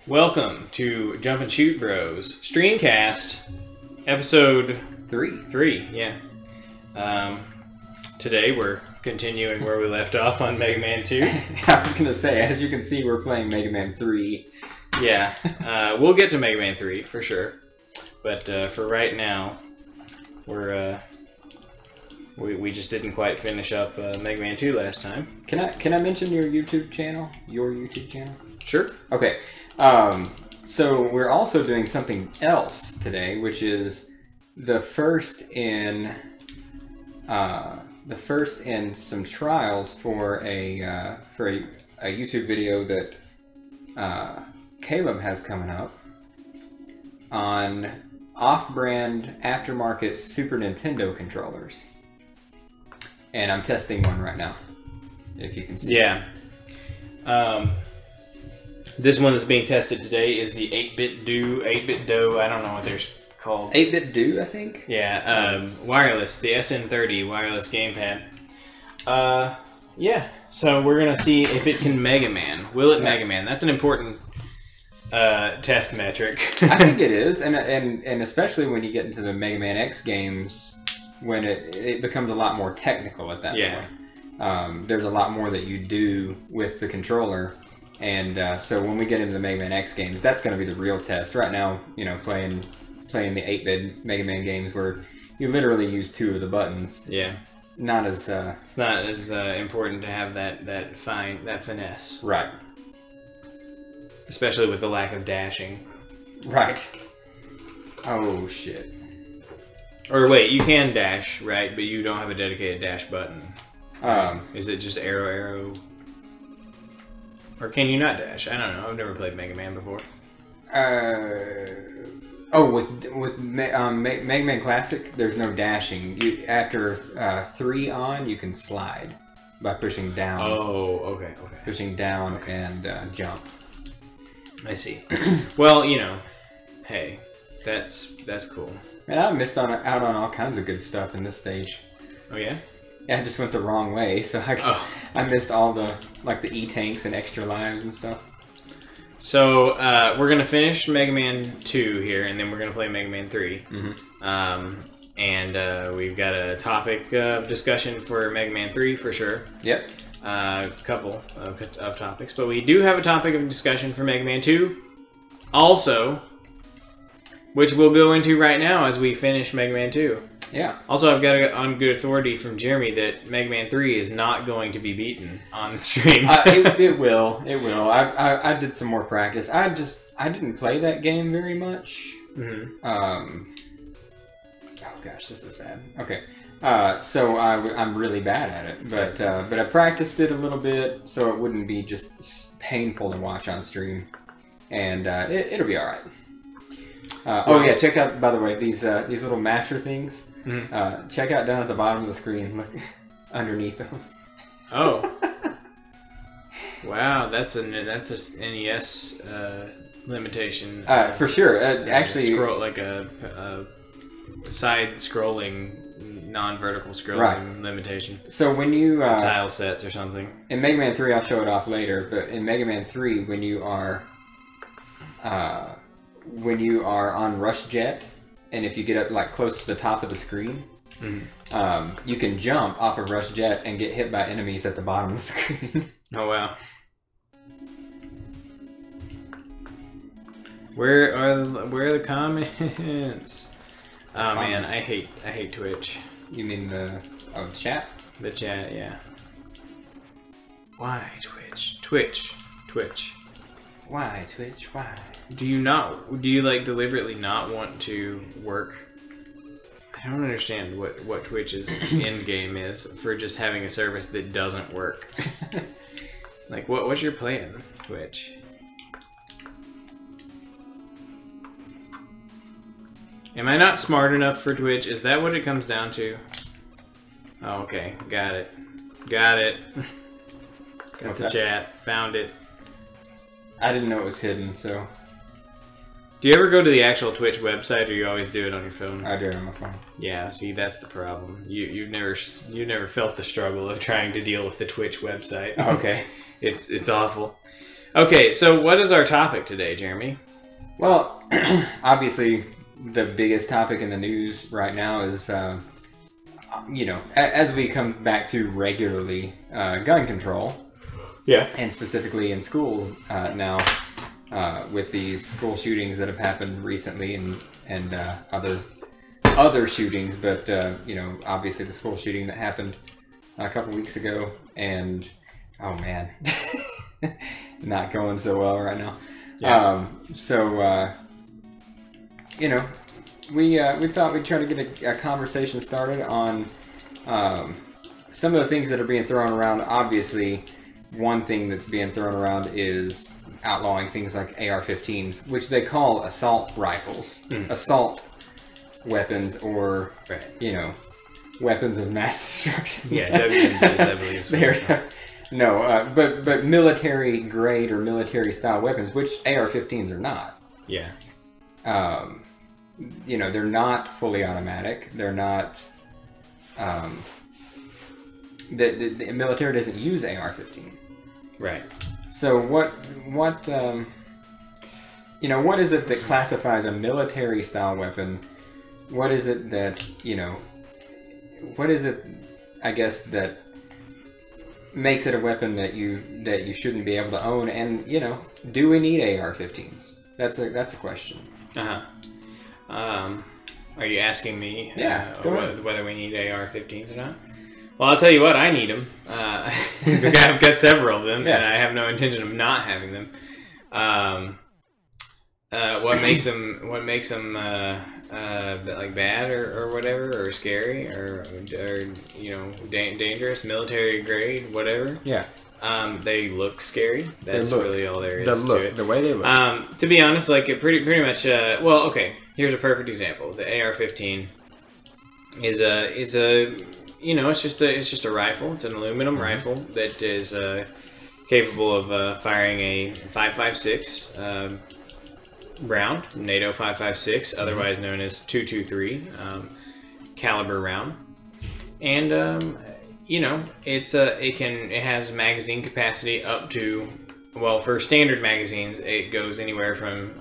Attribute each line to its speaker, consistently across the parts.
Speaker 1: Welcome to Jump and Shoot Bros Streamcast, episode 3. Yeah. Today we're continuing where we left off on Mega Man 2.
Speaker 2: I was gonna say, as you can see, we're playing Mega Man 3.
Speaker 1: Yeah, we'll get to Mega Man 3 for sure, but for right now, we just didn't quite finish up Mega Man 2 last time.
Speaker 2: Can I mention your YouTube channel? Your YouTube channel?
Speaker 1: Sure.
Speaker 2: Okay. So we're also doing something else today, which is the first in some trials for a YouTube video that Caleb has coming up on off-brand aftermarket Super Nintendo controllers, and I'm testing one right now. If you can see.
Speaker 1: Yeah. This one that's being tested today is the 8-bit Do, I don't know what they're called.
Speaker 2: 8-bit Do, I think?
Speaker 1: Yeah, wireless, the SN30 wireless gamepad. Yeah, so we're going to see if it can Mega Man. Will it Mega Man? That's an important test metric.
Speaker 2: I think it is, and especially when you get into the Mega Man X games, when it becomes a lot more technical at that point. There's a lot more that you do with the controller. And so when we get into the Mega Man X games, that's going to be the real test. Right now, you know, playing the 8-bit Mega Man games where you literally use 2 of the buttons.
Speaker 1: Yeah.
Speaker 2: Not as
Speaker 1: it's not as important to have that finesse.
Speaker 2: Right.
Speaker 1: Especially with the lack of dashing.
Speaker 2: Right. Oh shit.
Speaker 1: Or wait, you can dash, right? But you don't have a dedicated dash button. Is it just arrow? Or can you not dash? I don't know. I've never played Mega Man before.
Speaker 2: With Mega Man Classic, there's no dashing. After 3 on, you can slide by pushing down.
Speaker 1: Oh, okay.
Speaker 2: Pushing down and jump.
Speaker 1: I see. Well, you know, hey, that's cool.
Speaker 2: Man, I missed out on all kinds of good stuff in this stage.
Speaker 1: Oh yeah.
Speaker 2: Yeah, I just went the wrong way, so I missed all the E-tanks and extra lives and stuff.
Speaker 1: So, we're going to finish Mega Man 2 here, and then we're going to play Mega Man 3.
Speaker 2: Mm-hmm.
Speaker 1: And we've got a topic of discussion for Mega Man 3 for sure.
Speaker 2: Yep.
Speaker 1: A couple of topics, but we do have a topic of discussion for Mega Man 2 also, which we'll go into right now as we finish Mega Man 2.
Speaker 2: Yeah.
Speaker 1: Also, I've got on good authority from Jeremy that Mega Man 3 is not going to be beaten on stream.
Speaker 2: It will. I did some more practice. I didn't play that game very much.
Speaker 1: Mm-hmm.
Speaker 2: Oh gosh, this is bad. Okay. So I'm really bad at it, but I practiced it a little bit so it wouldn't be just painful to watch on stream, and it'll be all right. Oh yeah, check out, by the way, these little masher things. Mm-hmm. Check out down at the bottom of the screen, look underneath them.
Speaker 1: Oh, wow, that's a NES limitation.
Speaker 2: For sure. Actually,
Speaker 1: scroll like a side-scrolling, non-vertical scrolling limitation. So
Speaker 2: when you
Speaker 1: tile sets or something
Speaker 2: in Mega Man 3, I'll show it off later. But in Mega Man 3, when you are on Rush Jet, and if you get up like close to the top of the screen, you can jump off of Rush Jet and get hit by enemies at the bottom of the screen.
Speaker 1: Oh wow! Where are the comments? Oh man, I hate Twitch.
Speaker 2: You mean the chat?
Speaker 1: The chat, yeah. Why Twitch? Twitch.
Speaker 2: Why Twitch? Why?
Speaker 1: Do you like deliberately not want to work? I don't understand what Twitch's end game is for just having a service that doesn't work. Like what's your plan, Twitch? Am I not smart enough for Twitch? Is that what it comes down to? Oh, okay, got it. Got the chat, found it.
Speaker 2: I didn't know it was hidden, so.
Speaker 1: Do you ever go to the actual Twitch website, or you always do it on your phone?
Speaker 2: I do it on my phone.
Speaker 1: Yeah, see, that's the problem. You've never felt the struggle of trying to deal with the Twitch website.
Speaker 2: Okay.
Speaker 1: It's awful. Okay, so what is our topic today, Jeremy?
Speaker 2: Well, obviously, the biggest topic in the news right now is, you know, as we come back to regularly gun control.
Speaker 1: Yeah.
Speaker 2: And specifically in schools now, with these school shootings that have happened recently and other shootings, but you know, obviously the school shooting that happened a couple weeks ago, and oh man, not going so well right now. Yeah. You know, we thought we'd try to get a conversation started on some of the things that are being thrown around. Obviously, one thing that's being thrown around is outlawing things like AR-15s, which they call assault rifles, assault weapons, or you know, weapons of mass destruction.
Speaker 1: Yeah, WMDs, I believe.
Speaker 2: No, but military grade or military style weapons, which AR-15s are not.
Speaker 1: Yeah.
Speaker 2: You know, they're not fully automatic. They're not. The military doesn't use AR-15.
Speaker 1: Right.
Speaker 2: So what you know, what is it that classifies a military style weapon? What is it that, you know, what is it, I guess, that makes it a weapon that you shouldn't be able to own? And, you know, do we need AR-15s? That's a question.
Speaker 1: Are you asking me whether we need AR-15s or not? Well, I'll tell you what, I need them. I've got several of them, and I have no intention of not having them. What makes them like bad or whatever, or scary, or you know, dangerous, military grade, whatever?
Speaker 2: Yeah.
Speaker 1: They look scary. That's really all there is to it.
Speaker 2: The way they look.
Speaker 1: To be honest, like it pretty much. Well, okay. Here's a perfect example. The AR-15 is a you know, it's just a rifle. It's an aluminum rifle that is capable of firing a 5.56 round, NATO 5.56, otherwise known as 223 caliber round, and you know, it has magazine capacity up to, well, for standard magazines, it goes anywhere from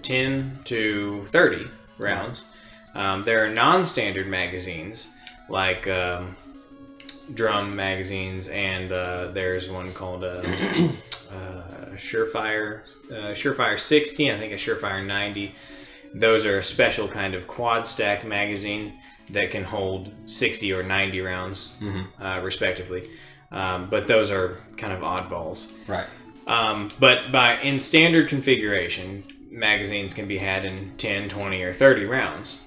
Speaker 1: 10 to 30 rounds. There are non-standard magazines, like drum magazines, and there's one called Surefire 60, I think a Surefire 90. Those are a special kind of quad stack magazine that can hold 60 or 90 rounds, respectively. But those are kind of oddballs.
Speaker 2: Right.
Speaker 1: But in standard configuration, magazines can be had in 10, 20, or 30 rounds.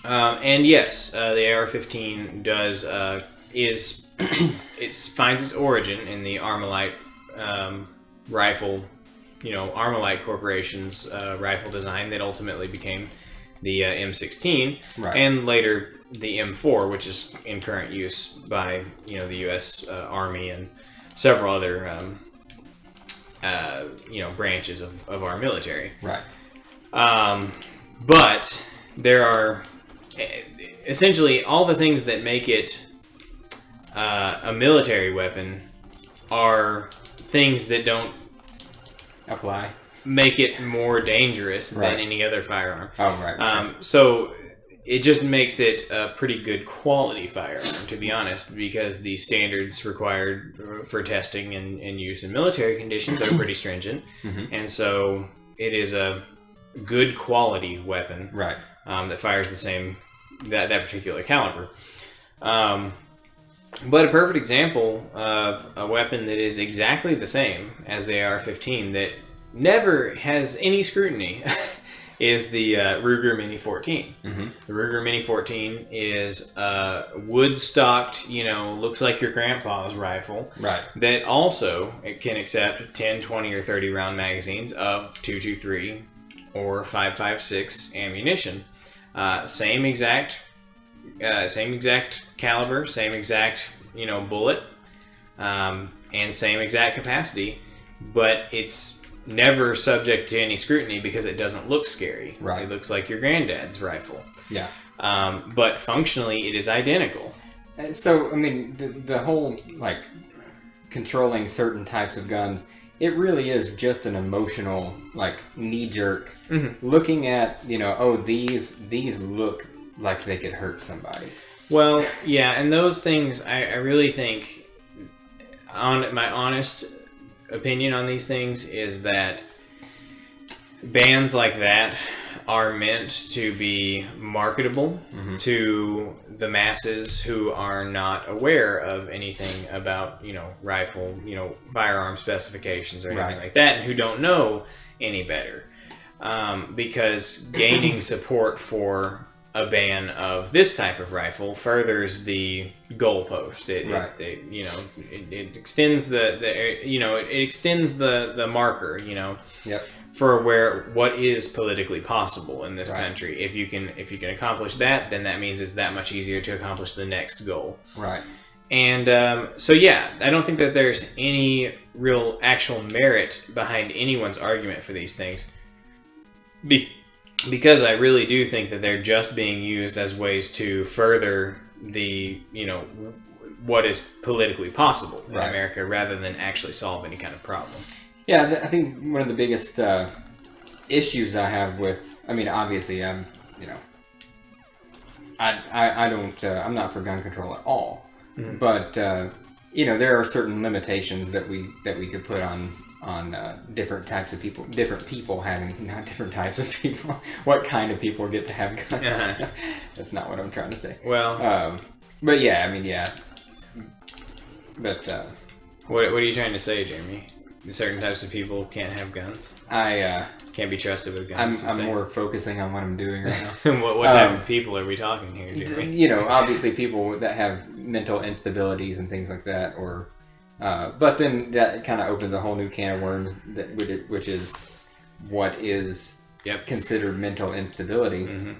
Speaker 1: And yes, the AR-15 does it finds its origin in the Armalite rifle, you know, Armalite Corporation's rifle design that ultimately became the M16, and later the M4, which is in current use by, you know, the U.S. Army and several other you know, branches of our military.
Speaker 2: Right.
Speaker 1: But there are essentially all the things that make it a military weapon are things that don't make it more dangerous than any other firearm.
Speaker 2: Oh, right.
Speaker 1: So it just makes it a pretty good quality firearm, to be honest, because the standards required for testing and use in military conditions are pretty stringent. And so it is a good quality weapon that fires the same, that particular caliber. But a perfect example of a weapon that is exactly the same as the AR-15 that never has any scrutiny is the Ruger Mini 14. The Ruger Mini 14 is wood-stocked, you know, looks like your grandpa's rifle. That also can accept 10, 20, or 30 round magazines of 223 or 5.56 ammunition. Same exact caliber, same exact, you know, bullet, and same exact capacity, but it's never subject to any scrutiny because it doesn't look scary. It looks like your granddad's rifle. But functionally, it is identical.
Speaker 2: So, I mean, the whole, like, controlling certain types of guns it really is just an emotional, like, knee-jerk, looking at, you know, oh, these look like they could hurt somebody.
Speaker 1: Well, yeah, and those things, I really think, on my honest opinion on these things is that bans like that are meant to be marketable to the masses who are not aware of anything about, you know, rifle, you know, firearm specifications or anything like that, and who don't know any better. Because gaining support for a ban of this type of rifle furthers the goalpost. It you know, it extends it extends the marker, you know.
Speaker 2: Yep.
Speaker 1: For what is politically possible in this country. If you can accomplish that, then that means it's that much easier to accomplish the next goal.
Speaker 2: Right.
Speaker 1: And so yeah, I don't think that there's any real actual merit behind anyone's argument for these things, because I really do think that they're just being used as ways to further the, you know, what is politically possible in America, rather than actually solve any kind of problem.
Speaker 2: Yeah, I think one of the biggest issues I have with, I mean, obviously, I'm, you know, I don't, I'm not for gun control at all, but you know, there are certain limitations that we could put on different types of people, different people having, not different types of people, what kind of people get to have guns. That's not what I'm trying to say.
Speaker 1: Well,
Speaker 2: but yeah, I mean, yeah, but
Speaker 1: what are you trying to say, Jeremy? Certain types of people can't have guns. Can't be trusted with guns.
Speaker 2: I'm more focusing on what I'm doing right now.
Speaker 1: what type of people are we talking here, Jeremy?
Speaker 2: You know, obviously people that have mental instabilities and things like that, or but then that kind of opens a whole new can of worms, which is what is considered mental instability.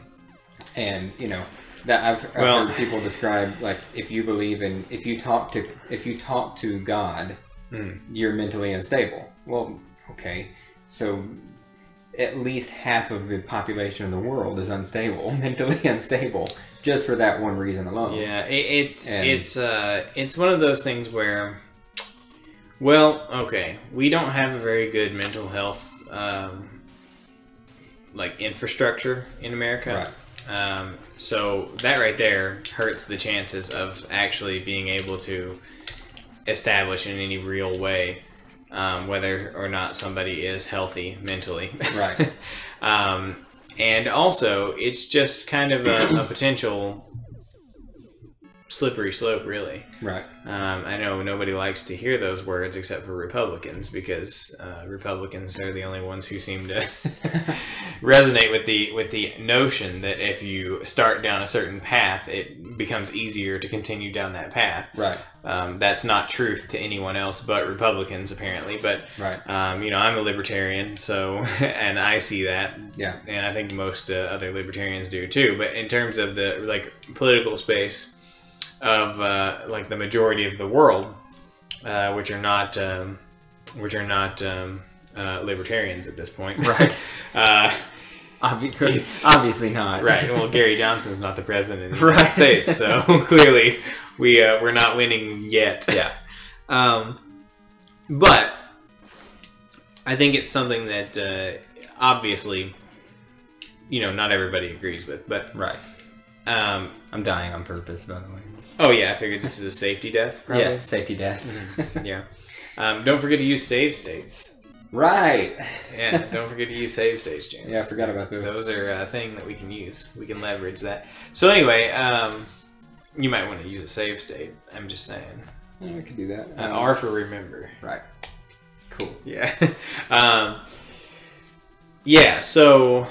Speaker 2: And you know, that I've heard people describe, like, if you talk to God, you're mentally unstable. Well, okay, so at least half of the population of the world is unstable, mentally unstable, just for that one reason alone. Yeah,
Speaker 1: it's one of those things where, well, okay, we don't have a very good mental health like infrastructure in America. So that right there hurts the chances of actually being able to establish in any real way whether or not somebody is healthy mentally. And also, it's just kind of a potential slippery slope, really. I know nobody likes to hear those words except for Republicans, because Republicans are the only ones who seem to resonate with the notion that if you start down a certain path, it becomes easier to continue down that path. That's not truth to anyone else but Republicans, apparently. But you know, I'm a libertarian, so and I see that. And I think most other libertarians do too. But in terms of the political space of like the majority of the world, which are not libertarians at this point,
Speaker 2: obviously not.
Speaker 1: Well, Gary Johnson's not the president of the United States, so clearly we're not winning yet. But I think it's something that obviously, you know, not everybody agrees with, but
Speaker 2: I'm dying on purpose, by the way.
Speaker 1: Oh yeah, I figured this is a safety death. Probably.
Speaker 2: Yeah, safety death.
Speaker 1: Don't forget to use save states. Yeah, don't forget to use save states, James.
Speaker 2: Yeah, I forgot about those.
Speaker 1: Those are a thing that we can use. We can leverage that. So anyway, you might want to use a save state. I'm just saying.
Speaker 2: Yeah, we could do that.
Speaker 1: R for remember.
Speaker 2: Cool.
Speaker 1: Yeah. Yeah. So.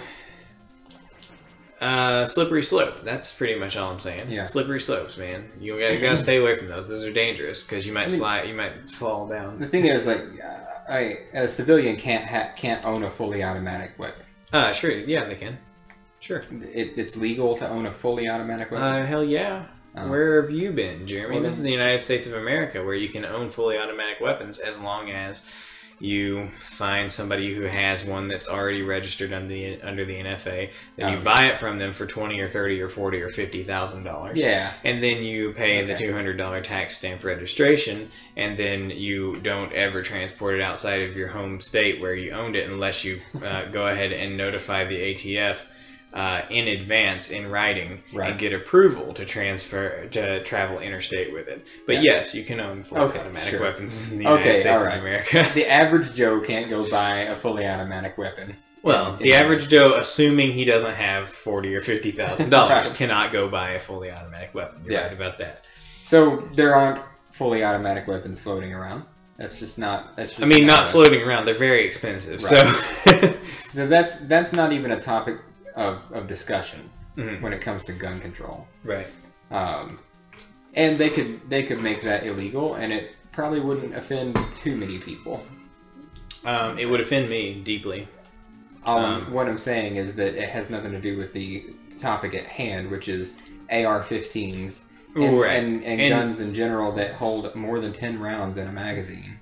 Speaker 1: Slippery slope. That's pretty much all I'm saying. Slippery slopes, man. You gotta stay away from those. Those are dangerous because you might slide. You might fall down.
Speaker 2: The thing is, like, a civilian can't own a fully automatic weapon.
Speaker 1: Sure. Yeah, they can. Sure.
Speaker 2: It's legal to own a fully automatic weapon.
Speaker 1: Hell yeah. Where have you been, Jeremy? Well, this is the United States of America, where you can own fully automatic weapons as long as You find somebody who has one that's already registered under the NFA. Then you buy it from them for $20 or $30 or $40 or $50,000.
Speaker 2: Yeah.
Speaker 1: And then you pay the $200 tax stamp registration, and then you don't ever transport it outside of your home state where you owned it unless you go ahead and notify the ATF in advance in writing and get approval to travel interstate with it. But yes, you can own fully automatic weapons in the United States of America.
Speaker 2: The average Joe can't go buy a fully automatic weapon.
Speaker 1: Well, the average Joe, assuming he doesn't have $40,000 or $50,000, cannot go buy a fully automatic weapon. You're right about that.
Speaker 2: So there aren't fully automatic weapons floating around. That's just not. That's just
Speaker 1: I mean, not floating around. They're very expensive.
Speaker 2: Right. So that's not even a topic of discussion when it comes to gun control.
Speaker 1: Right.
Speaker 2: And they could make that illegal, and it probably wouldn't offend too many people.
Speaker 1: It would offend me deeply.
Speaker 2: What I'm saying is that it has nothing to do with the topic at hand, which is AR-15s and guns in general that hold more than 10 rounds in a magazine.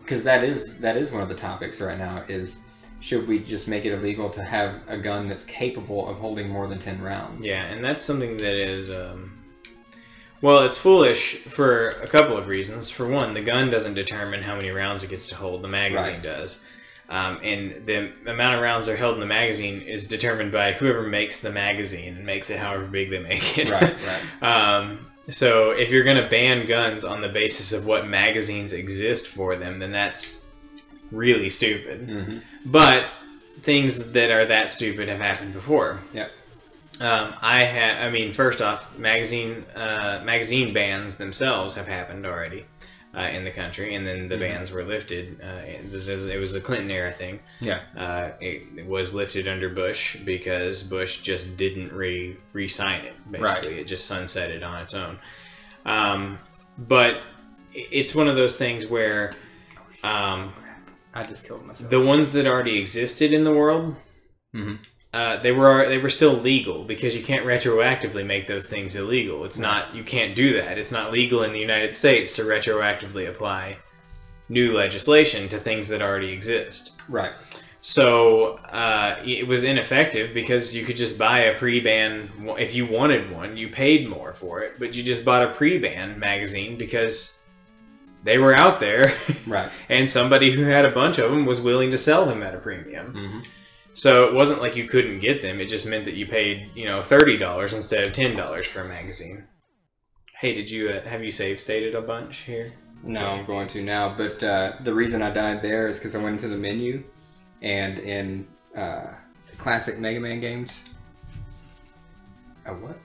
Speaker 2: Because that is one of the topics right now is, should we just make it illegal to have a gun that's capable of holding more than 10 rounds? Yeah,
Speaker 1: and that's something that is, well, it's foolish for a couple of reasons. For one, the gun doesn't determine how many rounds it gets to hold. The magazine does. And the amount of rounds that are held in the magazine is determined by whoever makes the magazine and makes it however big they make it. So if you're going to ban guns on the basis of what magazines exist for them, then that's really stupid. But things that are that stupid have happened before. I mean, first off, magazine bans themselves have happened already in the country, and then the bans were lifted. It was a Clinton era thing. It was lifted under Bush because Bush just didn't re-sign it. Basically, it just sunsetted on its own. But it's one of those things where
Speaker 2: I just killed myself.
Speaker 1: The ones that already existed in the world, they were still legal because you can't retroactively make those things illegal. It's not, you can't do that. It's not legal in the United States to retroactively apply new legislation to things that already exist. So it was ineffective because you could just buy a pre-ban. If you wanted one, you paid more for it, but you just bought a pre-ban magazine because they were out there, and somebody who had a bunch of them was willing to sell them at a premium. So it wasn't like you couldn't get them. It just meant that you paid, $30 instead of $10 for a magazine. Hey, did you have you save stated a bunch here?
Speaker 2: No, I'm going to now. But the reason I died there is because I went into the menu, and in the classic Mega Man games. What?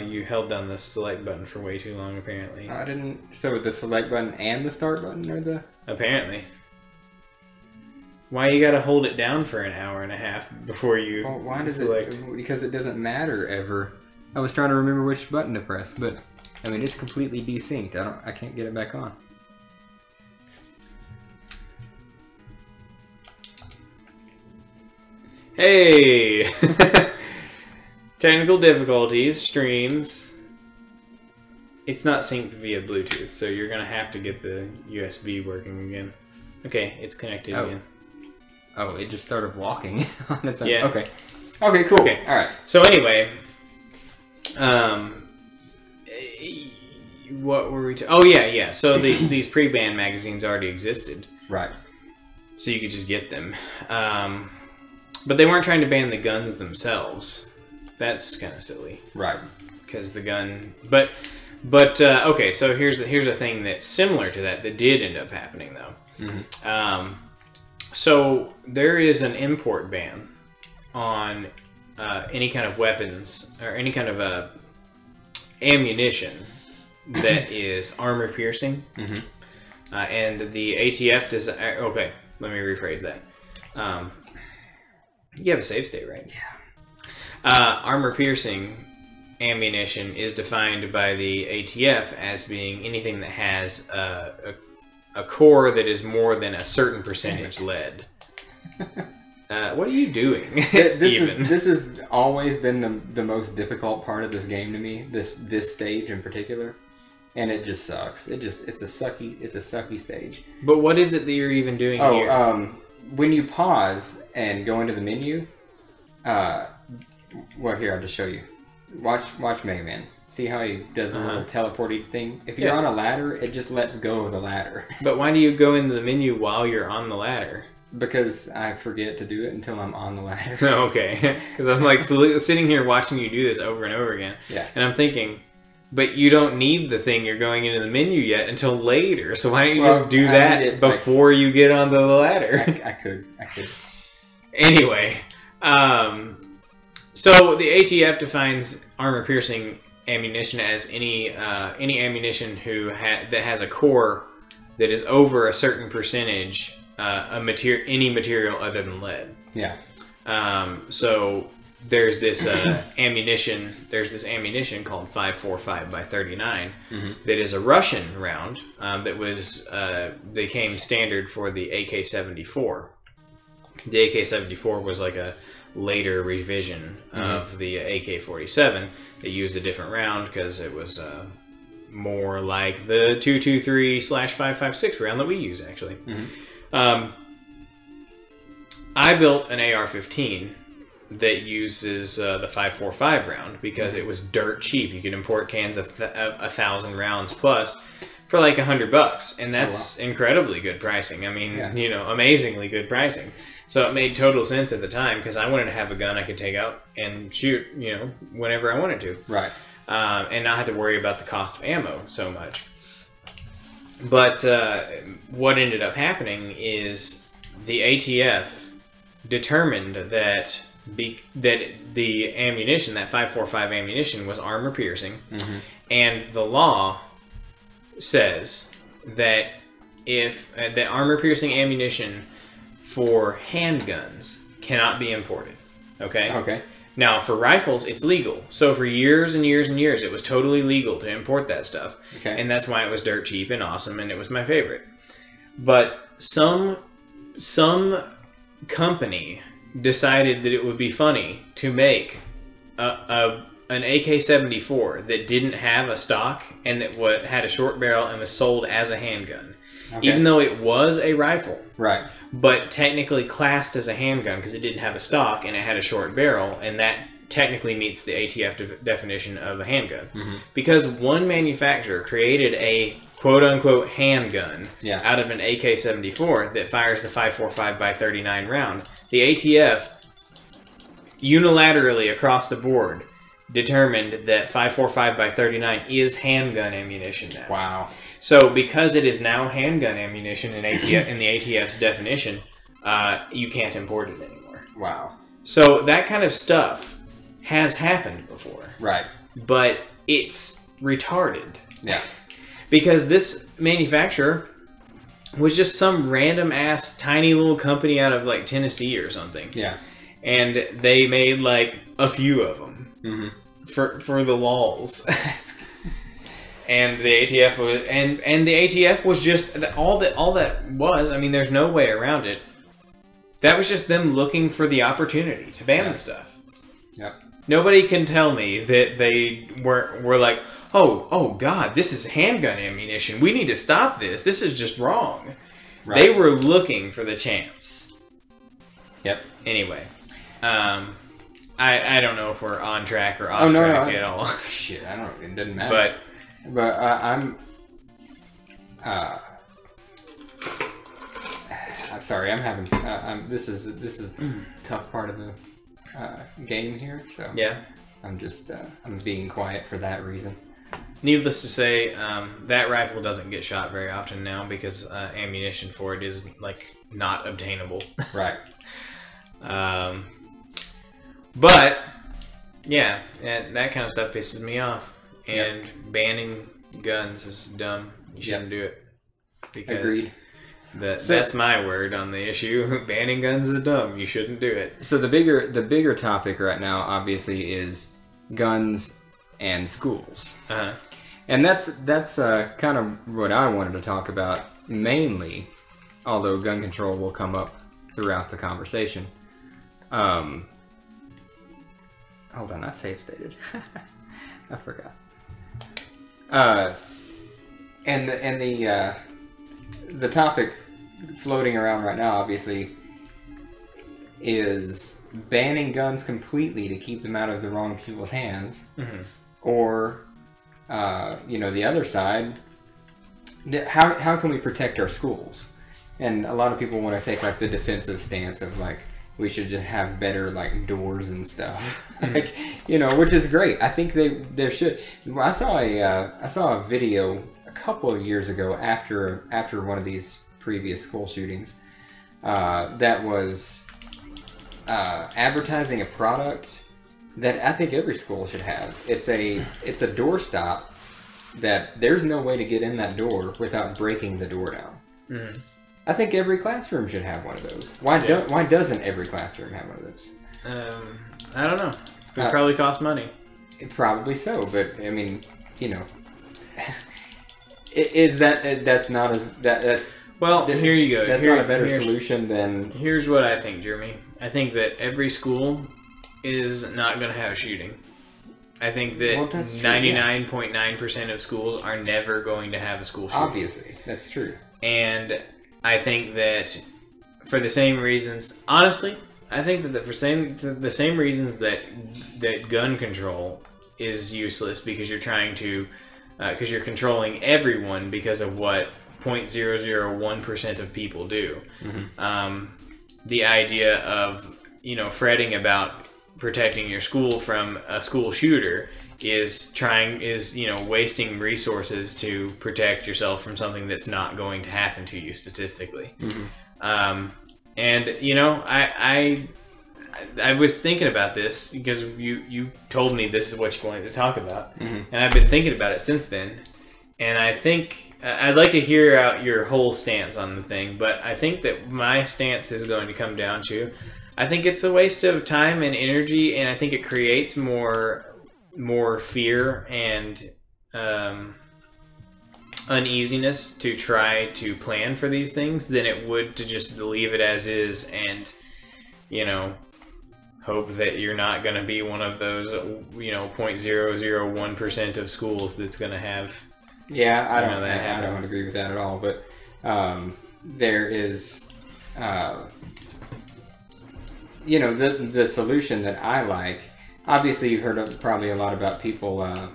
Speaker 1: You held down the select button for way too long, apparently.
Speaker 2: I didn't. So the select button and the start button are the.
Speaker 1: Apparently. Why you gotta hold it down for an hour and a half before you
Speaker 2: why does
Speaker 1: select?
Speaker 2: Because it doesn't matter ever. I was trying to remember which button to press, but I mean it's completely desynced. I can't get it back on.
Speaker 1: Hey. Technical difficulties, streams. It's not synced via Bluetooth, so you're going to have to get the USB working again. Okay, it's connected again.
Speaker 2: Oh, it just started walking on its own.
Speaker 1: Yeah.
Speaker 2: Okay. Okay, cool.
Speaker 1: Okay.
Speaker 2: All right.
Speaker 1: So anyway, what were we? Oh yeah. So these pre-ban magazines already existed.
Speaker 2: Right.
Speaker 1: So you could just get them, but they weren't trying to ban the guns themselves. That's kind of silly.
Speaker 2: Right.
Speaker 1: Because the gun... But okay, so here's a thing that's similar to that did end up happening, though. So there is an import ban on any kind of weapons or any kind of ammunition that is armor-piercing. And the ATF does... Okay, let me rephrase that. You have a save state, right?
Speaker 2: Yeah.
Speaker 1: Armor-piercing ammunition is defined by the ATF as being anything that has a core that is more than a certain percentage lead. What are you doing?
Speaker 2: This has always been the most difficult part of this game to me. This stage in particular, and it just sucks. It's a sucky stage.
Speaker 1: But what is it that you're even doing here?
Speaker 2: When you pause and go into the menu, well, here, I'll just show you. Watch Mega Man. See how he does the little teleporting thing? If you're on a ladder, it just lets go of the ladder.
Speaker 1: But why do you go into the menu while you're on the ladder?
Speaker 2: Because I forget to do it until I'm on the ladder.
Speaker 1: Okay. Because I'm like sitting here watching you do this over and over again.
Speaker 2: Yeah.
Speaker 1: And I'm thinking, but you don't need the thing you're going into the menu yet until later. So why don't you just do that before you get onto the ladder?
Speaker 2: I could.
Speaker 1: Anyway, so the ATF defines armor-piercing ammunition as any ammunition that has a core that is over a certain percentage any material other than lead.
Speaker 2: Yeah.
Speaker 1: So there's this ammunition. There's this ammunition called 5.45 by 39 that is a Russian round that was they came standard for the AK-74. The AK-74 was like a later revision of the AK-47. They used a different round because it was more like the 223/5.56 round that we use, actually. I built an AR-15 that uses the 5.45 round because it was dirt cheap. You could import cans of 1,000 rounds plus for like $100, and that's incredibly good pricing. I mean, you know, amazingly good pricing. So it made total sense at the time because I wanted to have a gun I could take out and shoot, you know, whenever I wanted to.
Speaker 2: Right.
Speaker 1: And not have to worry about the cost of ammo so much. But what ended up happening is the ATF determined that the ammunition, that 5.45 ammunition, was armor piercing, and the law says that that armor piercing ammunition for handguns cannot be imported. Okay?
Speaker 2: Okay.
Speaker 1: Now, for rifles, it's legal. So for years and years and years, it was totally legal to import that stuff.
Speaker 2: Okay.
Speaker 1: And that's why it was dirt cheap and awesome, and it was my favorite. But some company decided that it would be funny to make an AK-74 that didn't have a stock and that had a short barrel and was sold as a handgun. Okay. Even though it was a rifle.
Speaker 2: Right.
Speaker 1: But technically classed as a handgun because it didn't have a stock and it had a short barrel, and that technically meets the ATF definition of a handgun. Because one manufacturer created a quote-unquote handgun out of an AK-74 that fires the 5.45 by 39 round, the ATF unilaterally across the board determined that 5.45 by 39 is handgun ammunition now.
Speaker 2: Wow.
Speaker 1: So because it is now handgun ammunition in the ATF's definition, you can't import it anymore.
Speaker 2: Wow.
Speaker 1: So that kind of stuff has happened before.
Speaker 2: Right.
Speaker 1: But it's retarded.
Speaker 2: Yeah.
Speaker 1: Because this manufacturer was just some random ass tiny little company out of like Tennessee or something.
Speaker 2: Yeah.
Speaker 1: And they made like a few of them for the lols. And the ATF was and the ATF was just all that was. I mean, there's no way around it. That was just them looking for the opportunity to ban the stuff.
Speaker 2: Yep.
Speaker 1: Nobody can tell me that they were like, oh God, this is handgun ammunition. We need to stop this. This is just wrong. Right. They were looking for the chance.
Speaker 2: Yep.
Speaker 1: Anyway, I don't know if we're on track or off track at all.
Speaker 2: Shit, I don't. It doesn't matter. But I'm sorry. I'm having. This is the tough part of the game here. So
Speaker 1: yeah,
Speaker 2: I'm just I'm being quiet for that reason.
Speaker 1: Needless to say, that rifle doesn't get shot very often now because ammunition for it is like not obtainable.
Speaker 2: Right.
Speaker 1: But yeah, that kind of stuff pisses me off. And banning guns is dumb. You shouldn't do it. Because that's my word on the issue. Banning guns is dumb. You shouldn't do it.
Speaker 2: So the bigger topic right now, obviously, is guns and schools. And that's kind of what I wanted to talk about mainly, although gun control will come up throughout the conversation. Hold on, I save stated. I forgot. And the topic floating around right now, obviously, is banning guns completely to keep them out of the wrong people's hands, or the other side. How can we protect our schools? And a lot of people want to take like the defensive stance of like we should just have better like doors and stuff, like which is great. I think there should. I saw a video a couple of years ago after one of these previous school shootings that was advertising a product that I think every school should have. It's a doorstop that there's no way to get in that door without breaking the door down. I think every classroom should have one of those. Why doesn't every classroom have one of those?
Speaker 1: I don't know. It would probably cost money.
Speaker 2: Probably so, but I mean, that's not as that's.
Speaker 1: Well, here you go.
Speaker 2: That's not a better solution than.
Speaker 1: Here's what I think, Jeremy. I think that every school is not going to have a shooting. I think that 99.9% of schools are never going to have a school shooting.
Speaker 2: Obviously, that's true.
Speaker 1: And I think that for the same reasons, honestly, I think that for the same reasons that gun control is useless because you're trying to, because you're controlling everyone because of what 0.001% of people do. The idea of fretting about protecting your school from a school shooter is wasting resources to protect yourself from something that's not going to happen to you statistically. I was thinking about this because you told me this is what you wanted to talk about, and I've been thinking about it since then. And I think I'd like to hear out your whole stance on the thing, but I think that my stance is going to come down to, I think it's a waste of time and energy, and I think it creates more fear and uneasiness to try to plan for these things than it would to just leave it as is and hope that you're not going to be one of those 0.001% of schools that's going to have
Speaker 2: I don't agree with that at all, but there is the solution that I like. Obviously, you've heard probably a lot about people are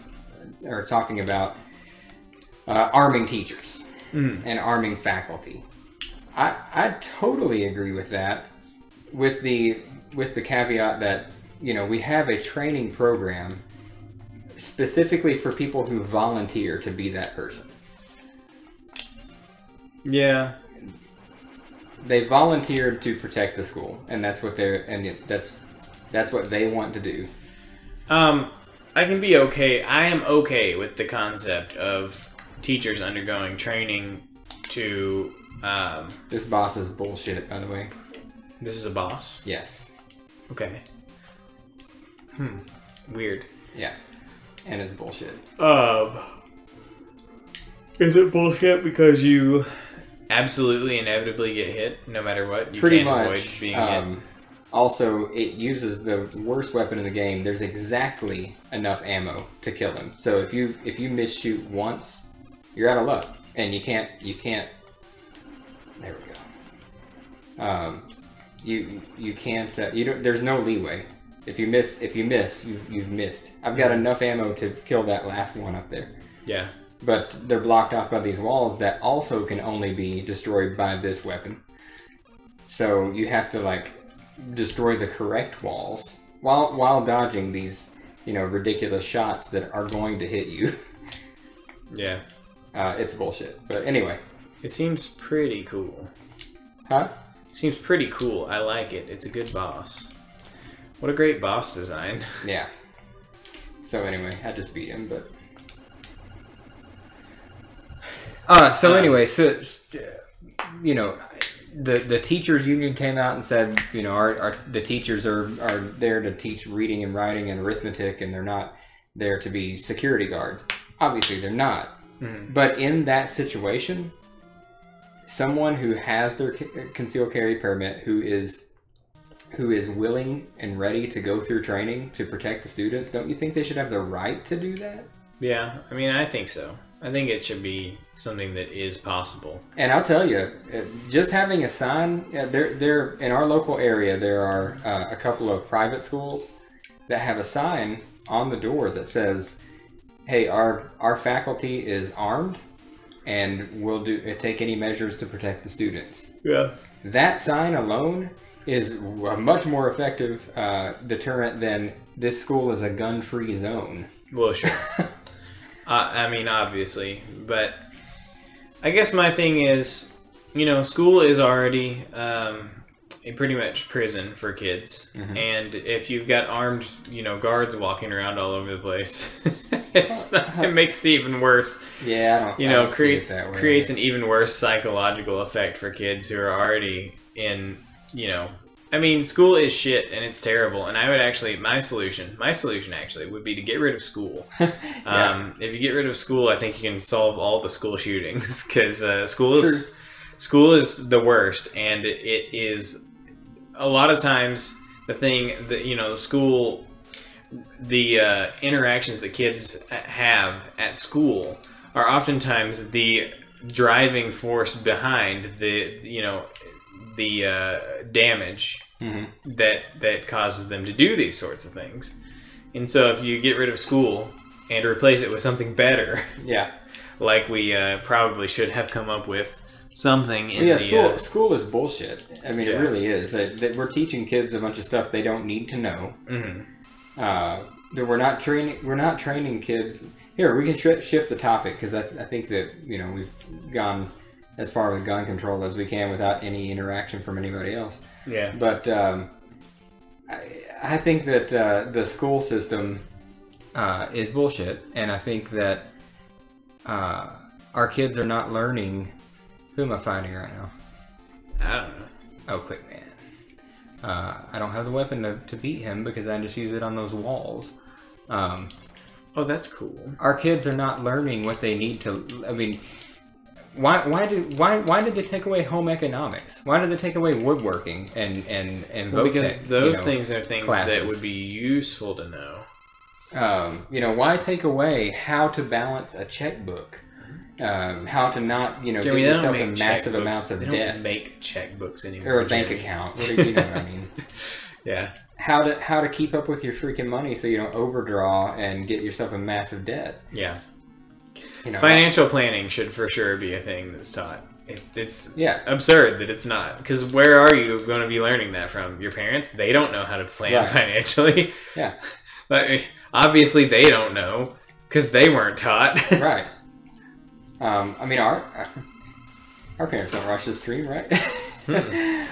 Speaker 2: talking about arming teachers and arming faculty. I totally agree with that, with the caveat that we have a training program specifically for people who volunteer to be that person.
Speaker 1: Yeah.
Speaker 2: They volunteered to protect the school, and that's what that's what they want to do.
Speaker 1: I can be okay. I am okay with the concept of teachers undergoing training to.
Speaker 2: This boss is bullshit, by the way.
Speaker 1: This is a boss?
Speaker 2: Yes.
Speaker 1: Okay. Weird.
Speaker 2: Yeah. And it's bullshit.
Speaker 1: Is it bullshit because you absolutely inevitably get hit no matter what? You
Speaker 2: Pretty
Speaker 1: can't
Speaker 2: much.
Speaker 1: avoid being hit.
Speaker 2: Also, it uses the worst weapon in the game. There's exactly enough ammo to kill him. So if you misshoot once, you're out of luck, and you can't. There we go. You can't. There's no leeway. If you miss, you've missed. I've got enough ammo to kill that last one up there.
Speaker 1: Yeah.
Speaker 2: But they're blocked off by these walls that also can only be destroyed by this weapon. So you have to destroy the correct walls while dodging these ridiculous shots that are going to hit you.
Speaker 1: Yeah.
Speaker 2: It's bullshit. But anyway.
Speaker 1: It seems pretty cool.
Speaker 2: Huh?
Speaker 1: It seems pretty cool. I like it. It's a good boss. What a great boss design.
Speaker 2: Yeah. So anyway, I just beat him, but... anyway, the teachers union came out and said, the teachers are there to teach reading and writing and arithmetic, and they're not there to be security guards. Obviously, they're not. But in that situation, someone who has their concealed carry permit, who is willing and ready to go through training to protect the students, don't you think they should have the right to do that?
Speaker 1: Yeah, I mean, I think so. I think it should be something that is possible.
Speaker 2: And I'll tell you, just having a sign, there in our local area, there are a couple of private schools that have a sign on the door that says, hey, our faculty is armed and will take any measures to protect the students.
Speaker 1: Yeah.
Speaker 2: That sign alone is a much more effective deterrent than this school is a gun-free zone.
Speaker 1: Well, sure. I mean, obviously, but I guess my thing is, you know, school is already a pretty much prison for kids, and if you've got armed, you know, guards walking around all over the place, it makes it even worse.
Speaker 2: Yeah,
Speaker 1: you know, creates an even worse psychological effect for kids who are already in, you know. I mean, school is shit and it's terrible. And I would actually, my solution actually would be to get rid of school.
Speaker 2: Yeah.
Speaker 1: If you get rid of school, I think you can solve all the school shootings because school is the worst, and it is a lot of times the thing that, you know, the interactions that kids have at school are oftentimes the driving force behind the, you know, the damage that causes them to do these sorts of things. And so if you get rid of school and replace it with something better,
Speaker 2: yeah,
Speaker 1: like we probably should have come up with something in
Speaker 2: school is bullshit. I mean, it really is. That we're teaching kids a bunch of stuff they don't need to know. That we're not training kids. Here, we can shift the topic, because I think that, you know, we've gone as far with gun control as we can without any interaction from anybody else.
Speaker 1: Yeah.
Speaker 2: But I think that the school system is bullshit, and I think that our kids are not learning. Who am I fighting right now?
Speaker 1: I don't know.
Speaker 2: Oh, quick man. I don't have the weapon to beat him because I just use it on those walls.
Speaker 1: Oh, that's cool.
Speaker 2: Our kids are not learning what they need to. I mean, why did they take away home economics? Why did they take away woodworking and
Speaker 1: because those, you know, things are things
Speaker 2: classes
Speaker 1: that would be useful to know.
Speaker 2: You know, why take away how to balance a checkbook? How to not, you know, get yourself in massive amounts of debt.
Speaker 1: They don't make checkbooks anymore.
Speaker 2: Or a bank account. What do you know what I mean?
Speaker 1: Yeah.
Speaker 2: How to keep up with your freaking money so you don't overdraw and get yourself in massive debt.
Speaker 1: Yeah.
Speaker 2: You know,
Speaker 1: financial planning should for sure be a thing that's taught. It's absurd that it's not. Because where are you going to be learning that from? Your parents? They don't know how to plan financially.
Speaker 2: Yeah.
Speaker 1: But obviously they don't know because they weren't taught.
Speaker 2: Right. I mean, our parents don't watch the stream, right?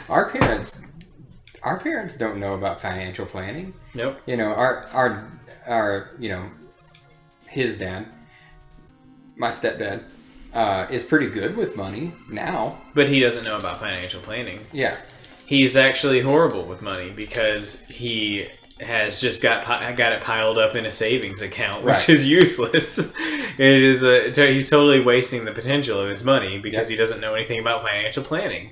Speaker 2: Our parents don't know about financial planning.
Speaker 1: Nope.
Speaker 2: You know, our you know, his dad, my stepdad, is pretty good with money now.
Speaker 1: But he doesn't know about financial planning.
Speaker 2: Yeah.
Speaker 1: He's actually horrible with money because he has just got it piled up in a savings account, which is useless. It is he's totally wasting the potential of his money because he doesn't know anything about financial planning.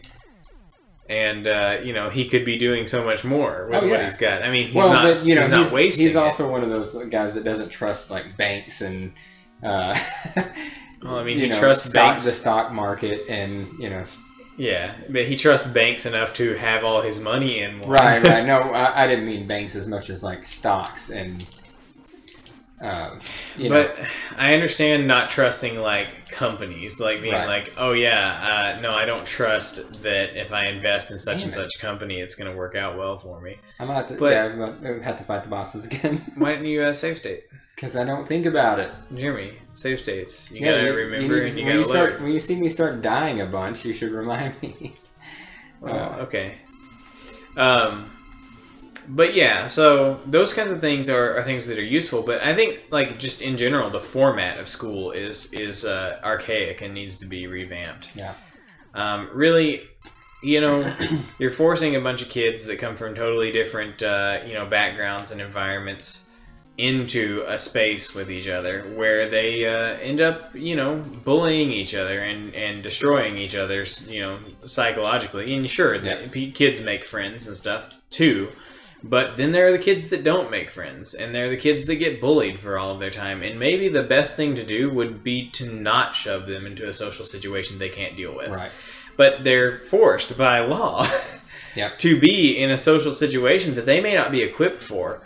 Speaker 1: And you know, he could be doing so much more with what he's got. I mean, he's not wasting.
Speaker 2: He's also one of those guys that doesn't trust like banks and.
Speaker 1: Well, I mean, he trusts banks,
Speaker 2: the stock market, and you know.
Speaker 1: Yeah, but he trusts banks enough to have all his money in one.
Speaker 2: Right. No, I didn't mean banks as much as like stocks and.
Speaker 1: But I understand not trusting like companies, like being like, oh yeah, no, I don't trust that if I invest in such and such company, it's going to work out well for me.
Speaker 2: I'm about to, have to fight the bosses again.
Speaker 1: Why didn't you save state?
Speaker 2: Because I don't think about it.
Speaker 1: Jeremy, save states. You gotta remember and you gotta learn.
Speaker 2: When you see me start dying a bunch, you should remind me.
Speaker 1: Well, okay. But yeah, so those kinds of things are things that are useful. But I think, like, just in general, the format of school is archaic and needs to be revamped.
Speaker 2: Yeah.
Speaker 1: Really, you know, you're forcing a bunch of kids that come from totally different, you know, backgrounds and environments into a space with each other where they end up, you know, bullying each other and destroying each other's, you know, psychologically. And sure, that kids make friends and stuff too, But then there are the kids that don't make friends, and there are the kids that get bullied for all of their time. And maybe the best thing to do would be to not shove them into a social situation they can't deal with.
Speaker 2: Right.
Speaker 1: But they're forced by law
Speaker 2: Yep.
Speaker 1: to be in a social situation that they may not be equipped for.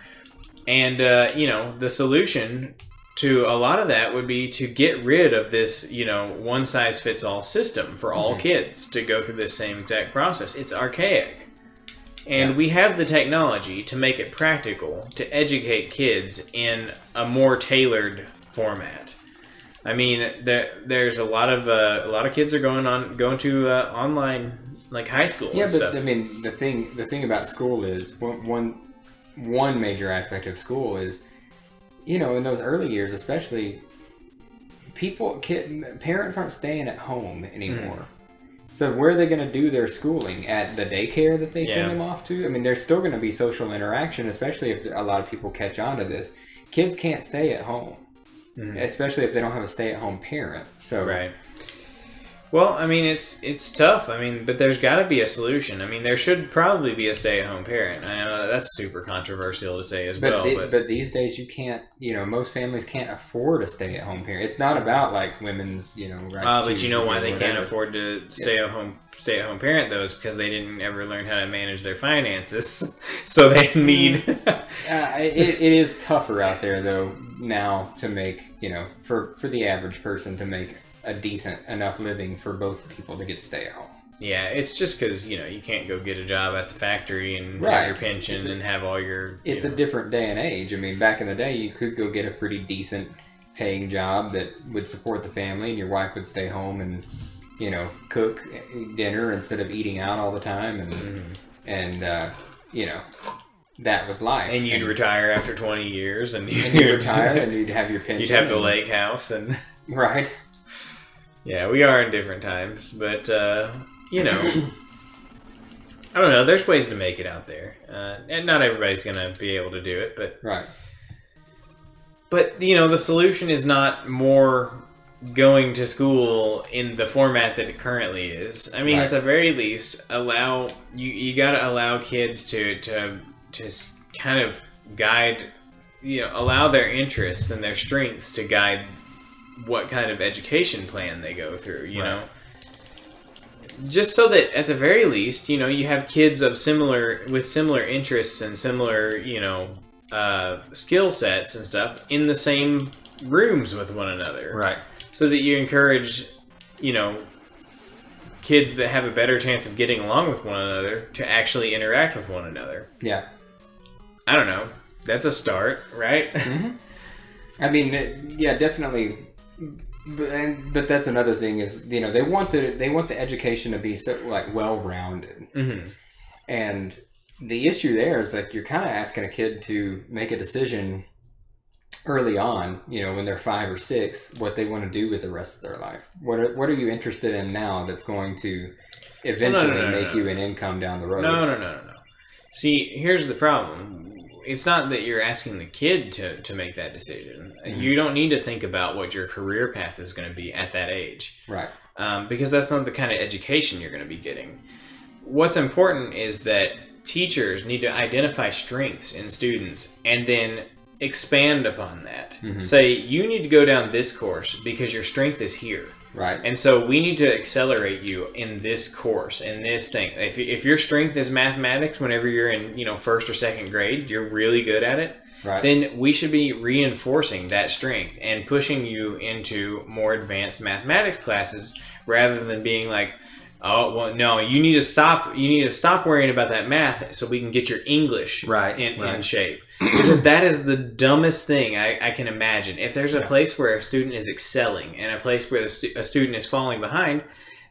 Speaker 1: And, you know, the solution to a lot of that would be to get rid of this, you know, one-size-fits-all system for all kids to go through this same exact process. It's archaic. And we have the technology to make it practical to educate kids in a more tailored format. I mean, there's a lot of kids are going to online, like, high school.
Speaker 2: Yeah,
Speaker 1: and
Speaker 2: but
Speaker 1: stuff.
Speaker 2: I mean, the thing about school is one major aspect of school is, you know, in those early years, especially, parents aren't staying at home anymore. So where are they going to do their schooling? At the daycare that they send them off to? I mean, there's still going to be social interaction, especially if a lot of people catch on to this. Kids can't stay at home, especially if they don't have a stay-at-home parent. So
Speaker 1: right. Well, I mean, it's tough. I mean, but there's got to be a solution. I mean, there should probably be a stay-at-home parent. I know that's super controversial to say as well.
Speaker 2: But these days you can't, you know, most families can't afford a stay-at-home parent. It's not about like women's, you know, right.
Speaker 1: But you know why they can't afford to stay-at-home parent though is because they didn't ever learn how to manage their finances. So they need.
Speaker 2: It is tougher out there though now to make, you know, for the average person to make a decent enough living for both people to get to stay at home.
Speaker 1: Yeah, it's just because, you know, you can't go get a job at the factory and have your pension and have all your...
Speaker 2: It's a different day and age. I mean, back in the day, you could go get a pretty decent paying job that would support the family, and your wife would stay home and, you know, cook dinner instead of eating out all the time, and you know, that was life.
Speaker 1: And you'd retire after 20 years, and
Speaker 2: you'd retire, and you'd have your pension.
Speaker 1: You'd have the lake house, and...
Speaker 2: Right.
Speaker 1: Yeah, we are in different times, but, you know, I don't know, there's ways to make it out there. And not everybody's going to be able to do it, but...
Speaker 2: Right.
Speaker 1: But, you know, the solution is not more going to school in the format that it currently is. I mean, at the very least, you got to allow kids to kind of guide, you know, allow their interests and their strengths to guide what kind of education plan they go through, you know? Just so that at the very least, you know, you have kids with similar interests and similar, you know, skill sets and stuff in the same rooms with one another.
Speaker 2: Right.
Speaker 1: So that you encourage, you know, kids that have a better chance of getting along with one another to actually interact with one another.
Speaker 2: Yeah.
Speaker 1: I don't know. That's a start, right?
Speaker 2: I mean, yeah, definitely. But that's another thing is, you know, they want the education to be so like well-rounded, and the issue there is like you're kind of asking a kid to make a decision early on, you know, when they're 5 or 6, what they want to do with the rest of their life. What are you interested in now that's going to eventually make you an income down the road?
Speaker 1: No. See, here's the problem. It's not that you're asking the kid to make that decision. You don't need to think about what your career path is going to be at that age.
Speaker 2: Right.
Speaker 1: Because that's not the kind of education you're going to be getting. What's important is that teachers need to identify strengths in students and then expand upon that. Say, you need to go down this course because your strength is here.
Speaker 2: Right.
Speaker 1: And so we need to accelerate you in this course, in this thing. If your strength is mathematics whenever you're in, you know, 1st or 2nd grade, you're really good at it, then we should be reinforcing that strength and pushing you into more advanced mathematics classes rather than being like, oh, well, no, you need to stop worrying about that math so we can get your English in shape. Because that is the dumbest thing I can imagine. If there's a place where a student is excelling and a place where a student is falling behind,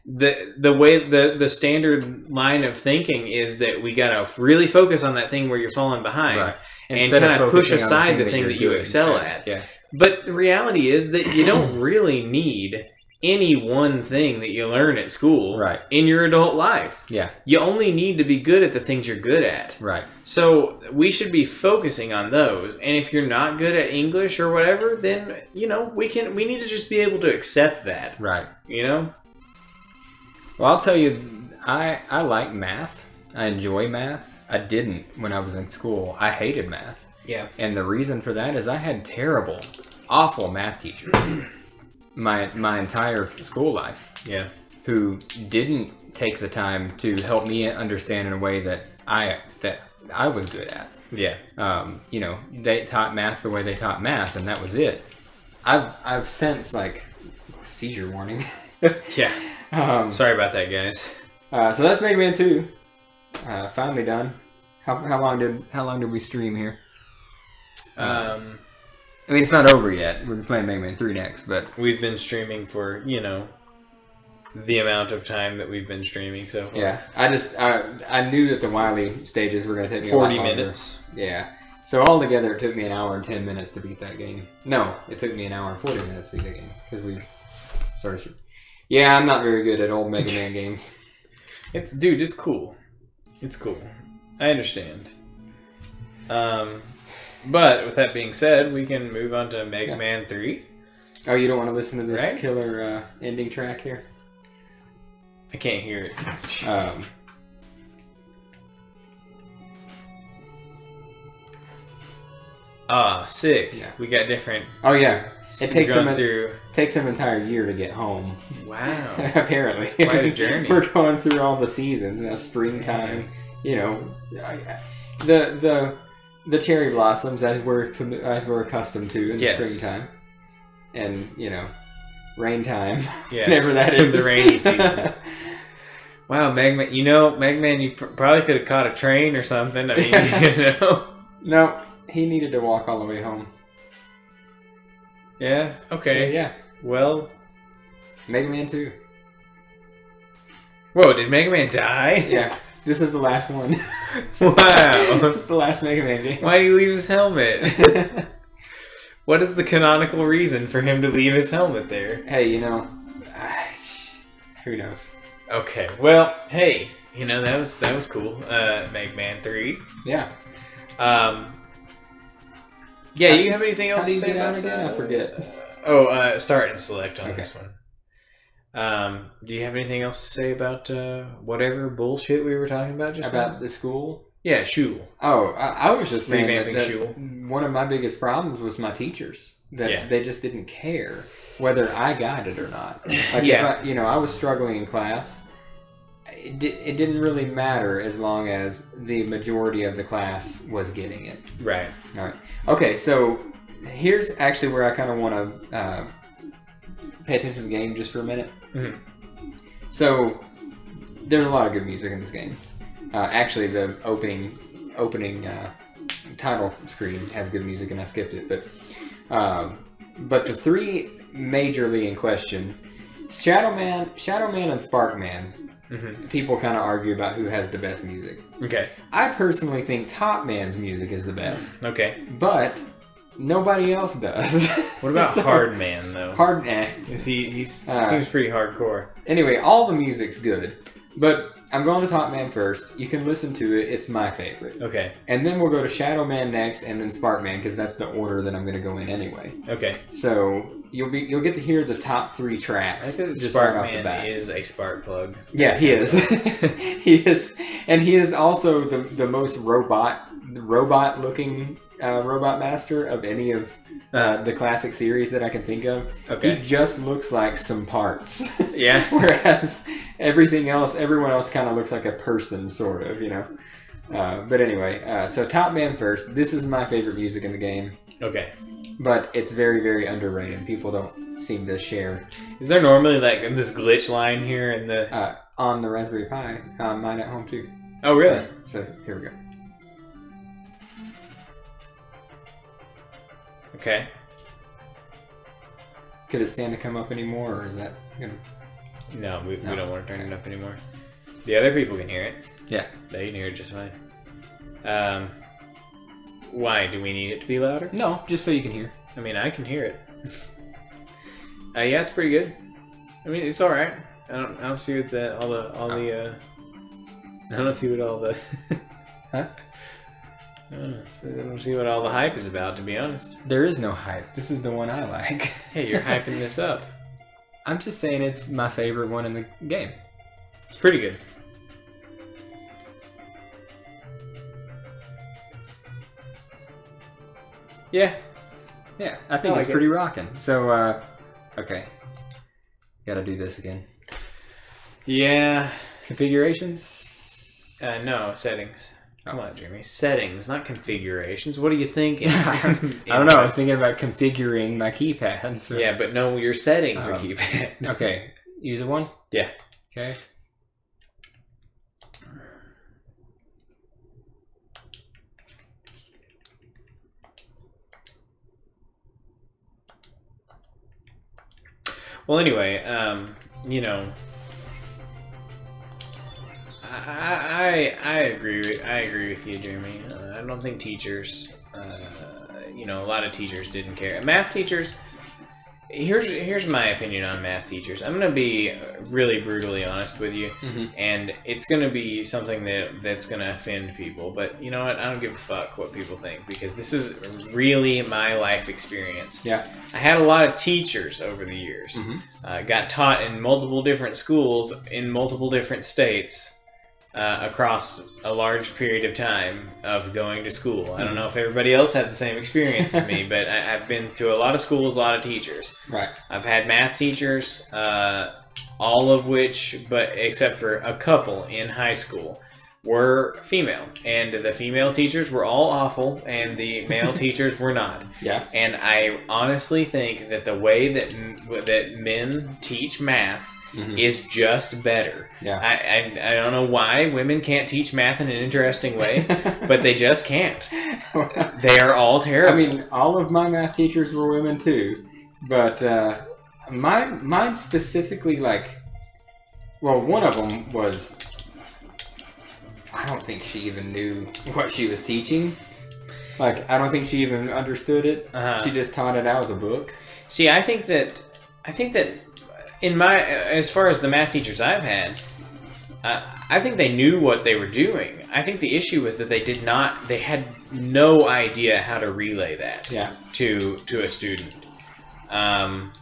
Speaker 1: the standard line of thinking is that we got to really focus on that thing where you're falling behind and kind of push aside the thing that you excel at. Yeah. But the reality is that you don't really need any one thing that you learn at school in your adult life. Yeah. You only need to be good at the things you're good at. Right. So we should be focusing on those. And if you're not good at English or whatever, then, you know, we need to just be able to accept that. Right. You know?
Speaker 2: Well, I'll tell you, I like math. I enjoy math. I didn't when I was in school. I hated math.
Speaker 1: Yeah.
Speaker 2: And the reason for that is I had terrible, awful math teachers my entire school life.
Speaker 1: Yeah.
Speaker 2: Who didn't take the time to help me understand in a way that I was good at.
Speaker 1: Yeah.
Speaker 2: You know, they taught math the way they taught math, and that was it. I've since, like, seizure warning.
Speaker 1: Yeah. Sorry about that, guys.
Speaker 2: So that's Mega Man 2. Finally done. How long did we stream here? I mean, it's not over yet. We're playing Mega Man 3 next, but
Speaker 1: we've been streaming for, you know, the amount of time that we've been streaming so far.
Speaker 2: Yeah. I knew that the Wily stages were going to take me
Speaker 1: 40
Speaker 2: a lot longer.
Speaker 1: minutes.
Speaker 2: Yeah. So altogether, it took me an hour and 10 minutes to beat that game. No, it took me an hour and 40 minutes to beat that game because we started. Yeah, I'm not very good at old Mega Man games.
Speaker 1: Dude, it's cool. It's cool. I understand. But with that being said, we can move on to Mega Man 3.
Speaker 2: Oh, you don't want to listen to this
Speaker 1: Right?
Speaker 2: killer ending track here?
Speaker 1: I can't hear it. Sick.
Speaker 2: Yeah.
Speaker 1: We got different.
Speaker 2: Oh yeah, it takes
Speaker 1: them
Speaker 2: him
Speaker 1: through.
Speaker 2: takes him an entire year to get home.
Speaker 1: Wow.
Speaker 2: Apparently,
Speaker 1: It's quite a journey.
Speaker 2: We're going through all the seasons now. Springtime, you know, the cherry blossoms as we're accustomed to in the springtime, and you know, rain time.
Speaker 1: Yes.
Speaker 2: Whenever that is
Speaker 1: The rainy season. Wow, Mega Man. You know, Mega Man, you probably could have caught a train or something. I mean, you know.
Speaker 2: No, he needed to walk all the way home.
Speaker 1: Yeah. Okay.
Speaker 2: So, yeah.
Speaker 1: Well.
Speaker 2: Mega Man 2.
Speaker 1: Whoa! Did Mega Man die?
Speaker 2: Yeah. This is the last one.
Speaker 1: Wow.
Speaker 2: This is the last Mega Man game.
Speaker 1: Why did he leave his helmet? What is the canonical reason for him to leave his helmet there?
Speaker 2: Hey, you know, who knows?
Speaker 1: Okay. Well, hey, you know that was cool. Mega Man 3.
Speaker 2: Yeah.
Speaker 1: Yeah. You have anything else
Speaker 2: How do
Speaker 1: to
Speaker 2: you
Speaker 1: say
Speaker 2: get out
Speaker 1: about
Speaker 2: again? I forget.
Speaker 1: Start and select on
Speaker 2: Okay.
Speaker 1: this one. Do you have anything else to say about whatever bullshit we were talking about just
Speaker 2: About
Speaker 1: now?
Speaker 2: the school?
Speaker 1: Yeah, Shul.
Speaker 2: Oh, I was just saying
Speaker 1: Revamping
Speaker 2: that
Speaker 1: Shul.
Speaker 2: one of my biggest problems was my teachers. That they just didn't care whether I got it or not. Like if I was struggling in class. It didn't really matter as long as the majority of the class was getting it.
Speaker 1: Right.
Speaker 2: All right. Okay, so here's actually where I kind of want to pay attention to the game just for a minute.
Speaker 1: Mm-hmm.
Speaker 2: So there's a lot of good music in this game. Actually, the opening title screen has good music, and I skipped it. But the three majorly in question, Shadow Man, and Sparkman.
Speaker 1: Mm-hmm.
Speaker 2: People kind of argue about who has the best music.
Speaker 1: Okay.
Speaker 2: I personally think Top Man's music is the best.
Speaker 1: Okay.
Speaker 2: But nobody else does.
Speaker 1: What about Hard Man though?
Speaker 2: Hard
Speaker 1: He seems pretty hardcore.
Speaker 2: Anyway, all the music's good. But I'm going to Top Man first. You can listen to it. It's my favorite.
Speaker 1: Okay.
Speaker 2: And then we'll go to Shadow Man next, and then Spark Man, because that's the order that I'm going to go in anyway.
Speaker 1: Okay.
Speaker 2: So you'll get to hear the top three tracks.
Speaker 1: I think
Speaker 2: just
Speaker 1: Spark
Speaker 2: right off the
Speaker 1: Man
Speaker 2: bat.
Speaker 1: is a spark plug.
Speaker 2: Yeah, he is. He is, and he is also the most robot looking robot master of any of the classic series that I can think of.
Speaker 1: Okay.
Speaker 2: He just looks like some parts.
Speaker 1: Yeah.
Speaker 2: Whereas everyone else kind of looks like a person, sort of, you know. But anyway, so Top Man first. This is my favorite music in the game.
Speaker 1: Okay.
Speaker 2: But it's very, very underrated. People don't seem to share.
Speaker 1: Is there normally like this glitch line here in the...
Speaker 2: On the Raspberry Pi, mine at home too.
Speaker 1: Oh, really?
Speaker 2: So here we go.
Speaker 1: Okay.
Speaker 2: Could it stand to come up anymore, or is that gonna...
Speaker 1: No, we don't want to turn it up anymore. The other people can hear it.
Speaker 2: Yeah.
Speaker 1: They can hear it just fine. Why? Do we need it to be louder?
Speaker 2: No, just so you can hear.
Speaker 1: I mean, I can hear it. Yeah, it's pretty good. I mean, it's all right. I don't see what I don't see what all the
Speaker 2: Huh?
Speaker 1: I don't see what all the hype is about, to be honest.
Speaker 2: There is no hype. This is the one I like.
Speaker 1: Hey, you're hyping this up.
Speaker 2: I'm just saying it's my favorite one in the game.
Speaker 1: It's pretty good. Yeah.
Speaker 2: Yeah, I think it's pretty rocking. So, okay. Gotta do this again.
Speaker 1: Yeah.
Speaker 2: Configurations?
Speaker 1: No, settings. Come on, Jeremy. Settings, not configurations. What are you thinking?
Speaker 2: I don't know. I was thinking about configuring my keypad. So.
Speaker 1: Yeah, but no, you're setting your keypad.
Speaker 2: Okay. User one?
Speaker 1: Yeah.
Speaker 2: Okay.
Speaker 1: Well, anyway, you know, I agree with you, Jeremy. I don't think teachers, you know, a lot of teachers didn't care. Math teachers. Here's my opinion on math teachers. I'm gonna be really brutally honest with you, and it's gonna be something that's gonna offend people. But you know what? I don't give a fuck what people think, because this is really my life experience.
Speaker 2: Yeah,
Speaker 1: I had a lot of teachers over the years. Got taught in multiple different schools in multiple different states. Across a large period of time of going to school. I don't know if everybody else had the same experience as me, but I've been to a lot of schools, a lot of teachers.
Speaker 2: Right.
Speaker 1: I've had math teachers, all of which, but except for a couple in high school, were female. And the female teachers were all awful, and the male teachers were not.
Speaker 2: Yeah.
Speaker 1: And I honestly think that the way that men teach math is just better.
Speaker 2: Yeah.
Speaker 1: I don't know why women can't teach math in an interesting way, but they just can't. They are all terrible.
Speaker 2: I mean, all of my math teachers were women too, but mine specifically, like, well, one of them was, I don't think she even knew what she was teaching. Like, I don't think she even understood it. She just taught it out of the book.
Speaker 1: See, I think that in my, as far as the math teachers I've had, I think they knew what they were doing. I think the issue was that they had no idea how to relay that to a student. And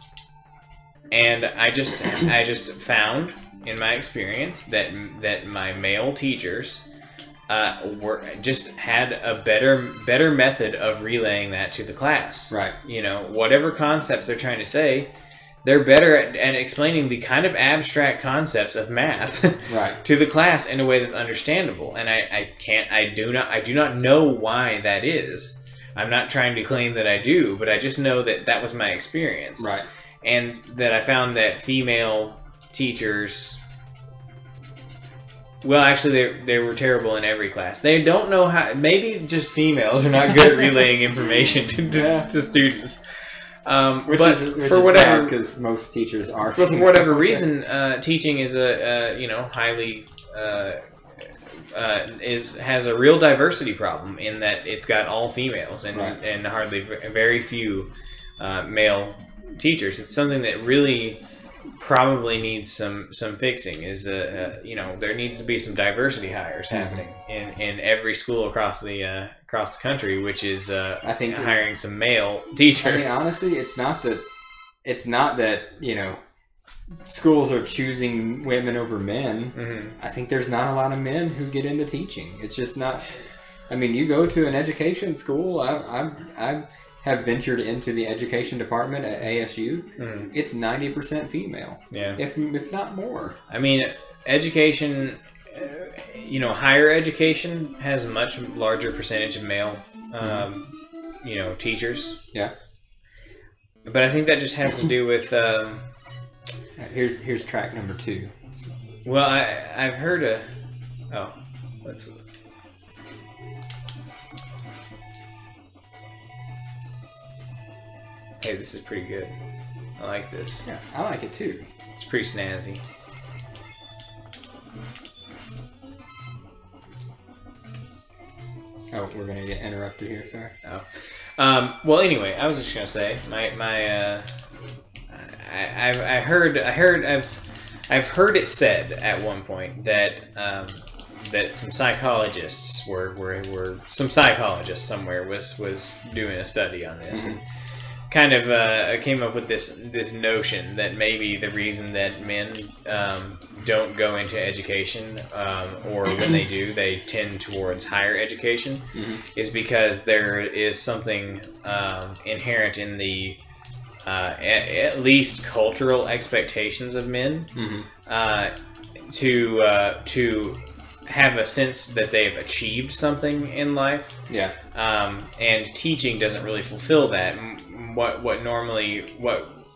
Speaker 1: I just found in my experience that my male teachers had a better method of relaying that to the class.
Speaker 2: Right.
Speaker 1: You know, whatever concepts they're trying to say, they're better at explaining the kind of abstract concepts of math
Speaker 2: right.
Speaker 1: to the class in a way that's understandable. And I do not know why that is. I'm not trying to claim that I do, but I just know that was my experience.
Speaker 2: Right.
Speaker 1: And that I found that female teachers, well, actually, they were terrible in every class. They don't know how. Maybe just females are not good at relaying information to students.
Speaker 2: Which
Speaker 1: but
Speaker 2: is
Speaker 1: for whatever,
Speaker 2: because most teachers are.
Speaker 1: But for whatever reason, teaching is highly has a real diversity problem in that it's got all females and hardly very few male teachers. It's something that really probably needs some fixing. Is there needs to be some diversity hires happening in every school across the country, which is I think hiring some male teachers.
Speaker 2: I mean, honestly, it's not that schools are choosing women over men. I think there's not a lot of men who get into teaching. It's just not. I mean, you go to an education school. I have ventured into the education department at ASU. It's 90% female. Yeah, if not more.
Speaker 1: I mean, education. Higher education has a much larger percentage of male, teachers.
Speaker 2: Yeah.
Speaker 1: But I think that just has to do with.
Speaker 2: Here's track number 2.
Speaker 1: Well, I've heard a. Oh, let's. Hey, this is pretty good. I like this.
Speaker 2: Yeah, I like it too.
Speaker 1: It's pretty snazzy.
Speaker 2: Oh, we're gonna get interrupted here. Sorry.
Speaker 1: Oh, well, anyway, I was just gonna say I've heard it said at one point that that some psychologists some psychologist somewhere was doing a study on this, kind of came up with this notion that maybe the reason that men don't go into education, or when they do, they tend towards higher education, is because there is something inherent in the at least cultural expectations of men to have a sense that they've achieved something in life.
Speaker 2: Yeah.
Speaker 1: And teaching doesn't really fulfill that. What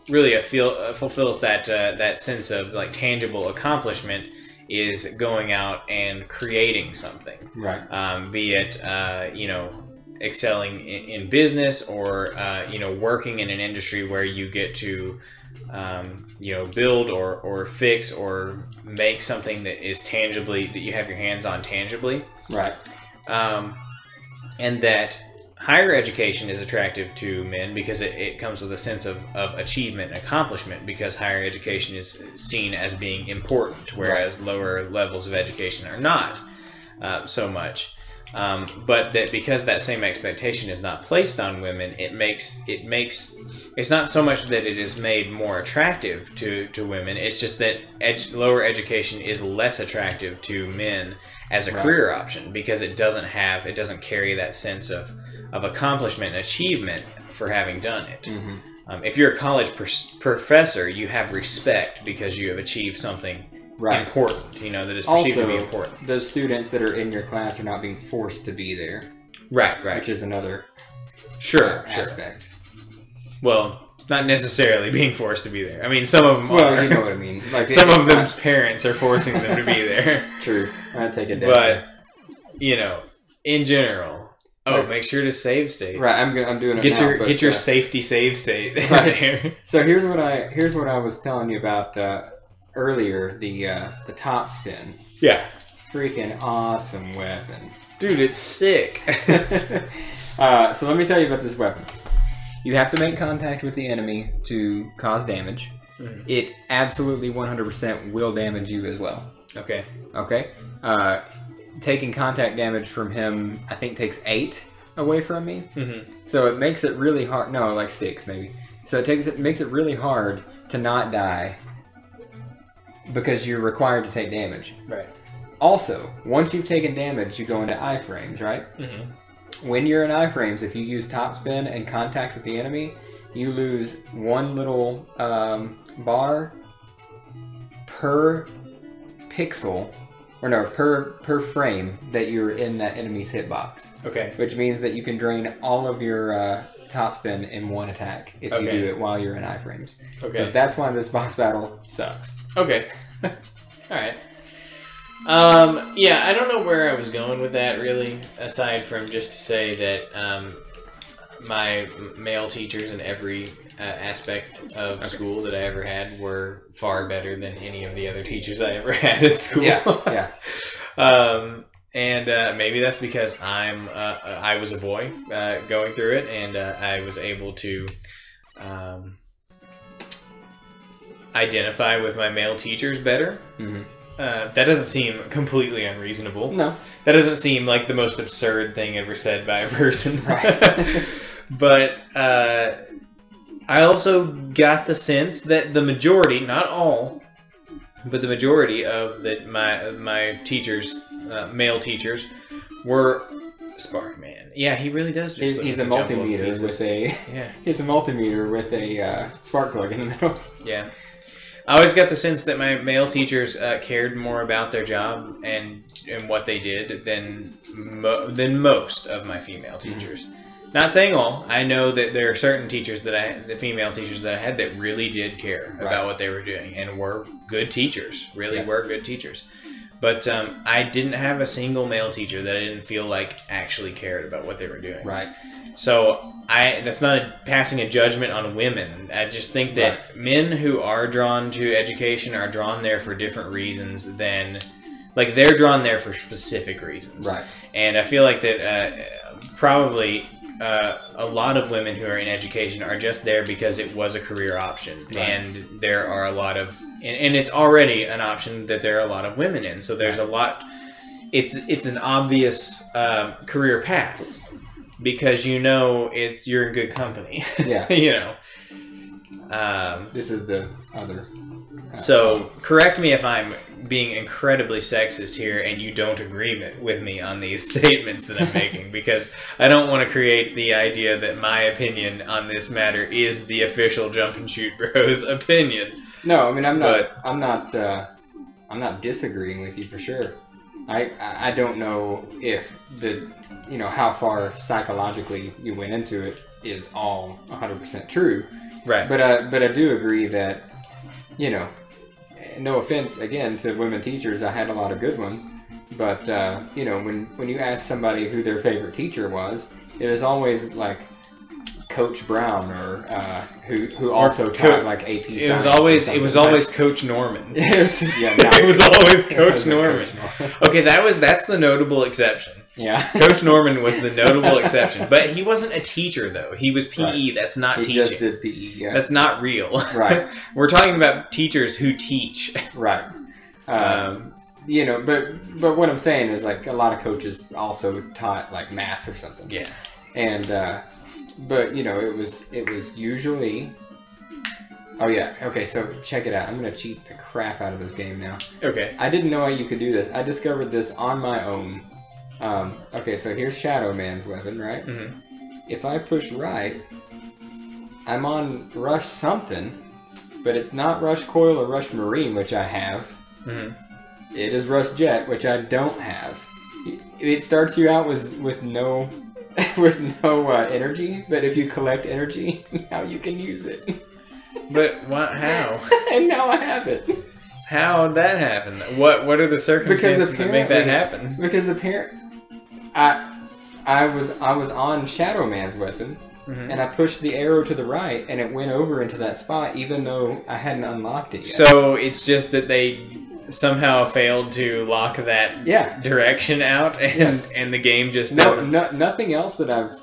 Speaker 1: really fulfills that sense of like tangible accomplishment is going out and creating something.
Speaker 2: Right.
Speaker 1: Be it excelling in business, or working in an industry where you get to build or fix or make something that is tangibly, that you have your hands on tangibly.
Speaker 2: Right.
Speaker 1: And that higher education is attractive to men because it comes with a sense of achievement and accomplishment, because higher education is seen as being important, whereas lower levels of education are not so much. But that because that same expectation is not placed on women, it's not so much that it is made more attractive to women. It's just that lower education is less attractive to men as a career option, because it doesn't carry that sense of accomplishment and achievement for having done it. If you're a college professor, you have respect because you have achieved something important, that is perceived to be important.
Speaker 2: Those students that are in your class are not being forced to be there.
Speaker 1: Right.
Speaker 2: Which is another
Speaker 1: Sure.
Speaker 2: aspect.
Speaker 1: Well, not necessarily being forced to be there. I mean, some of them are.
Speaker 2: Well, you know what I mean. Like
Speaker 1: some of them's parents are forcing them to be there.
Speaker 2: True. I take it down.
Speaker 1: But, in general, make sure to save state.
Speaker 2: Right, I'm doing it now.
Speaker 1: Get your safety save state there.
Speaker 2: So here's what I was telling you about earlier, the top spin.
Speaker 1: Yeah.
Speaker 2: Freaking awesome weapon.
Speaker 1: Dude, it's sick.
Speaker 2: So let me tell you about this weapon. You have to make contact with the enemy to cause damage. It absolutely 100% will damage you as well.
Speaker 1: Okay.
Speaker 2: Taking contact damage from him, I think, takes 8 away from me. So it makes it really hard. No, like 6 maybe. So it makes it really hard to not die, because you're required to take damage.
Speaker 1: Right.
Speaker 2: Also, once you've taken damage, you go into iframes, right? When you're in iframes, if you use top spin and contact with the enemy, you lose 1 little bar per pixel, or no, per frame that you're in that enemy's hitbox.
Speaker 1: Okay.
Speaker 2: Which means that you can drain all of your top spin in one attack if you do it while you're in iframes. Okay. So that's why this boss battle sucks.
Speaker 1: Okay. All right. Yeah, I don't know where I was going with that, really, aside from just to say that my male teachers in every aspect of school that I ever had were far better than any of the other teachers I ever had at school.
Speaker 2: Yeah.
Speaker 1: And maybe that's because I was a boy going through it, and I was able to identify with my male teachers better. That doesn't seem completely unreasonable.
Speaker 2: No.
Speaker 1: That doesn't seem like the most absurd thing ever said by a person. Right. But I also got the sense that the majority, not all, but the majority of my teachers, male teachers, were Sparkman. Yeah, he really does.
Speaker 2: He's a multimeter with a.
Speaker 1: Yeah.
Speaker 2: He's a multimeter with a spark plug in the middle.
Speaker 1: Yeah. I always got the sense that my male teachers cared more about their job and what they did than most of my female teachers. Not saying all. I know that there are certain teachers the female teachers that I had, that really did care about what they were doing and were good teachers. Really were good teachers. But I didn't have a single male teacher that I didn't feel like actually cared about what they were doing.
Speaker 2: Right.
Speaker 1: So that's not passing a judgment on women. I just think that men who are drawn to education are drawn there for different reasons than, like, they're drawn there for specific reasons.
Speaker 2: Right.
Speaker 1: And I feel like that probably a lot of women who are in education are just there because it was a career option. Right. And there are a lot of, and it's already an option that there are a lot of women in. So there's a lot, it's an obvious career path. because you know you're in good company.
Speaker 2: Yeah.
Speaker 1: You know.
Speaker 2: This is the other.
Speaker 1: So correct me if I'm being incredibly sexist here and you don't agree with me on these statements that I'm making, because I don't want to create the idea that my opinion on this matter is the official Jump and Shoot Bros opinion.
Speaker 2: No, I mean I'm not disagreeing with you for sure. I don't know if how far psychologically you went into it is all 100% true.
Speaker 1: Right.
Speaker 2: But I do agree that, no offense again to women teachers, I had a lot of good ones, but when you ask somebody who their favorite teacher was, it was always like Coach Brown or who also taught like AP Science.
Speaker 1: It was always Coach Norman.
Speaker 2: Yes, yeah,
Speaker 1: it was always Coach Norman. Okay, that's the notable exception.
Speaker 2: Yeah,
Speaker 1: Coach Norman was the notable exception, but he wasn't a teacher though. He was PE. Right. That's not teaching.
Speaker 2: He just did PE. Yeah.
Speaker 1: That's not real.
Speaker 2: Right.
Speaker 1: We're talking about teachers who teach.
Speaker 2: Right. But what I'm saying is like a lot of coaches also taught like math or something.
Speaker 1: Yeah.
Speaker 2: And but it was usually. Oh yeah. Okay. So check it out. I'm gonna cheat the crap out of this game now.
Speaker 1: Okay.
Speaker 2: I didn't know you could do this. I discovered this on my own. Okay, so here's Shadow Man's weapon, right?
Speaker 1: Mm-hmm.
Speaker 2: If I push right, I'm on Rush something, but it's not Rush Coil or Rush Marine, which I have.
Speaker 1: Mm-hmm.
Speaker 2: It is Rush Jet, which I don't have. It starts you out with no energy, but if you collect energy, now you can use it.
Speaker 1: But how?
Speaker 2: And now I have it.
Speaker 1: How did that happen? What are the circumstances that make that happen?
Speaker 2: Because apparently, I was on Shadow Man's weapon, mm-hmm. and I pushed the arrow to the right, and it went over into that spot, even though I hadn't unlocked it yet.
Speaker 1: So it's just that they somehow failed to lock that direction out, and the game just doesn't.
Speaker 2: Nothing else that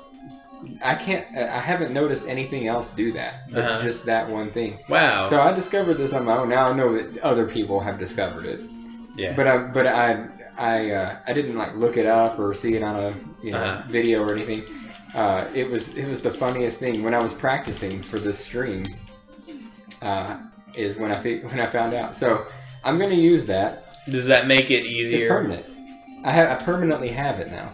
Speaker 2: I haven't noticed anything else do that, but just that one thing.
Speaker 1: Wow.
Speaker 2: So I discovered this on my own. Now I know that other people have discovered it.
Speaker 1: Yeah.
Speaker 2: But I didn't like look it up or see it on a video or anything. It was the funniest thing when I was practicing for this stream. Is when I found out. So I'm gonna use that.
Speaker 1: Does that make it easier?
Speaker 2: It's permanent. I permanently have it now.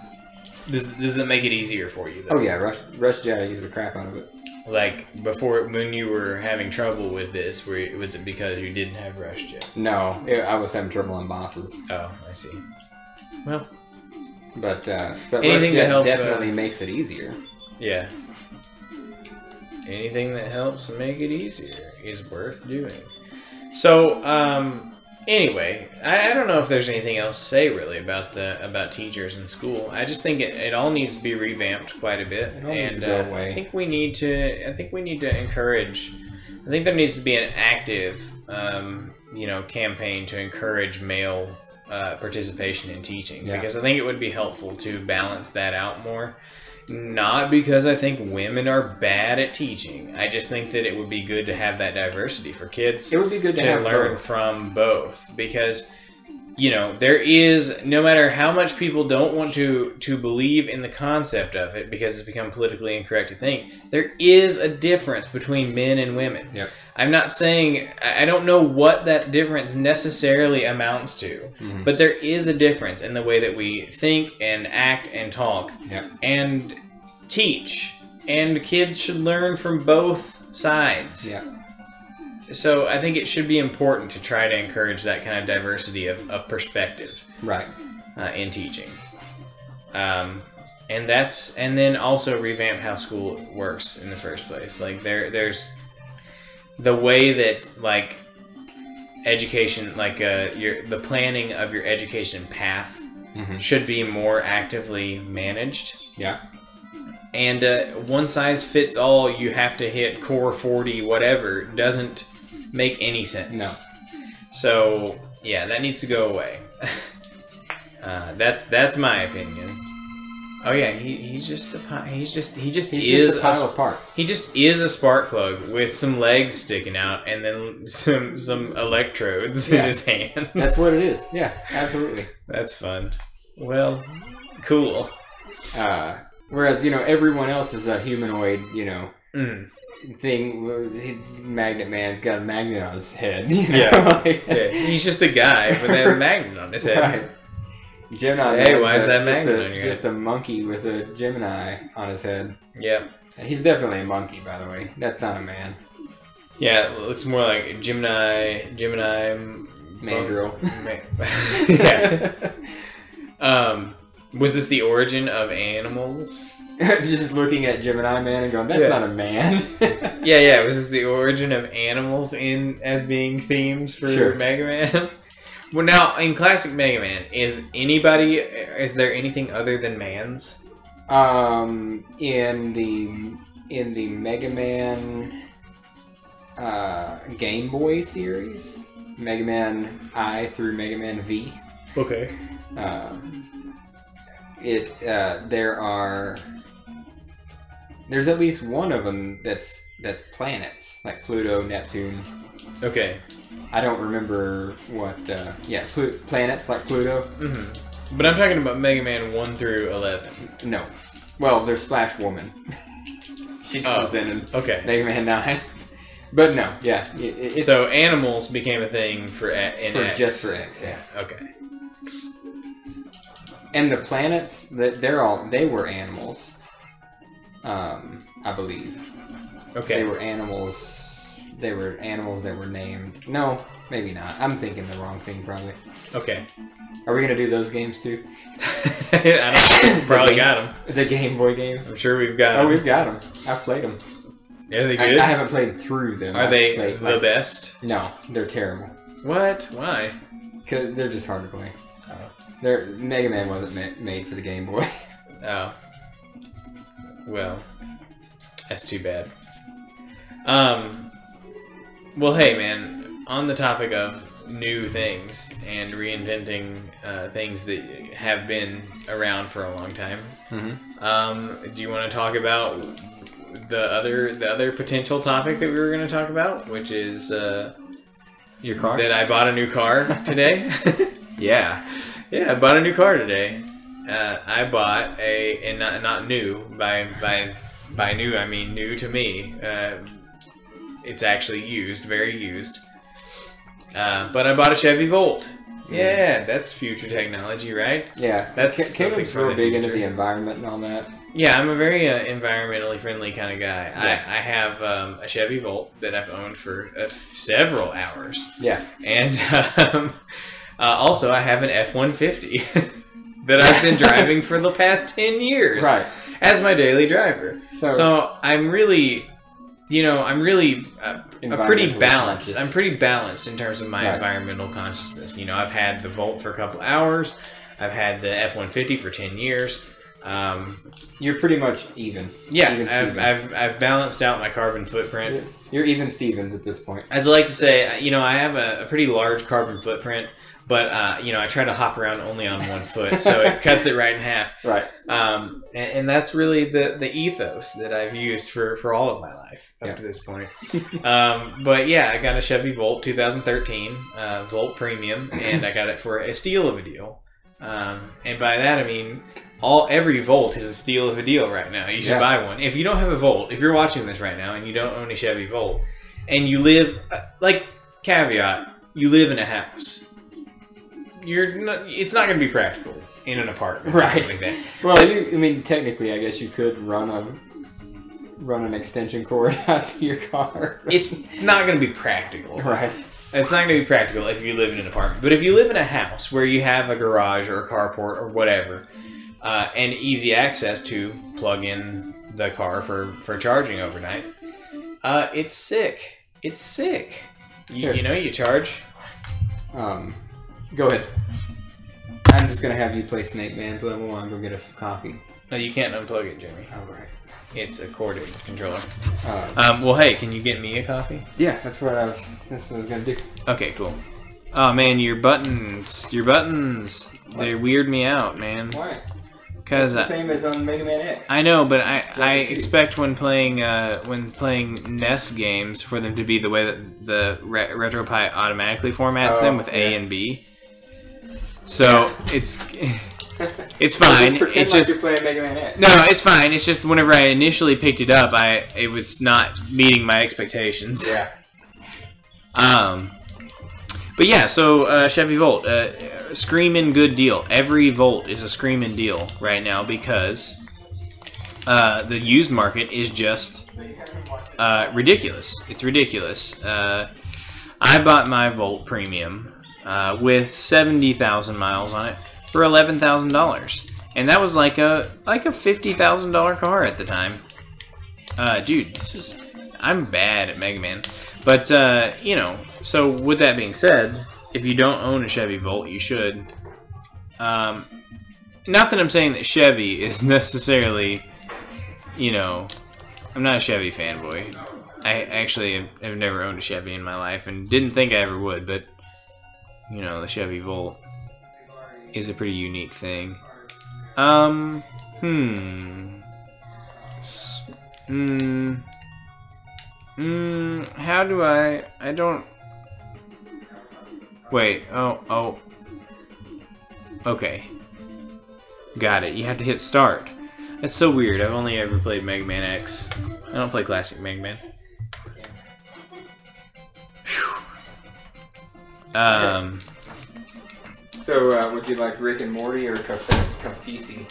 Speaker 1: Does it make it easier for you, though?
Speaker 2: Oh, yeah. Rush Jet, I use the crap out of it.
Speaker 1: Like, before, when you were having trouble with this, was it because you didn't have Rush Jet?
Speaker 2: No, I was having trouble on bosses.
Speaker 1: Oh, I see. Well.
Speaker 2: But
Speaker 1: anything
Speaker 2: Rush Jet
Speaker 1: to help,
Speaker 2: definitely makes it easier.
Speaker 1: Yeah. Anything that helps make it easier is worth doing. So, anyway, I don't know if there's anything else to say really about teachers in school. I just think it all needs to be revamped quite a bit, and I think we need to encourage. I think there needs to be an active, campaign to encourage male participation in teaching, because I think it would be helpful to balance that out more. Not because I think women are bad at teaching. I just think that it would be good to have that diversity for kids.
Speaker 2: It would be good to
Speaker 1: learn from both, because there is, no matter how much people don't want to believe in the concept of it because it's become politically incorrect to think, there is a difference between men and women.
Speaker 2: Yep.
Speaker 1: I'm not saying, I don't know what that difference necessarily amounts to, but there is a difference in the way that we think and act and talk and teach. And kids should learn from both sides.
Speaker 2: Yeah.
Speaker 1: So I think it should be important to try to encourage that kind of diversity of perspective, in teaching, and then also revamp how school works in the first place. Like there's the way that like education, like the planning of your education path should be more actively managed.
Speaker 2: Yeah.
Speaker 1: And one size fits all, you have to hit core 40 whatever doesn't make any sense.
Speaker 2: No.
Speaker 1: So yeah, that needs to go away. That's my opinion. Oh yeah, he just is
Speaker 2: a pile of parts.
Speaker 1: He just is a spark plug with some legs sticking out and then some electrodes in his hand.
Speaker 2: That's what it is. Yeah, absolutely.
Speaker 1: That's fun. Well, cool.
Speaker 2: Whereas, you know, everyone else is a humanoid, you know, thing. Magnet Man's got a magnet on his head. You know?
Speaker 1: Yeah. Yeah. He's just a guy with a magnet on his head.
Speaker 2: Right. Gemini.
Speaker 1: Hey, why is that magnet on your head?
Speaker 2: Just a monkey with a Gemini on his head.
Speaker 1: Yeah.
Speaker 2: He's definitely a monkey, by the way. That's not a man.
Speaker 1: Yeah, it looks more like Gemini
Speaker 2: Mandrill.
Speaker 1: Yeah. Was this the origin of animals?
Speaker 2: Just looking at Gemini Man and going, that's not a man.
Speaker 1: Yeah. Was this the origin of animals as being themes for Mega Man? Well, now in classic Mega Man, is there anything other than mans?
Speaker 2: In the Mega Man Game Boy series, Mega Man I through Mega Man V.
Speaker 1: Okay.
Speaker 2: There's at least one of them that's planets, like Pluto, Neptune.
Speaker 1: Okay.
Speaker 2: I don't remember what. Planets like Pluto.
Speaker 1: Mm-hmm. But I'm talking about Mega Man 1 through 11.
Speaker 2: No. Well, there's Splash Woman. She comes in Mega Man 9. But no, yeah.
Speaker 1: So animals became a thing for X.
Speaker 2: Just for X, yeah.
Speaker 1: Okay.
Speaker 2: And the planets, they were animals. I believe.
Speaker 1: Okay.
Speaker 2: They were animals. They were animals that were named. No, maybe not. I'm thinking the wrong thing, probably.
Speaker 1: Okay.
Speaker 2: Are we gonna do those games too?
Speaker 1: I don't know. Probably got them.
Speaker 2: The Game Boy games.
Speaker 1: I'm sure we've got them.
Speaker 2: Oh, we've got them. I've played them.
Speaker 1: Are they good?
Speaker 2: I haven't played through them.
Speaker 1: Are they the best?
Speaker 2: No, they're terrible.
Speaker 1: What? Why?
Speaker 2: Because they're just hard to play. Mega Man wasn't made for the Game Boy.
Speaker 1: Oh. Well, that's too bad. Well, hey, man, on the topic of new things and reinventing things that have been around for a long time, do you want to talk about the other potential topic that we were going to talk about, which is
Speaker 2: your car? That
Speaker 1: I bought a new car today. Yeah, I bought a new car today. I bought and not new by new I mean new to me. It's actually used, very used. But I bought a Chevy Volt. Yeah, that's future technology, right?
Speaker 2: Yeah,
Speaker 1: that's
Speaker 2: Caleb's real big into the environment and all that.
Speaker 1: Yeah, I'm a very environmentally friendly kind of guy. Yeah. I have a Chevy Volt that I've owned for several hours.
Speaker 2: Yeah,
Speaker 1: and also I have an F-150 that I've been driving for the past 10 years,
Speaker 2: right,
Speaker 1: as my daily driver. So I'm really. I'm really pretty balanced. I'm pretty balanced in terms of my environmental consciousness. I've had the Volt for a couple hours. I've had the F-150 for 10 years.
Speaker 2: You're pretty much even.
Speaker 1: Yeah, I've balanced out my carbon footprint.
Speaker 2: You're even Stevens at this point.
Speaker 1: As I like to say, I have a pretty large carbon footprint, but I try to hop around only on one foot, so it cuts it right in half.
Speaker 2: Right.
Speaker 1: And that's really the ethos that I've used for all of my life up to this point. But yeah, I got a Chevy Volt 2013 Volt Premium, and I got it for a steal of a deal. And by that I mean every Volt is a steal of a deal right now. You should buy one. If you don't have a Volt, if you're watching this right now and you don't own a Chevy Volt, and you live caveat, you live in a house. It's not going to be practical in an apartment,
Speaker 2: right?
Speaker 1: Like that.
Speaker 2: Well, technically, I guess you could run an extension cord out to your car.
Speaker 1: It's not going to be practical,
Speaker 2: right?
Speaker 1: It's not going to be practical if you live in an apartment. But if you live in a house where you have a garage or a carport or whatever, and easy access to plug in the car for charging overnight, it's sick. It's sick. You charge.
Speaker 2: Go ahead. I'm just gonna have you play Snake Man's level while I go get us some coffee.
Speaker 1: No, you can't unplug it, Jimmy.
Speaker 2: Oh, right.
Speaker 1: It's a corded controller. Well, hey, can you get me a coffee?
Speaker 2: Yeah, that's what I was gonna do.
Speaker 1: Okay, cool. Oh man, your buttons, they weird me out, man.
Speaker 2: Why?
Speaker 1: Because
Speaker 2: the same as on Mega Man X.
Speaker 1: I know, but I expect when playing NES games for them to be the way that the RetroPie automatically formats them with A and B. So it's fine. It's just
Speaker 2: you're playing Mega Man X.
Speaker 1: No, it's fine. It's just whenever I initially picked it up, it was not meeting my expectations.
Speaker 2: Yeah.
Speaker 1: But yeah, so Chevy Volt, screaming good deal. Every Volt is a screaming deal right now because the used market is just ridiculous. It's ridiculous. I bought my Volt Premium with 70,000 miles on it for $11,000, and that was like a $50,000 car at the time. Dude, I'm bad at Mega Man, but you know. So with that being said, if you don't own a Chevy Volt, you should. Not that I'm saying that Chevy is necessarily, you know, I'm not a Chevy fanboy. I actually have never owned a Chevy in my life and didn't think I ever would, but, you know, the Chevy Volt is a pretty unique thing. How do I don't... Wait, oh. Okay. Got it. You have to hit start. That's so weird. I've only ever played Mega Man X. I don't play classic Mega Man.
Speaker 2: So, would you like Rick and Morty or Kafifi?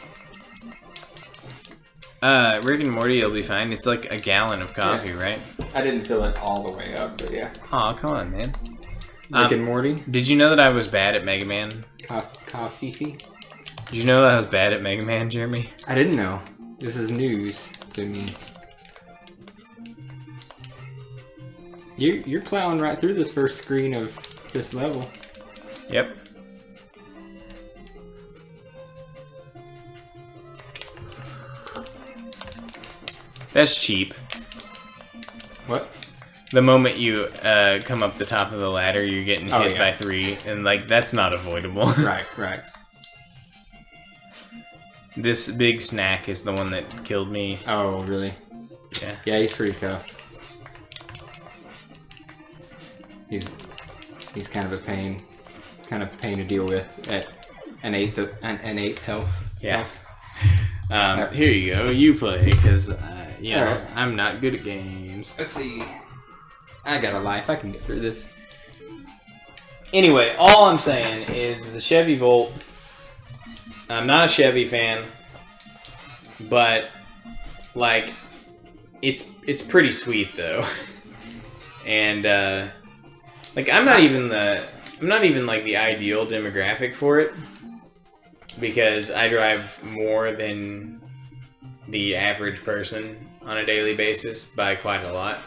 Speaker 1: Rick and Morty will be fine. It's like a gallon of coffee, right?
Speaker 2: I didn't fill it all the way up, but yeah.
Speaker 1: Aw, come on, man.
Speaker 2: Rick and Morty?
Speaker 1: Did you know that I was bad at Mega Man?
Speaker 2: Kafifi?
Speaker 1: Did you know that I was bad at Mega Man, Jeremy?
Speaker 2: I didn't know. This is news to me. You're plowing right through this first screen of this level.
Speaker 1: Yep. That's cheap.
Speaker 2: What?
Speaker 1: The moment you come up the top of the ladder, you're getting hit by 3, and like that's not avoidable.
Speaker 2: Right.
Speaker 1: This big snack is the one that killed me.
Speaker 2: Oh, really?
Speaker 1: Yeah.
Speaker 2: Yeah, he's pretty tough. He's kind of a pain to deal with at an eighth health.
Speaker 1: Yeah. Here you go. You play because you know
Speaker 2: right.
Speaker 1: I'm not good at games.
Speaker 2: Let's see. I got a life. I can get through this.
Speaker 1: Anyway, all I'm saying is that the Chevy Volt. I'm not a Chevy fan, but like it's pretty sweet though, and like I'm not even like the ideal demographic for it because I drive more than the average person on a daily basis by quite a lot.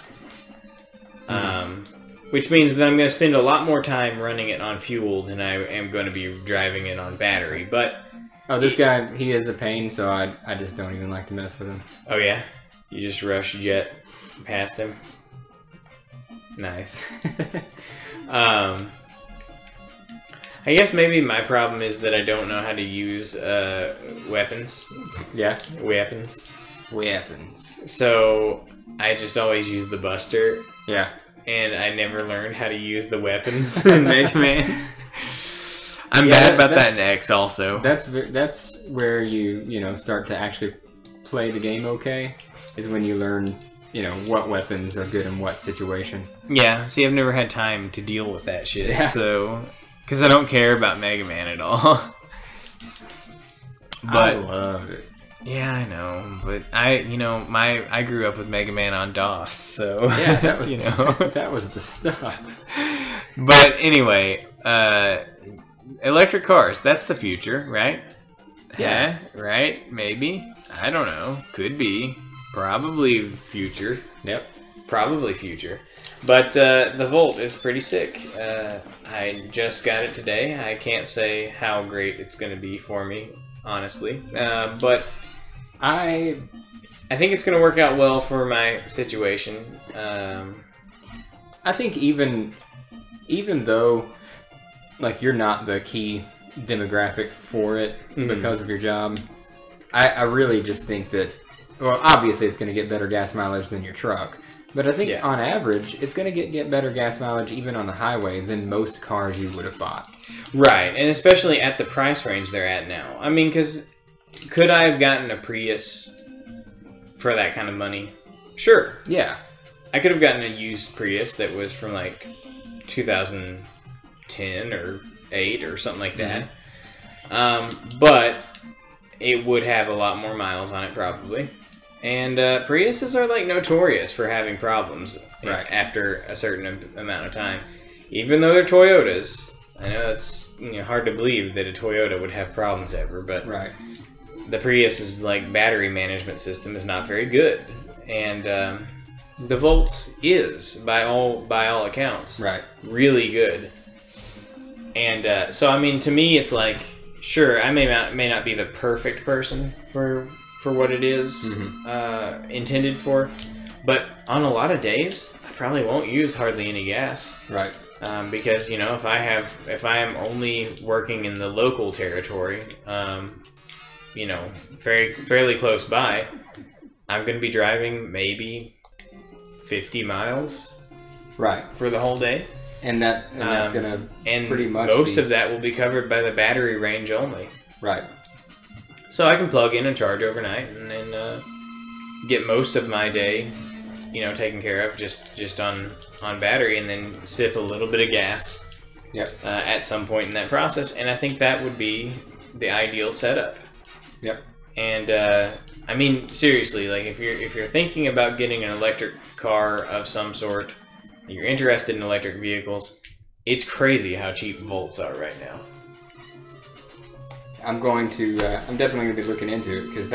Speaker 1: Which means that I'm going to spend a lot more time running it on fuel than I am going to be driving it on battery. But
Speaker 2: this guy, he is a pain, so I just don't even like to mess with him.
Speaker 1: Oh yeah? You just rush jet past him? Nice. I guess maybe my problem is that I don't know how to use weapons.
Speaker 2: Yeah?
Speaker 1: Weapons.
Speaker 2: So,
Speaker 1: I just always use the Buster.
Speaker 2: Yeah.
Speaker 1: And I never learned how to use the weapons in Mega Man. I'm bad about that in X also.
Speaker 2: That's where you start to actually play the game okay, is when you learn, what weapons are good in what situation.
Speaker 1: Yeah, see, I've never had time to deal with that shit, so... Because I don't care about Mega Man at all. But
Speaker 2: I love it.
Speaker 1: Yeah, I know, but I grew up with Mega Man on DOS, so...
Speaker 2: Yeah, that was, that was the stuff.
Speaker 1: But anyway, electric cars, that's the future, right?
Speaker 2: Yeah.
Speaker 1: Right? Maybe? I don't know. Could be. Probably future.
Speaker 2: Yep.
Speaker 1: Probably future. But the Volt is pretty sick. I just got it today. I can't say how great it's going to be for me, honestly. But I think it's going to work out well for my situation.
Speaker 2: I think even though you're not the key demographic for it because of your job, I really just think that, well, obviously it's going to get better gas mileage than your truck, But I think on average, it's going to get better gas mileage even on the highway than most cars you would have bought.
Speaker 1: Right, and especially at the price range they're at now. I mean, because could I have gotten a Prius for that kind of money? Sure.
Speaker 2: Yeah.
Speaker 1: I could have gotten a used Prius that was from like 2010 or 8 or something like that. But it would have a lot more miles on it probably. And Priuses are like notorious for having problems after a certain amount of time. Even though they're Toyotas. I know it's hard to believe that a Toyota would have problems ever, but the Prius's like battery management system is not very good. And the Volts is by all accounts really good. And so I mean, to me it's like, sure, I may not be the perfect person for what it is intended for, but on a lot of days I probably won't use hardly any gas.
Speaker 2: Right.
Speaker 1: Because if I am only working in the local territory, fairly close by, I'm going to be driving maybe 50 miles.
Speaker 2: Right.
Speaker 1: For the whole day.
Speaker 2: And that's going to pretty much
Speaker 1: most of that will be covered by the battery range only.
Speaker 2: Right.
Speaker 1: So I can plug in and charge overnight and then get most of my day, taken care of just on battery, and then sip a little bit of gas at some point in that process. And I think that would be the ideal setup.
Speaker 2: Yep.
Speaker 1: And I mean, seriously, like if you're thinking about getting an electric car of some sort, you're interested in electric vehicles, it's crazy how cheap Volts are right now.
Speaker 2: I'm definitely going to be looking into it, because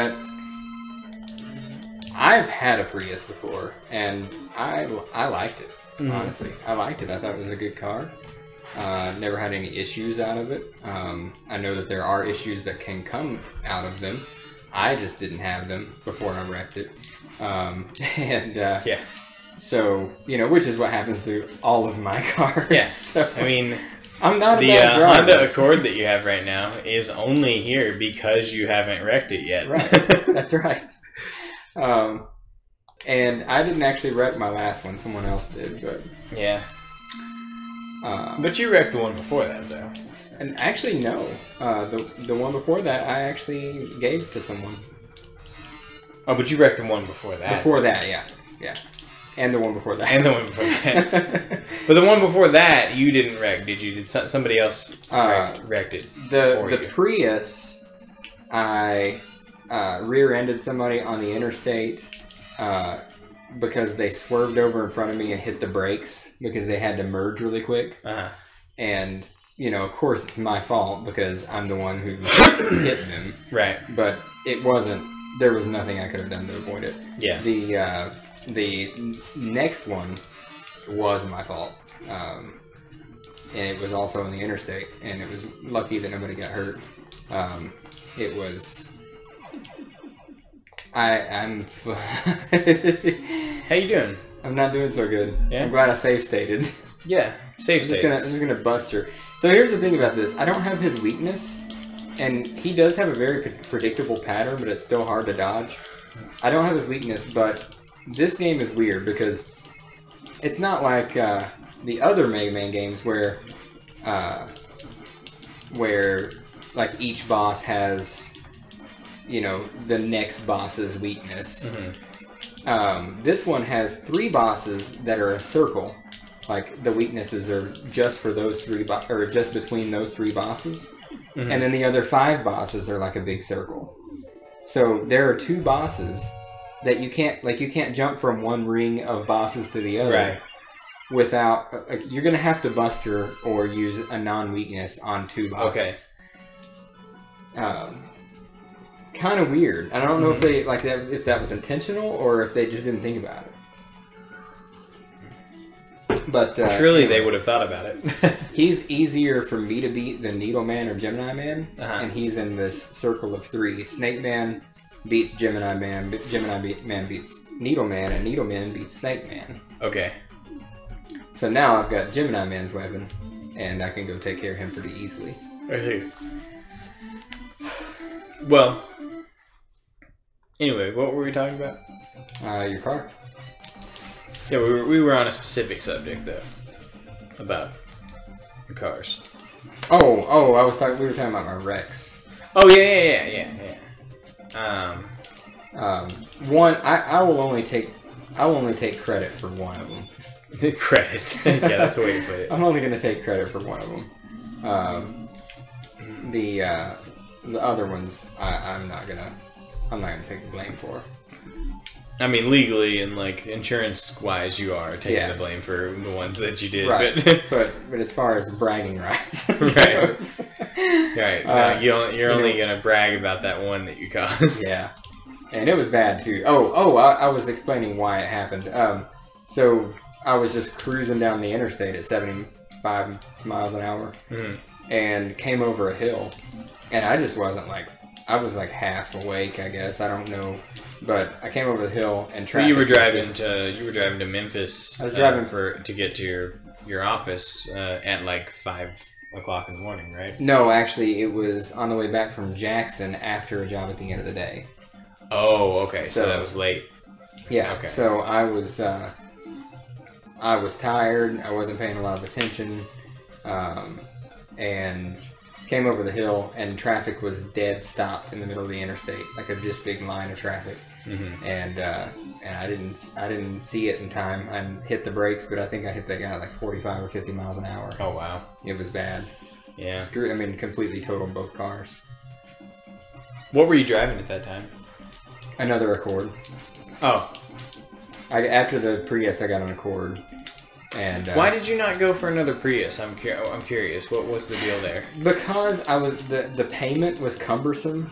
Speaker 2: I've had a Prius before, and I liked it, honestly. I liked it. I thought it was a good car. Never had any issues out of it. I know that there are issues that can come out of them. I just didn't have them before I wrecked it. So, which is what happens to all of my cars.
Speaker 1: Yeah.
Speaker 2: So,
Speaker 1: I mean,
Speaker 2: I'm not
Speaker 1: the Honda Accord that you have right now is only here because you haven't wrecked it yet.
Speaker 2: Right. That's right. And I didn't actually wreck my last one. Someone else did, but
Speaker 1: yeah. But you wrecked the one before that, though.
Speaker 2: And actually, no. The one before that, I actually gave to someone.
Speaker 1: Oh, but you wrecked the one before that.
Speaker 2: Before that, yeah. And the one before that.
Speaker 1: And the one before that. But the one before that, you didn't wreck, did you? Did somebody else wrecked it?
Speaker 2: The Prius, I rear-ended somebody on the interstate because they swerved over in front of me and hit the brakes because they had to merge really quick. And, of course it's my fault because I'm the one who hit them. Right. But it wasn't, there was nothing I could have done to avoid it. Yeah. The next one was my fault. And it was also on the interstate, and it was lucky that nobody got hurt. It was... I'm...
Speaker 1: How you doing?
Speaker 2: I'm not doing so good. Yeah? I'm glad I safe stated.
Speaker 1: Yeah, safe stated.
Speaker 2: I'm just gonna bust her. So here's the thing about this. I don't have his weakness, and he does have a very predictable pattern, but it's still hard to dodge. I don't have his weakness, but this game is weird because it's not like the other Mega Man games where like each boss has, the next boss's weakness. This one has 3 bosses that are a circle. Like the weaknesses are just for those 3 or just between those 3 bosses, and then the other 5 bosses are like a big circle. So there are 2 bosses that you can't jump from one ring of bosses to the other without you're gonna have to buster or use a non-weakness on 2 bosses. Okay. Kind of weird. I don't know if they if that was intentional or if they just didn't think about it. But
Speaker 1: surely they would have thought about it.
Speaker 2: He's easier for me to beat than Needle Man or Gemini Man, and he's in this circle of 3. Snake Man beats Gemini Man, Man beats Needle Man, and Needle Man beats Snake Man. Okay. So now I've got Gemini Man's weapon, and I can go take care of him pretty easily.
Speaker 1: I see. Well, anyway, what were we talking about?
Speaker 2: Your car.
Speaker 1: Yeah, we were on a specific subject though, about the cars.
Speaker 2: Oh, we were talking about my Rex.
Speaker 1: Oh yeah.
Speaker 2: One, I will only take credit for one of them.
Speaker 1: The credit. Yeah, that's the way to put it.
Speaker 2: I'm only going to take credit for one of them. The other ones, I'm not gonna take the blame for.
Speaker 1: I mean, legally and like insurance-wise, you are taking the blame for the ones that you did,
Speaker 2: right?
Speaker 1: But
Speaker 2: as far as bragging rights,
Speaker 1: right? Right. You're only gonna brag about that one that you caused.
Speaker 2: Yeah, and it was bad too. I was explaining why it happened. So I was just cruising down the interstate at 75 miles an hour, and came over a hill, and I just wasn't like. I was like half awake, I guess. I don't know, but I came over the hill and traffic.
Speaker 1: You were driving to Memphis.
Speaker 2: I was driving
Speaker 1: to get to your office at like 5 o'clock in the morning, right?
Speaker 2: No, actually, it was on the way back from Jackson after a job at the end of the day.
Speaker 1: Oh, okay. So that was late.
Speaker 2: Yeah.
Speaker 1: Okay.
Speaker 2: So I was tired. I wasn't paying a lot of attention, and came over the hill, and traffic was dead stopped in the middle of the interstate, like a just big line of traffic. And I didn't see it in time. I hit the brakes, but I think I hit that guy at like 45 or 50 miles an hour.
Speaker 1: Oh wow,
Speaker 2: it was bad.
Speaker 1: Yeah,
Speaker 2: completely totaled both cars.
Speaker 1: What were you driving at that time?
Speaker 2: Another Accord.
Speaker 1: Oh,
Speaker 2: after the Prius, I got an Accord. And
Speaker 1: why did you not go for another Prius? I'm curious. What was the deal there?
Speaker 2: Because the payment was cumbersome,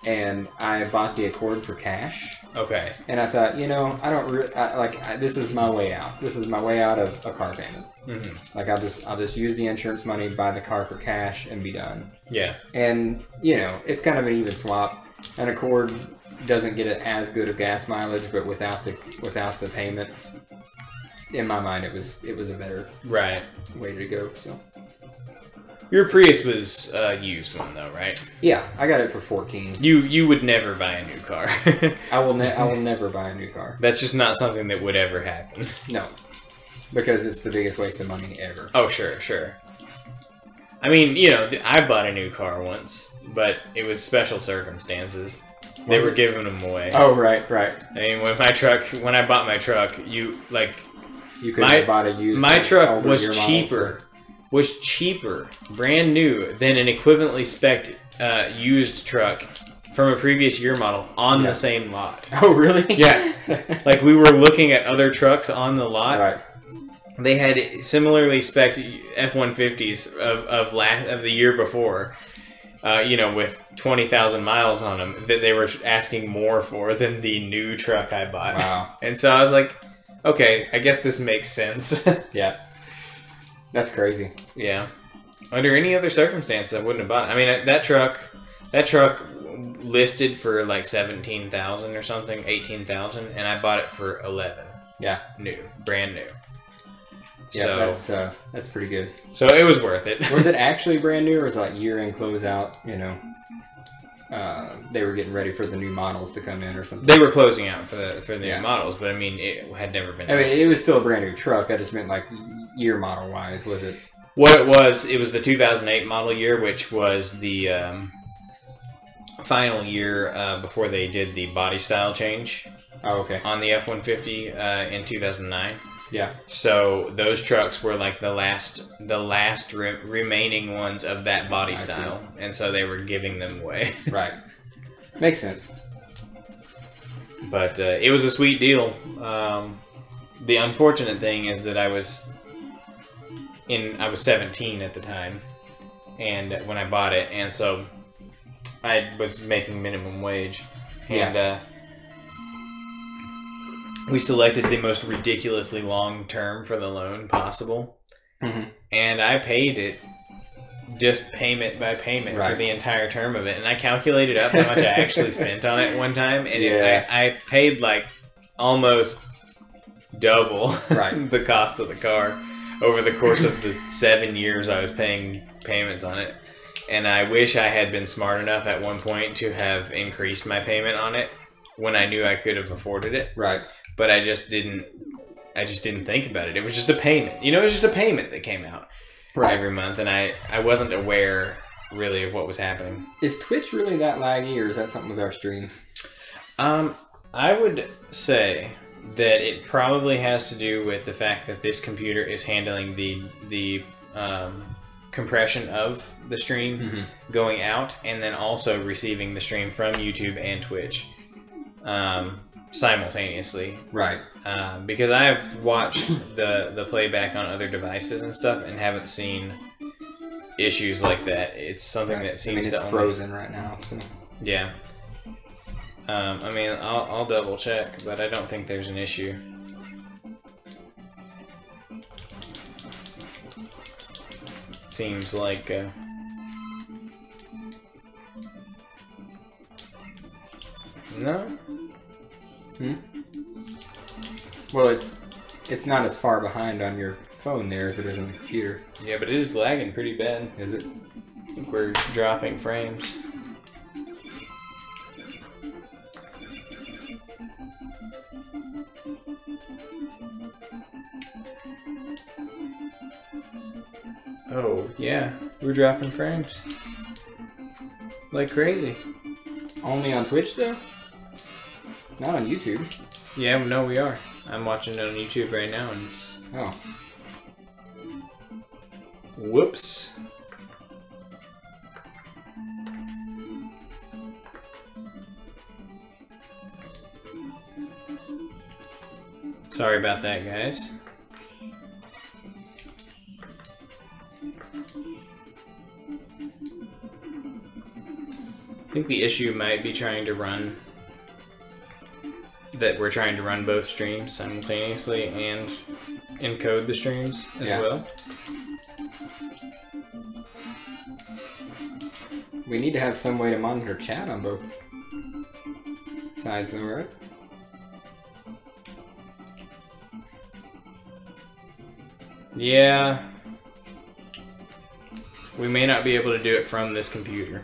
Speaker 2: and I bought the Accord for cash.
Speaker 1: Okay.
Speaker 2: And I thought, this is my way out. This is my way out of a car payment. Like I'll just use the insurance money, buy the car for cash, and be done. Yeah. And it's kind of an even swap. An Accord doesn't get as good of gas mileage, but without the payment. In my mind, it was a better way to go. So,
Speaker 1: your Prius was a used one, though, right?
Speaker 2: Yeah, I got it for 14.
Speaker 1: You would never buy a new car.
Speaker 2: I will never buy a new car.
Speaker 1: That's just not something that would ever happen.
Speaker 2: No, because it's the biggest waste of money ever.
Speaker 1: Oh, sure. I mean, I bought a new car once, but it was special circumstances. They were giving them away.
Speaker 2: Oh, right.
Speaker 1: I mean, when I bought my truck, you could
Speaker 2: have bought a used.
Speaker 1: My truck was cheaper, brand new, than an equivalently spec'd used truck from a previous year model on the same lot.
Speaker 2: Oh, really?
Speaker 1: Yeah. Like we were looking at other trucks on the lot.
Speaker 2: Right.
Speaker 1: They had similarly spec'd F-150s of the year before. With 20,000 miles on them, that they were asking more for than the new truck I bought.
Speaker 2: Wow.
Speaker 1: And so I was like, okay, I guess this makes sense.
Speaker 2: Yeah. That's crazy.
Speaker 1: Yeah. Under any other circumstance, I wouldn't have bought it. I mean, that truck listed for like 17,000 or something, 18,000, and I bought it for 11.
Speaker 2: Yeah.
Speaker 1: Brand new.
Speaker 2: Yeah, that's pretty good.
Speaker 1: So it was worth it.
Speaker 2: Was it actually brand new, or was it like year-end closeout? They were getting ready for the new models to come in, or something.
Speaker 1: They were closing out for the new models, but I mean, it had never been.
Speaker 2: I mean, it was still a brand new truck. I just meant like year model wise. Was it?
Speaker 1: What it was the 2008 model year, which was the final year before they did the body style change.
Speaker 2: Oh, okay.
Speaker 1: On the F-150 in 2009.
Speaker 2: Yeah.
Speaker 1: So those trucks were like the last remaining ones of that body style, and so they were giving them away.
Speaker 2: Right. Makes sense.
Speaker 1: But it was a sweet deal. The unfortunate thing is that I was 17 at the time, and when I bought it, and so I was making minimum wage, and we selected the most ridiculously long term for the loan possible, and I paid it just payment by payment for the entire term of it, and I calculated up how much I actually spent on it one time, and I paid like almost double the cost of the car over the course of the 7 years I was paying payments on it. And I wish I had been smart enough at one point to have increased my payment on it when I knew I could have afforded it.
Speaker 2: Right.
Speaker 1: But I just didn't I just didn't think about it. It was just a payment. You know, it was just a payment that came out every month, and I wasn't aware really of what was happening.
Speaker 2: Is Twitch really that laggy, or is that something with our stream?
Speaker 1: I would say that it probably has to do with the fact that this computer is handling the compression of the stream going out, and then also receiving the stream from YouTube and Twitch simultaneously.
Speaker 2: Right.
Speaker 1: Because I've watched the playback on other devices and stuff and haven't seen issues like that. It's something that seems
Speaker 2: it's frozen right now, so
Speaker 1: yeah. I mean, I'll double check, but I don't think there's an issue. Seems like no.
Speaker 2: Well, it's not as far behind on your phone there as it is on the computer.
Speaker 1: Yeah, but it is lagging pretty bad.
Speaker 2: Is it?
Speaker 1: I think we're dropping frames. Oh, yeah. We're dropping frames. Like crazy.
Speaker 2: Only on Twitch, though? Not on YouTube.
Speaker 1: Yeah, no, we are. I'm watching it on YouTube right now, and it's...
Speaker 2: Oh.
Speaker 1: Whoops. Sorry about that, guys. I think the issue might be trying to run... that we're trying to run both streams simultaneously and encode the streams as well.
Speaker 2: We need to have some way to monitor chat on both sides, though, right?
Speaker 1: Yeah. We may not be able to do it from this computer.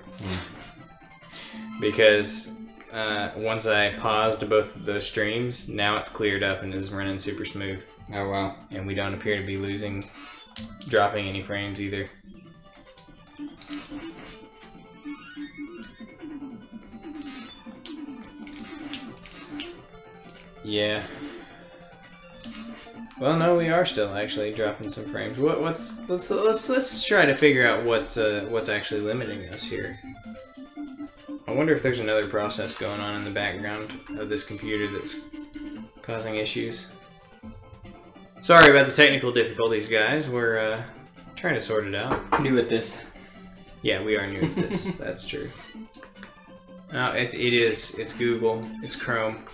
Speaker 1: Because once I paused both of those streams, now it's cleared up and is running super smooth.
Speaker 2: Oh, wow.
Speaker 1: And we don't appear to be dropping any frames either. Yeah. Well, no, we are still actually dropping some frames. Let's try to figure out what's actually limiting us here. I wonder if there's another process going on in the background of this computer that's causing issues. Sorry about the technical difficulties, guys. We're trying to sort it out.
Speaker 2: New at this.
Speaker 1: Yeah, we are new at this. That's true. It is. It's Google. It's Chrome.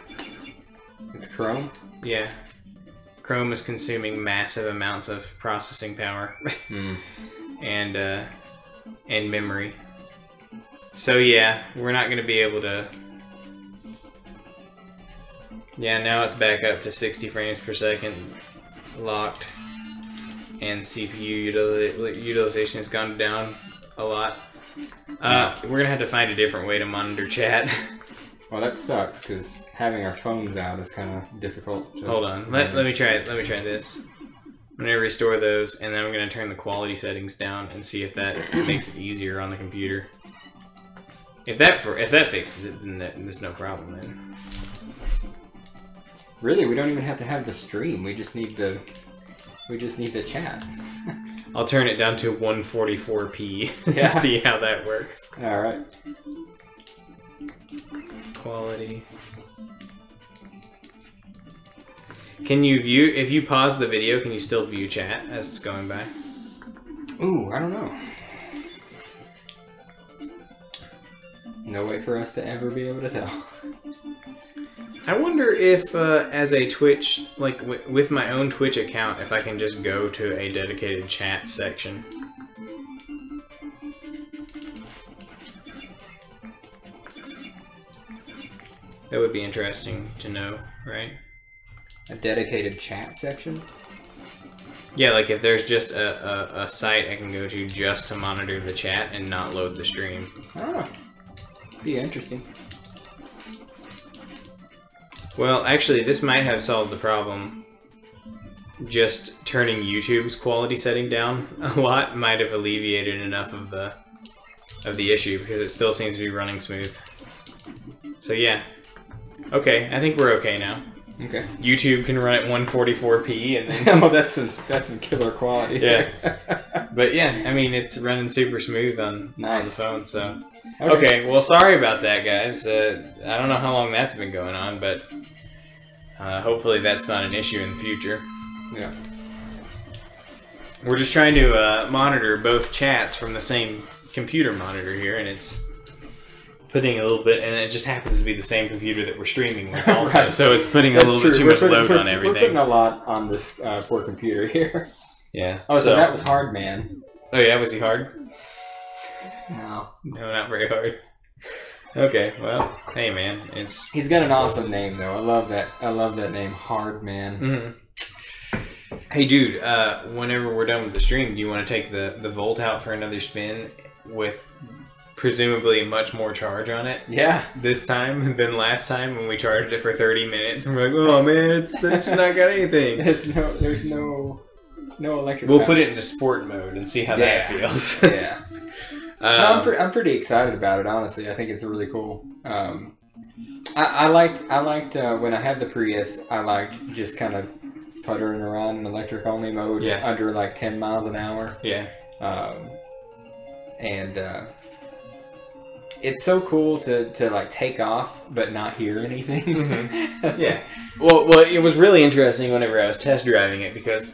Speaker 2: It's Chrome?
Speaker 1: Yeah. Chrome is consuming massive amounts of processing power and memory. So yeah, we're not going to be able to... Yeah, now it's back up to 60 frames per second locked, and CPU utilization has gone down a lot. We're going to have to find a different way to monitor chat.
Speaker 2: Well, that sucks, because having our phones out is kind of difficult.
Speaker 1: Hold on, let me try it. Let me try this. I'm going to restore those, and then I'm going to turn the quality settings down and see if that makes it easier on the computer. If that fixes it, then there's no problem then.
Speaker 2: Really, we don't even have to have the stream. We just need the chat.
Speaker 1: I'll turn it down to 144p and see how that works.
Speaker 2: All right.
Speaker 1: Quality. Can you view, if you pause the video, can you still view chat as it's going by?
Speaker 2: Ooh, I don't know. No way for us to ever be able to tell.
Speaker 1: I wonder if, as a Twitch, like with my own Twitch account, if I can just go to a dedicated chat section. That would be interesting to know, right?
Speaker 2: A dedicated chat section?
Speaker 1: Yeah, like if there's just a site I can go to just to monitor the chat and not load the stream.
Speaker 2: Oh, be interesting.
Speaker 1: Well, actually, this might have solved the problem just turning YouTube's quality setting down a lot might have alleviated enough of the issue, because it still seems to be running smooth. So yeah. Okay, I think we're okay now.
Speaker 2: Okay.
Speaker 1: YouTube can run at 144p, and then
Speaker 2: oh, that's some killer quality.
Speaker 1: Yeah. But yeah, I mean, it's running super smooth on the phone. So okay. Well, sorry about that, guys. I don't know how long that's been going on, but hopefully that's not an issue in the future.
Speaker 2: Yeah.
Speaker 1: We're just trying to monitor both chats from the same computer monitor here, and it's putting a little bit, and it just happens to be the same computer that we're streaming with also. Right. So it's putting a little bit too much load on everything.
Speaker 2: We're putting a lot on this poor computer here.
Speaker 1: Yeah.
Speaker 2: Oh, so that was hard, man.
Speaker 1: Oh yeah, was he hard?
Speaker 2: No.
Speaker 1: No, not very hard. Okay, well, hey man,
Speaker 2: he's got an awesome name though. I love that name, Hard Man.
Speaker 1: Mm-hmm. Hey dude, whenever we're done with the stream, do you want to take the Volt out for another spin with presumably much more charge on it?
Speaker 2: Yeah.
Speaker 1: This time than last time when we charged it for 30 minutes and we're like, oh man, it's not got anything.
Speaker 2: There's no electric.
Speaker 1: We'll put it into sport mode and see how that feels.
Speaker 2: Yeah. I'm pretty excited about it, honestly. I think it's really cool. I liked when I had the Prius, I liked just kind of puttering around in electric only mode under like 10 miles an hour.
Speaker 1: Yeah.
Speaker 2: It's so cool to like take off but not hear anything.
Speaker 1: Mm-hmm. Yeah. Well, it was really interesting whenever I was test driving it, because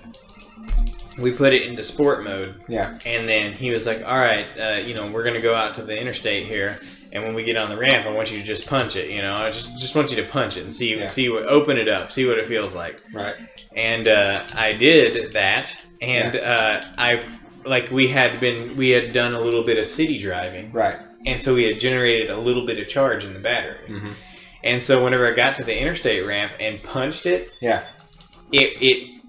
Speaker 1: we put it into sport mode.
Speaker 2: Yeah.
Speaker 1: And then he was like, all right, we're going to go out to the interstate here. And when we get on the ramp, I want you to just punch it. I just want you to punch it and see what, open it up, see what it feels like.
Speaker 2: Right.
Speaker 1: And I did that. And we had done a little bit of city driving.
Speaker 2: Right.
Speaker 1: And so we had generated a little bit of charge in the battery. Mm-hmm. And so whenever I got to the interstate ramp and punched it, it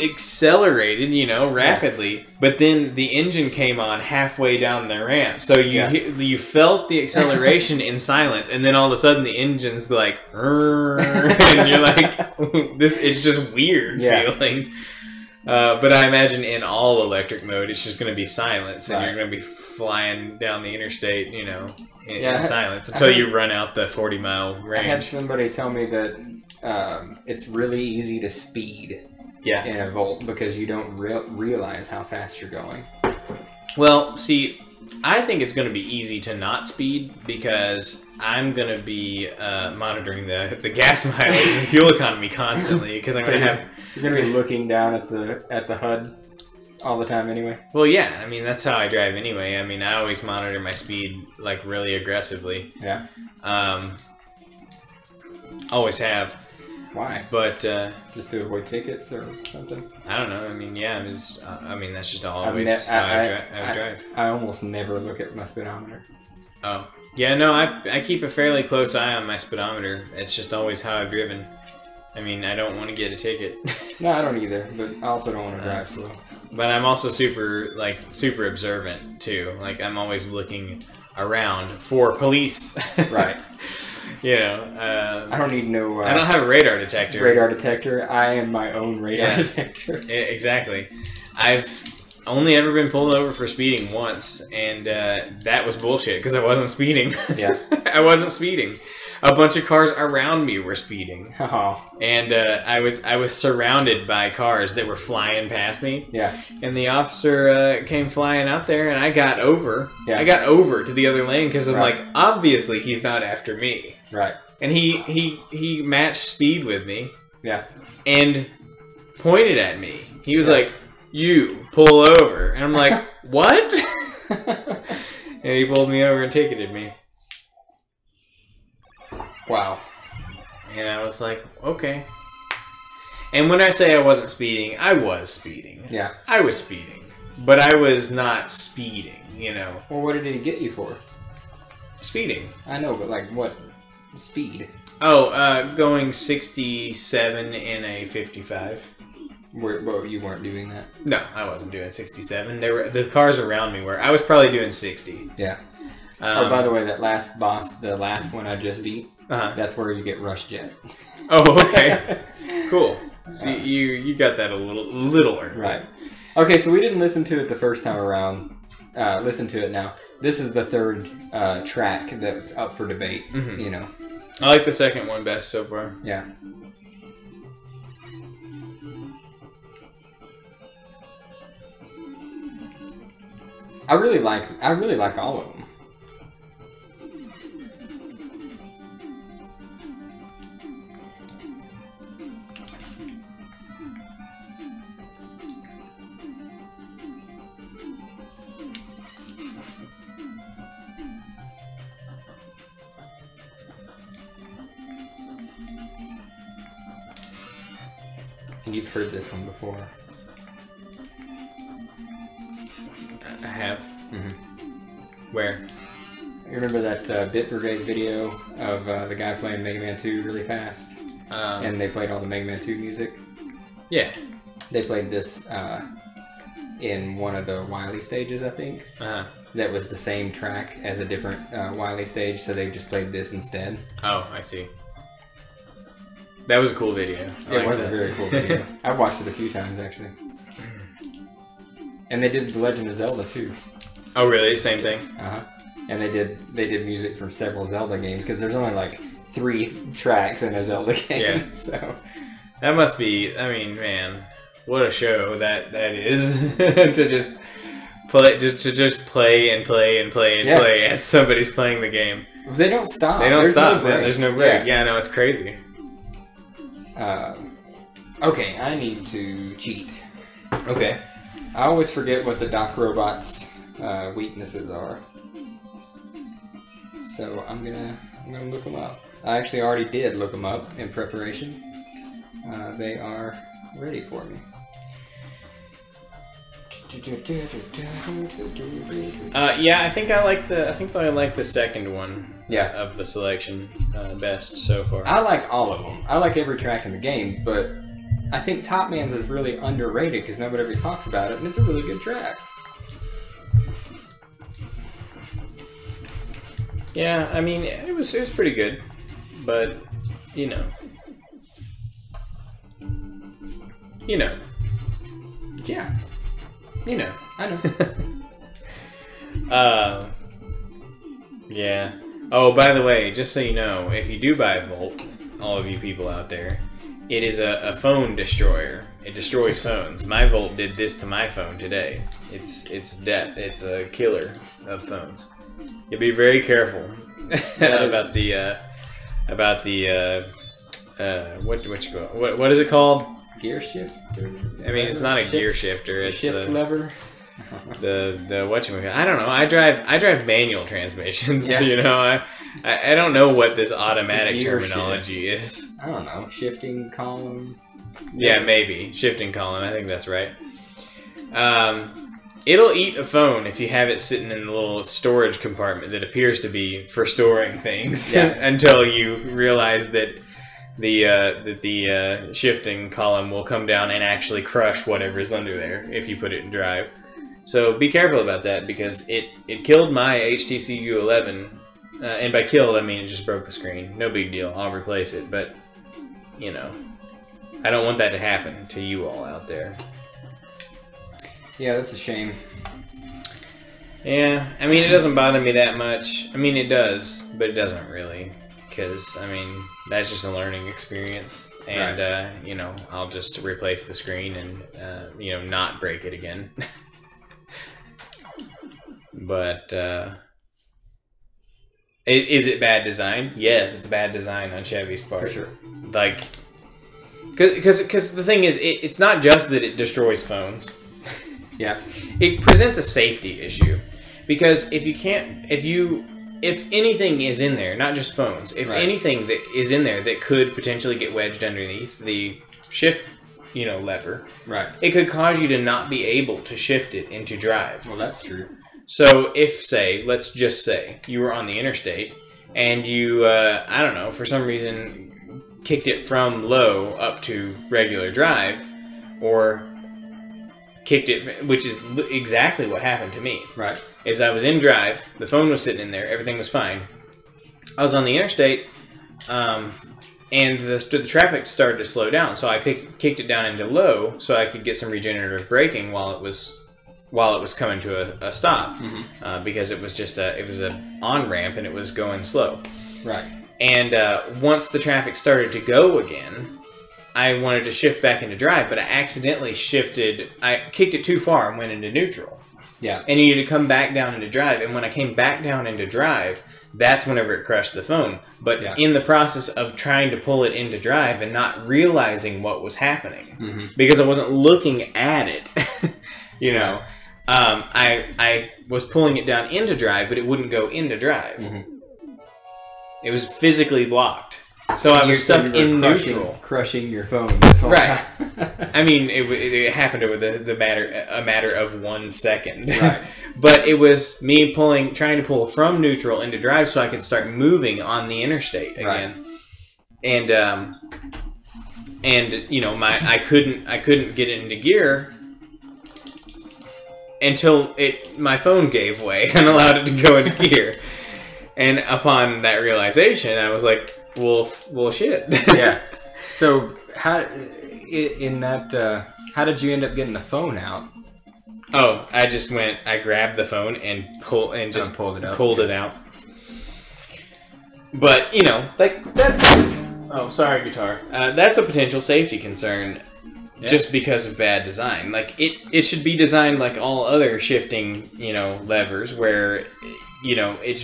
Speaker 1: accelerated, rapidly, but then the engine came on halfway down the ramp. So you felt the acceleration in silence, and then all of a sudden the engine's like, and you're like, it's just weird feeling. But I imagine in all electric mode, it's just going to be silence, and you're going to be flying down the interstate, in silence until you run out the 40-mile range.
Speaker 2: I had somebody tell me that it's really easy to speed.
Speaker 1: Yeah.
Speaker 2: In a Volt, because you don't realize how fast you're going.
Speaker 1: Well, see, I think it's going to be easy to not speed, because I'm going to be monitoring the gas mileage and fuel economy constantly, because I'm going to have...
Speaker 2: You're going to be looking down at the HUD all the time anyway?
Speaker 1: Well, yeah. I mean, that's how I drive anyway. I mean, I always monitor my speed, like, really aggressively.
Speaker 2: Yeah.
Speaker 1: Always have.
Speaker 2: Why?
Speaker 1: But
Speaker 2: just to avoid tickets or something?
Speaker 1: I don't know. I mean, yeah. That's just always how I drive.
Speaker 2: I almost never look at my speedometer.
Speaker 1: Oh, yeah. No, I keep a fairly close eye on my speedometer. It's just always how I've driven. I mean, I don't want to get a ticket.
Speaker 2: No, I don't either. But I also don't want to drive slow.
Speaker 1: But I'm also super observant too. Like, I'm always looking around for police.
Speaker 2: Right.
Speaker 1: I
Speaker 2: don't need no...
Speaker 1: I don't have a radar detector.
Speaker 2: Radar detector. I am my own radar detector.
Speaker 1: Exactly. I've only ever been pulled over for speeding once, and that was bullshit, because I wasn't speeding.
Speaker 2: Yeah.
Speaker 1: I wasn't speeding. A bunch of cars around me were speeding.
Speaker 2: Oh.
Speaker 1: And I was surrounded by cars that were flying past me.
Speaker 2: Yeah.
Speaker 1: And the officer came flying out there, and I got over.
Speaker 2: Yeah.
Speaker 1: I got over to the other lane, because I'm like, obviously he's not after me.
Speaker 2: Right.
Speaker 1: And he matched speed with me.
Speaker 2: Yeah.
Speaker 1: And pointed at me. He was like, you, pull over. And I'm like, what? And he pulled me over and ticketed me.
Speaker 2: Wow.
Speaker 1: And I was like, okay. And when I say I wasn't speeding, I was speeding.
Speaker 2: Yeah.
Speaker 1: I was speeding. But I was not speeding,
Speaker 2: Well, what did he get you for?
Speaker 1: Speeding.
Speaker 2: I know, but like what speed?
Speaker 1: Oh, going 67 in a 55.
Speaker 2: Well, you weren't doing that?
Speaker 1: No, I wasn't doing 67. The cars around me were. I was probably doing 60.
Speaker 2: Yeah. By the way, that last boss, the last one I just beat, that's where you get Rush Jet.
Speaker 1: Oh, okay. Cool. See, you got that a little early.
Speaker 2: Right. Okay, so we didn't listen to it the first time around. Listen to it now. This is the third track that's up for debate. You know.
Speaker 1: I like the second one best so far.
Speaker 2: Yeah. I really like all of them. And you've heard this one before.
Speaker 1: I have. Where?
Speaker 2: You remember that Bit Brigade video of the guy playing Mega Man 2 really fast? And they played all the Mega Man 2 music?
Speaker 1: Yeah.
Speaker 2: They played this in one of the Wily stages, I think. That was the same track as a different Wily stage, so they just played this instead.
Speaker 1: Oh, I see. That was a cool video.
Speaker 2: It was a very cool video. I've watched it a few times, actually. And they did The Legend of Zelda, too.
Speaker 1: Oh, really? Same thing?
Speaker 2: And they did music from several Zelda games, because there's only like 3 tracks in a Zelda game.
Speaker 1: Yeah.
Speaker 2: So
Speaker 1: that must be, I mean, man, what a show that is. To just play and play as somebody's playing the game.
Speaker 2: They don't stop.
Speaker 1: They don't stop. There's no break. Yeah, no, it's crazy.
Speaker 2: Okay, I need to cheat.
Speaker 1: Okay.
Speaker 2: I always forget what the Doc Robot's weaknesses are. So I'm gonna look them up. I actually already did look them up in preparation. They are ready for me.
Speaker 1: Yeah, I think I like the second one.
Speaker 2: Yeah.
Speaker 1: Of the selection best so far.
Speaker 2: I like all of them. I like every track in the game, but I think Top Man's is really underrated because nobody ever talks about it, and it's a really good track.
Speaker 1: Yeah, I mean, it was pretty good, but you know.
Speaker 2: Yeah.
Speaker 1: You know.
Speaker 2: I know.
Speaker 1: Yeah. Oh, by the way, just so you know, if you do buy a Volt, all of you people out there, it is a phone destroyer. It destroys phones. My Volt did this to my phone today. It's death. It's a killer of phones. You'll be very careful about the what is it called?
Speaker 2: Gear shift?
Speaker 1: I mean, it's not a gear shifter. It's
Speaker 2: shift lever.
Speaker 1: The whatchamacallit. I don't know. I drive manual transmissions. Yeah. You know, I don't know what this automatic terminology is.
Speaker 2: I don't know. Shifting column.
Speaker 1: Yeah, maybe shifting column. I think that's right. It'll eat a phone if you have it sitting in a little storage compartment that appears to be for storing things. Yeah. Until you realize that the shifting column will come down and actually crush whatever's under there if you put it in drive. So be careful about that because it killed my HTC U11, and by killed I mean it just broke the screen. No big deal. I'll replace it, but you know, I don't want that to happen to you all out there.
Speaker 2: Yeah, that's a shame.
Speaker 1: Yeah, I mean it doesn't bother me that much. I mean it does, but it doesn't really. Because, I mean, that's just a learning experience. And, right. You know, I'll just replace the screen and, you know, not break it again. But, is it bad design? Yes, it's bad design on Chevy's part.
Speaker 2: For sure.
Speaker 1: Like, because the thing is, it's not just that it destroys phones.
Speaker 2: Yeah.
Speaker 1: It presents a safety issue. Because if anything is in there, not just phones, if anything that is in there that could potentially get wedged underneath the shift, you know, lever, it could cause you to not be able to shift it into drive.
Speaker 2: Well, that's true.
Speaker 1: So if, say, let's just say you were on the interstate and you, I don't know, for some reason kicked it from low up to regular drive, or kicked it, which is exactly what happened to me.
Speaker 2: Right.
Speaker 1: Is I was in drive, the phone was sitting in there, everything was fine. I was on the interstate, and the traffic started to slow down. So I kicked it down into low so I could get some regenerative braking while it was coming to a stop, because it was just it was an on-ramp and it was going slow.
Speaker 2: Right.
Speaker 1: And once the traffic started to go again, I wanted to shift back into drive, but I accidentally I kicked it too far and went into neutral.
Speaker 2: Yeah.
Speaker 1: And you needed to come back down into drive. And when I came back down into drive, that's whenever it crushed the phone. But in the process of trying to pull it into drive and not realizing what was happening, because I wasn't looking at it, you know, I was pulling it down into drive, but it wouldn't go into drive. It was physically blocked. So I was stuck in neutral.
Speaker 2: Crushing your phone this whole time.
Speaker 1: I mean, it happened over a matter of 1 second.
Speaker 2: Right.
Speaker 1: But it was me trying to pull from neutral into drive so I could start moving on the interstate again. Right. And you know, I couldn't get it into gear until my phone gave way and allowed it to go into gear. And upon that realization, I was like, well, shit.
Speaker 2: Yeah. So how did you end up getting the phone out?
Speaker 1: Oh, I grabbed the phone and pulled it out. But, you know, like that. Oh, sorry, guitar. That's a potential safety concern, just because of bad design. Like it should be designed like all other shifting, you know, levers, where, you know, it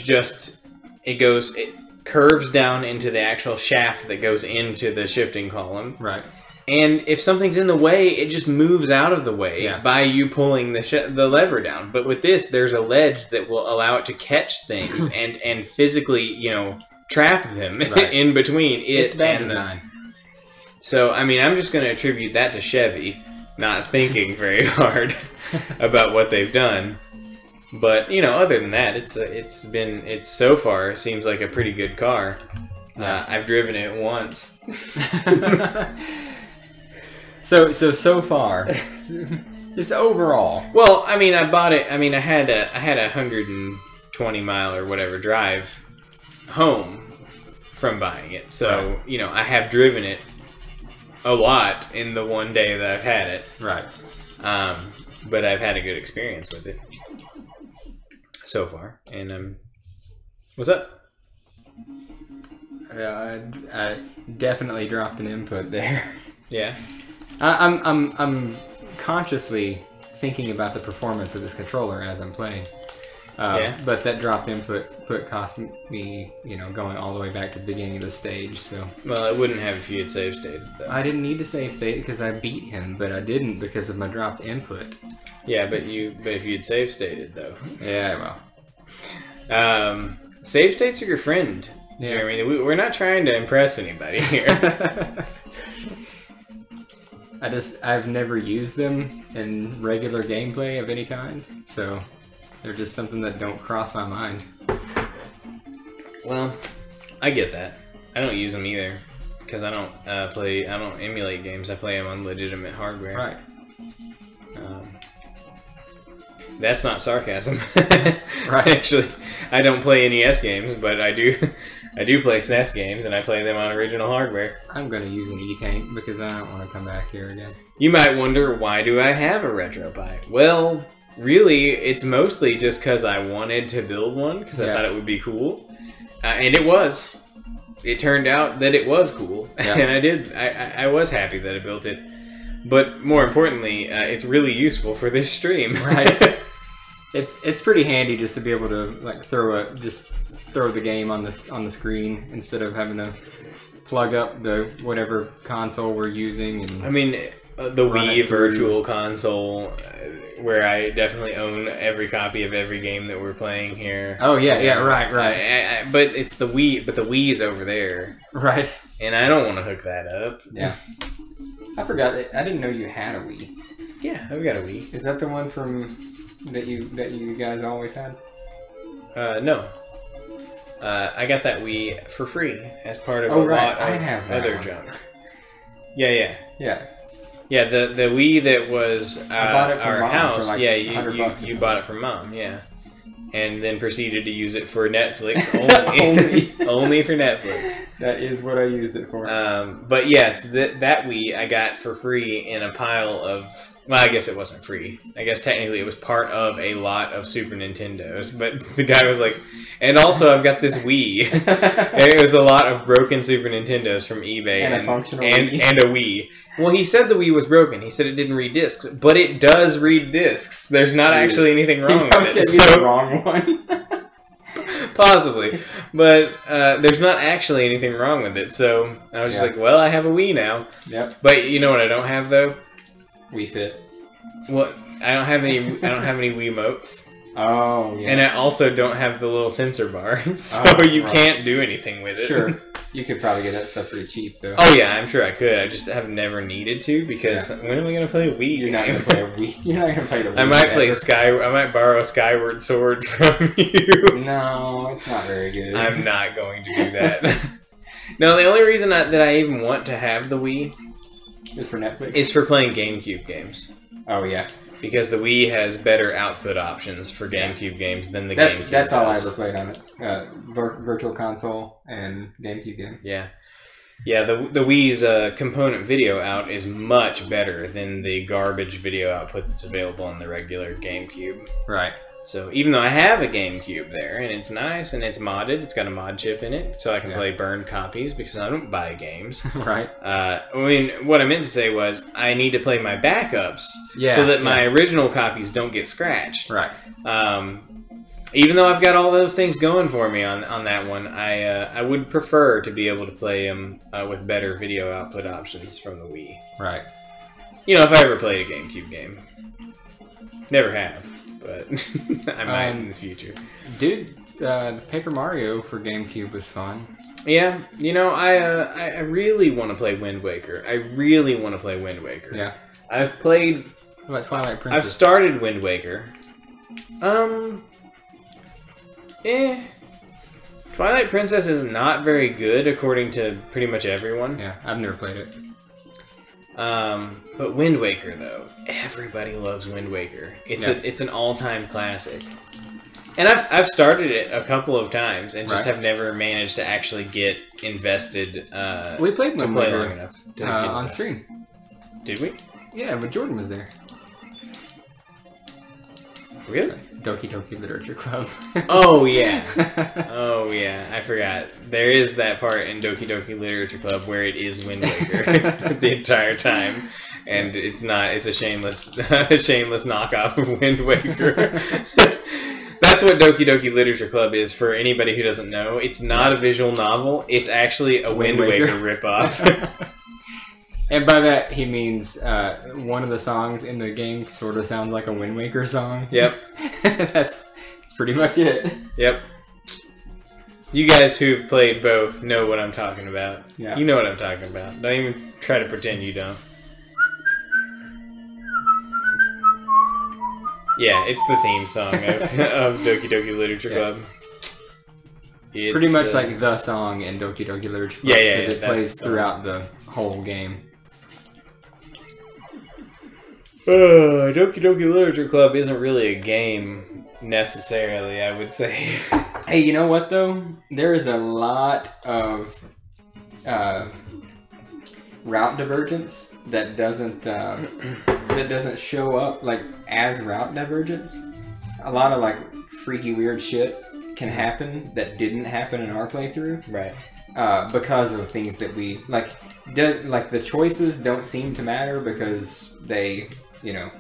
Speaker 1: curves down into the actual shaft that goes into the shifting column. Right. And if something's in the way, it just moves out of the way by you pulling the lever down. But with this, there's a ledge that will allow it to catch things and physically, you know, trap them in between
Speaker 2: it's bad design.
Speaker 1: So, I mean, I'm just going to attribute that to Chevy not thinking very hard about what they've done. But, you know, other than that, it's so far seems like a pretty good car. I've driven it once. So far, just overall. Well, I mean, I bought it. I mean, I had a 120 mile or whatever drive home from buying it. So, you know, I have driven it a lot in the one day that I've had it. Right. But I've had a good experience with it so far. And what's up?
Speaker 2: I definitely dropped an input there.
Speaker 1: Yeah.
Speaker 2: I'm consciously thinking about the performance of this controller as I'm playing. But that dropped input cost me, you know, going all the way back to the beginning of the stage. So.
Speaker 1: Well, I wouldn't have if you had save stated, though.
Speaker 2: I didn't need to save state because I beat him, but I didn't because of my dropped input.
Speaker 1: Yeah, but if you had save stated, though.
Speaker 2: Yeah, well.
Speaker 1: Save states are your friend, Jeremy. We're not trying to impress anybody here.
Speaker 2: I've never used them in regular gameplay of any kind, so they're just something that don't cross my mind.
Speaker 1: Well, I get that. I don't use them either, because I don't I don't emulate games. I play them on legitimate hardware.
Speaker 2: Right.
Speaker 1: That's not sarcasm.
Speaker 2: Right.
Speaker 1: Actually, I don't play NES games, but I do play SNES games, and I play them on original hardware.
Speaker 2: I'm going to use an E-Tank because I don't want to come back here again.
Speaker 1: You might wonder, why do I have a RetroPie? Well, really, it's mostly just because I wanted to build one, because I thought it would be cool. And it was. It turned out that it was cool. Yeah. And I was happy that I built it. But more importantly, it's really useful for this stream.
Speaker 2: Right. It's pretty handy just to be able to like throw the game on the screen instead of having to plug up the whatever console we're using. And
Speaker 1: I mean, the Wii Virtual Console, where I definitely own every copy of every game that we're playing here.
Speaker 2: Oh yeah, right.
Speaker 1: But it's the Wii, but the Wii's over there.
Speaker 2: Right.
Speaker 1: And I don't want to hook that up.
Speaker 2: Yeah. I forgot. I didn't know you had a Wii.
Speaker 1: Yeah, I've got a Wii.
Speaker 2: Is that the one that you guys always had?
Speaker 1: No. I got that Wii for free as part of a lot of other junk. Yeah. Yeah, the Wii that was
Speaker 2: I bought it from
Speaker 1: our
Speaker 2: Mom
Speaker 1: house.
Speaker 2: for like
Speaker 1: yeah,
Speaker 2: $100
Speaker 1: you bought it from Mom. Yeah. and then proceeded to use it for Netflix only. Only for Netflix.
Speaker 2: That is what I used it for.
Speaker 1: But yes, that Wii I got for free in a pile of... Well, I guess it wasn't free. I guess technically it was part of a lot of Super Nintendos. But the guy was like... And also, I've got this Wii. And it was a lot of broken Super Nintendos from eBay.
Speaker 2: And a functional Wii.
Speaker 1: And a Wii. Well, he said the Wii was broken. He said it didn't read discs. But it does read discs. There's not actually anything wrong with it.
Speaker 2: So, the wrong one.
Speaker 1: Possibly. But there's not actually anything wrong with it. So I was just like, well, I have a Wii now.
Speaker 2: Yep.
Speaker 1: But you know what I don't have, though?
Speaker 2: Wii Fit.
Speaker 1: Well, I don't have any Wiimotes.
Speaker 2: Oh, yeah.
Speaker 1: And I also don't have the little sensor bar, so you can't do anything with it.
Speaker 2: Sure. You could probably get that stuff pretty cheap, though.
Speaker 1: Oh, yeah, I'm sure I could. I just have never needed to, because when am I going to play a Wii?
Speaker 2: You're not going to play a Wii. You're not going to play the Wii.
Speaker 1: I might play I might borrow Skyward Sword from you.
Speaker 2: No, it's not very good.
Speaker 1: I'm not going to do that. No, the only reason that I even want to have the Wii
Speaker 2: is for Netflix?
Speaker 1: Is for playing GameCube games.
Speaker 2: Oh, yeah.
Speaker 1: Because the Wii has better output options for GameCube games than the GameCube
Speaker 2: That's all I ever played on it. Virtual Console and GameCube game.
Speaker 1: Yeah. Yeah, the Wii's component video out is much better than the garbage video output that's available on the regular GameCube.
Speaker 2: Right.
Speaker 1: So even though I have a GameCube there, and it's nice, and it's modded, it's got a mod chip in it, so I can play burned copies, because I don't buy games.
Speaker 2: Right.
Speaker 1: I mean, what I meant to say was, I need to play my backups, so that my original copies don't get scratched.
Speaker 2: Right.
Speaker 1: Even though I've got all those things going for me on that one, I would prefer to be able to play them with better video output options from the Wii.
Speaker 2: Right.
Speaker 1: You know, if I ever played a GameCube game. Never have. But I might in the future.
Speaker 2: Dude, Paper Mario for GameCube was fun.
Speaker 1: Yeah, you know, I really want to play Wind Waker. I really want to play Wind Waker.
Speaker 2: Yeah.
Speaker 1: I've played...
Speaker 2: What about Twilight Princess?
Speaker 1: I've started Wind Waker. Twilight Princess is not very good, according to pretty much everyone.
Speaker 2: Yeah, I've never played it.
Speaker 1: But Wind Waker, though, everybody loves Wind Waker. It's an all-time classic, and I've started it a couple of times and just have never managed to actually get invested.
Speaker 2: We played Wind Waker
Speaker 1: long enough
Speaker 2: on stream.
Speaker 1: Did we?
Speaker 2: Yeah, but Jordan was there.
Speaker 1: Really?
Speaker 2: Doki Doki Literature Club.
Speaker 1: Oh yeah. Oh yeah. I forgot. There is that part in Doki Doki Literature Club where it is Wind Waker the entire time, and it's not. It's a shameless knockoff of Wind Waker. That's what Doki Doki Literature Club is for anybody who doesn't know. It's not a visual novel. It's actually a Wind Waker ripoff.
Speaker 2: And by that, he means one of the songs in the game sort of sounds like a Wind Waker song.
Speaker 1: Yep.
Speaker 2: That's pretty much it.
Speaker 1: Yep. You guys who've played both know what I'm talking about.
Speaker 2: Yeah.
Speaker 1: You know what I'm talking about. Don't even try to pretend you don't. Yeah, it's the theme song of Doki Doki Literature Club. It's,
Speaker 2: pretty much like the song in Doki Doki Literature Club.
Speaker 1: Yeah,
Speaker 2: because it plays throughout the whole game.
Speaker 1: Doki Doki Literature Club isn't really a game necessarily, I would say.
Speaker 2: Hey, you know what though? There is a lot of route divergence that doesn't show up like as route divergence. A lot of like freaky weird shit can happen that didn't happen in our playthrough.
Speaker 1: Right.
Speaker 2: Because of things that we like. Like the choices don't seem to matter because they, you know,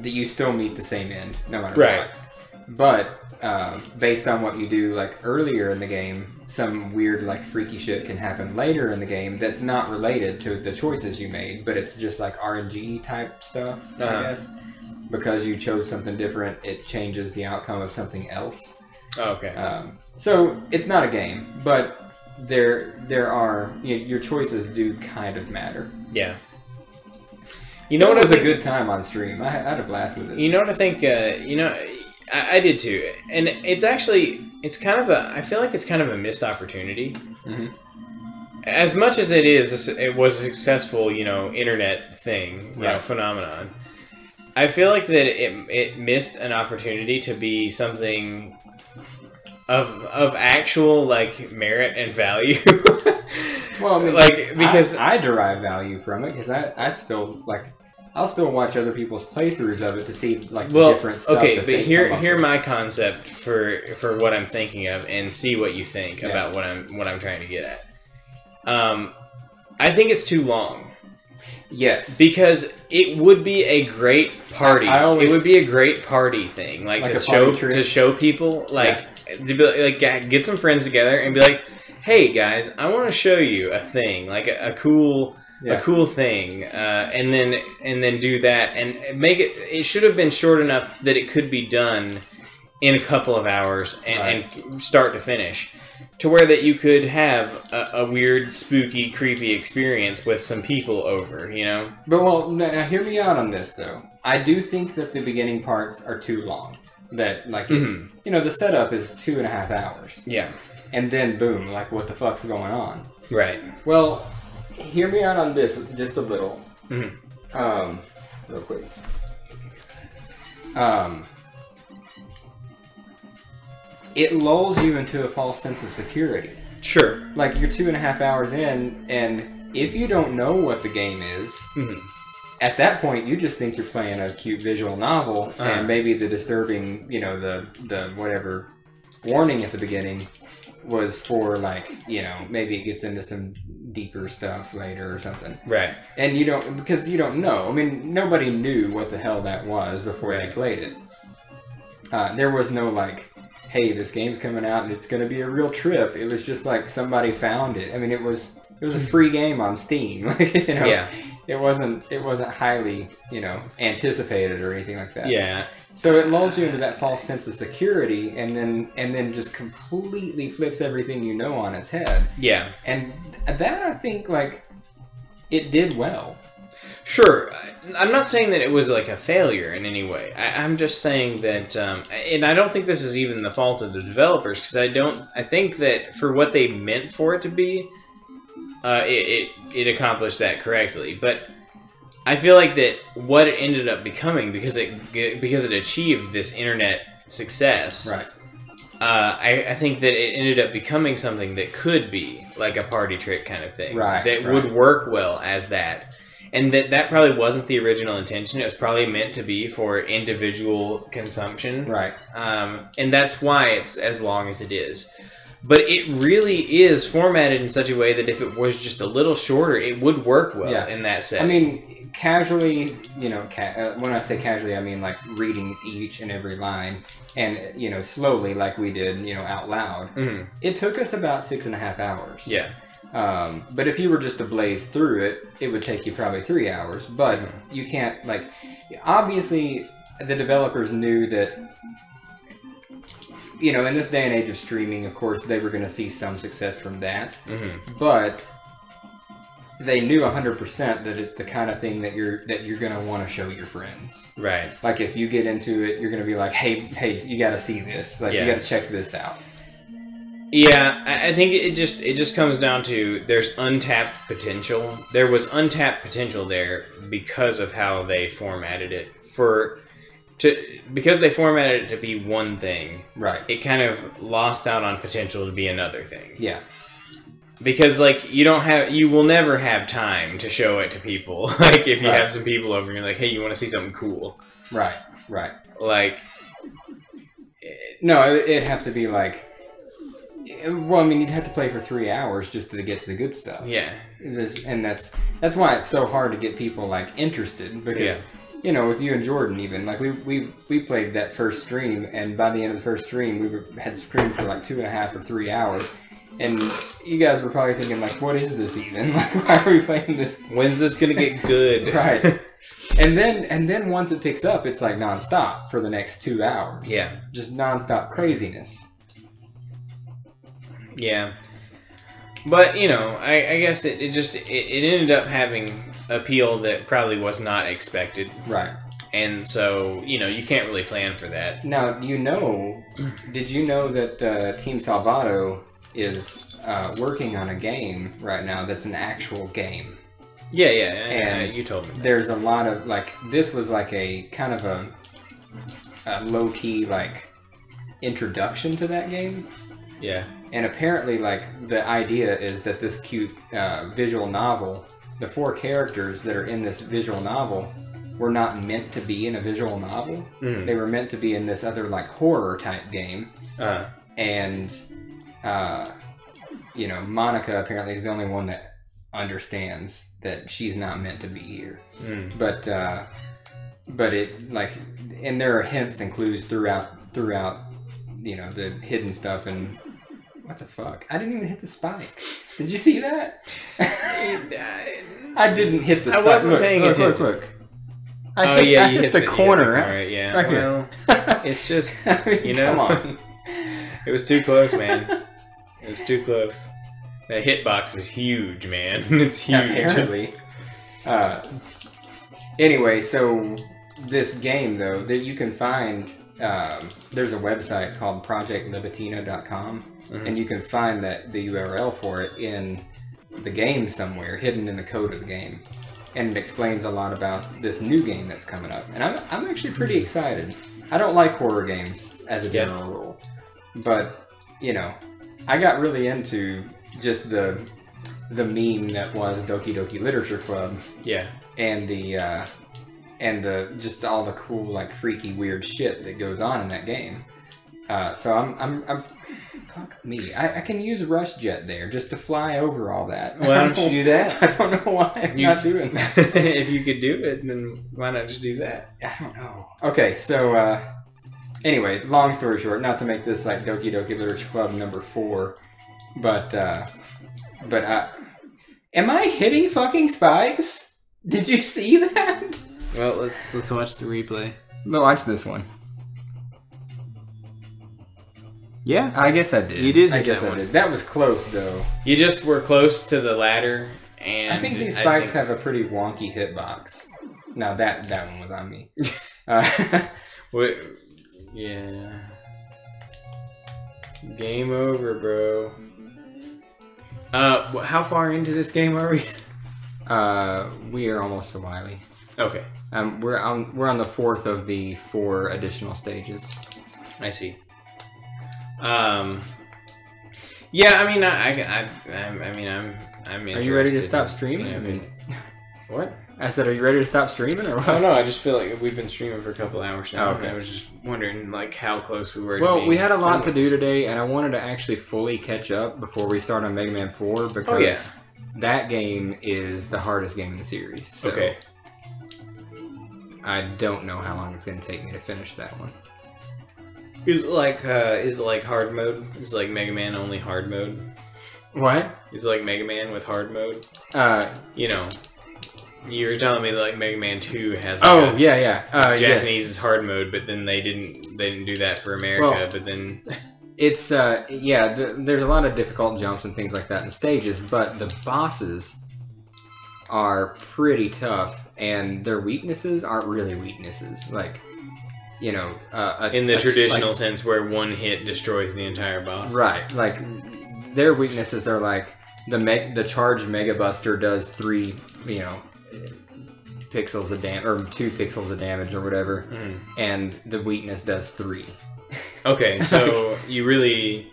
Speaker 2: you still meet the same end no matter what. But based on what you do like earlier in the game, some weird like freaky shit can happen later in the game that's not related to the choices you made, but it's just like RNG type stuff, I guess. Because you chose something different, it changes the outcome of something else.
Speaker 1: Okay.
Speaker 2: So it's not a game, but there are your choices do kind of matter.
Speaker 1: Yeah.
Speaker 2: You know what? It was a good time on stream. I had a blast with it.
Speaker 1: You know what I think? I did too, and it's actually kind of I feel like it's kind of a missed opportunity.
Speaker 2: Mm-hmm.
Speaker 1: As much as it was a successful, internet thing, phenomenon. I feel like that it missed an opportunity to be something of actual like merit and value.
Speaker 2: Well, I mean,
Speaker 1: like because
Speaker 2: I derive value from it because I still like I'll still watch other people's playthroughs of it to see like the different stuff.
Speaker 1: Okay, but hear my concept for what I'm thinking of and see what you think about what I'm trying to get at. I think it's too long.
Speaker 2: Yes,
Speaker 1: because it would be a great party. It would be a great party thing, like to show people, like to be like get some friends together and be like, "Hey guys, I want to show you a thing, like a cool thing," and then do that and make it. It should have been short enough that it could be done in a couple of hours and start to finish. To where that you could have a weird, spooky, creepy experience with some people over, you know?
Speaker 2: But, well, now hear me out on this, though. I do think that the beginning parts are too long. That, like, you know, the setup is 2.5 hours.
Speaker 1: Yeah.
Speaker 2: And then, boom, like, what the fuck's going on?
Speaker 1: Right.
Speaker 2: Well, hear me out on this just a little. Real quick. It lulls you into a false sense of security.
Speaker 1: Sure.
Speaker 2: Like, you're 2.5 hours in, and if you don't know what the game is, at that point, you just think you're playing a cute visual novel, and maybe the disturbing, you know, the whatever warning at the beginning was for, like, you know, maybe it gets into some deeper stuff later or something.
Speaker 1: Right.
Speaker 2: And you don't, because you don't know. I mean, nobody knew what the hell that was before they played it. There was no, like, hey, this game's coming out and it's going to be a real trip. It was just like somebody found it. I mean, it was a free game on Steam. Like, you know, it wasn't highly, you know, anticipated or anything like that.
Speaker 1: Yeah.
Speaker 2: So it lulls you into that false sense of security, and then just completely flips everything you know on its head. Yeah. And that, I think, like, it did well. You I'm not saying that it was like a failure in any way. I'm just saying that, and I don't think this is even the fault of the developers, because I think that for what they meant for it to be, it accomplished that correctly. But I feel like that what it ended up becoming, because it achieved this internet success, right? I think that it ended up becoming something that could be like a party trick kind of thing, right? That would work well as that. And that probably wasn't the original intention. It was probably meant to be for individual consumption. Right. And that's why it's as long as it is. But it really is formatted in such a way that if it was just a little shorter, it would work well in that setting. I mean, casually, you know, when I say casually, I mean like reading each and every line. And, you know, slowly like we did, you know, out loud. It took us about 6.5 hours. Yeah. But if you were just to blaze through it, it would take you probably 3 hours. But you can't, like, obviously the developers knew that, you know, in this day and age of streaming, of course, they were going to see some success from that. But they knew 100% that it's the kind of thing that you're going to want to show your friends. Right. Like, if you get into it, you're going to be like, hey, you got to see this. Like, you got to check this out. Yeah, I think it just comes down to there's untapped potential. There was untapped potential there because of how they formatted it because they formatted it to be one thing. Right. It kind of lost out on potential to be another thing. Yeah. Because like you will never have time to show it to people. Like if you have some people over and you're like, hey, you want to see something cool? Right. Right. Like no, it'd have to be like. Well, I mean, you'd have to play for 3 hours just to get to the good stuff. Yeah, and that's why it's so hard to get people like interested because you know, with you and Jordan, even like we played that first stream, and by the end of the first stream, we had streamed for like 2.5 or 3 hours, and you guys were probably thinking like, what is this even? Like, why are we playing this? When's this gonna get good? Right. And then once it picks up, it's like nonstop for the next 2 hours. Yeah, just nonstop craziness. Yeah, but you know, I guess it ended up having appeal that probably was not expected. Right. And so, you know, you can't really plan for that. Now, you know, did you know that Team Salvato is working on a game right now that's an actual game?
Speaker 1: Yeah, yeah,
Speaker 2: and
Speaker 1: you told me.
Speaker 2: There's a lot of like this was like a kind of a low key like introduction to that game.
Speaker 1: Yeah.
Speaker 2: And apparently, like the idea is that this cute visual novel, the 4 characters that are in this visual novel, were not meant to be in a visual novel.
Speaker 1: Mm.
Speaker 2: They were meant to be in this other like horror type game. And you know, Monica apparently is the only one that understands that she's not meant to be here.
Speaker 1: Mm.
Speaker 2: But it like, and there are hints and clues throughout you know, the hidden stuff. And what the fuck, I didn't even hit the spike. Did you see that? I didn't hit the spike.
Speaker 1: I wasn't paying attention.
Speaker 2: Look.
Speaker 1: You
Speaker 2: hit the corner.
Speaker 1: Right, yeah.
Speaker 2: Right
Speaker 1: well,
Speaker 2: here.
Speaker 1: It's just,
Speaker 2: I mean,
Speaker 1: you know,
Speaker 2: come on.
Speaker 1: It was too close, man. It was too close. That hitbox is huge, man. It's huge.
Speaker 2: Apparently. Anyway, so this game, though, that you can find, there's a website called projectlibitina.com, and you can find the URL for it in the game somewhere, hidden in the code of the game. And it explains a lot about this new game that's coming up. And I'm actually pretty excited. I don't like horror games as a general rule. But, you know, I got really into just the meme that was Doki Doki Literature Club. Yeah. And the just all the cool, like, freaky, weird shit that goes on in that game. So I'm fuck me. I can use RushJet there just to fly over all that.
Speaker 1: Why don't you do that?
Speaker 2: I don't know why I'm not doing that.
Speaker 1: If you could do it, then why not just do that?
Speaker 2: I don't know. Okay, so anyway, long story short, not to make this like Doki Doki Literature Club number 4, but am I hitting fucking spikes? Did you see that?
Speaker 1: Well, let's watch the replay.
Speaker 2: No, watch this one. Yeah, I guess I did.
Speaker 1: You did.
Speaker 2: I guess I did. That was close, though.
Speaker 1: You just were close to the ladder, and
Speaker 2: I think these spikes have a pretty wonky hitbox. Now that one was on me.
Speaker 1: What? Yeah. Game over, bro. How far into this game are we?
Speaker 2: We are almost to Wily.
Speaker 1: Okay.
Speaker 2: We're on the 4th of the 4 additional stages.
Speaker 1: I see. Yeah, I mean, I'm
Speaker 2: Are you ready to stop streaming?
Speaker 1: What?
Speaker 2: I said, are you ready to stop streaming or what?
Speaker 1: Oh, no, I just feel like we've been streaming for a couple hours now.
Speaker 2: Oh, okay.
Speaker 1: And I was just wondering, like, how close we were to
Speaker 2: Well, we had a lot to do today, and I wanted to actually fully catch up before we start on Mega Man 4, because that game is the hardest game in the series. So
Speaker 1: okay.
Speaker 2: I don't know how long it's going to take me to finish that one.
Speaker 1: Is it like hard mode? Is it like Mega Man only hard mode?
Speaker 2: What?
Speaker 1: Is it like Mega Man with hard mode? You know, you were telling me that, like, Mega Man 2 has like Japanese is hard mode, but then they didn't do that for America. Well, but then
Speaker 2: it's there's a lot of difficult jumps and things like that in stages, but the bosses are pretty tough, and their weaknesses aren't really weaknesses. Like, you know,
Speaker 1: in the traditional sense where one hit destroys the entire boss.
Speaker 2: Right. Like, their weaknesses are like the charged Mega Buster does 3, you know, pixels of damage, or 2 pixels of damage or whatever, and the weakness does 3.
Speaker 1: Okay, so you really,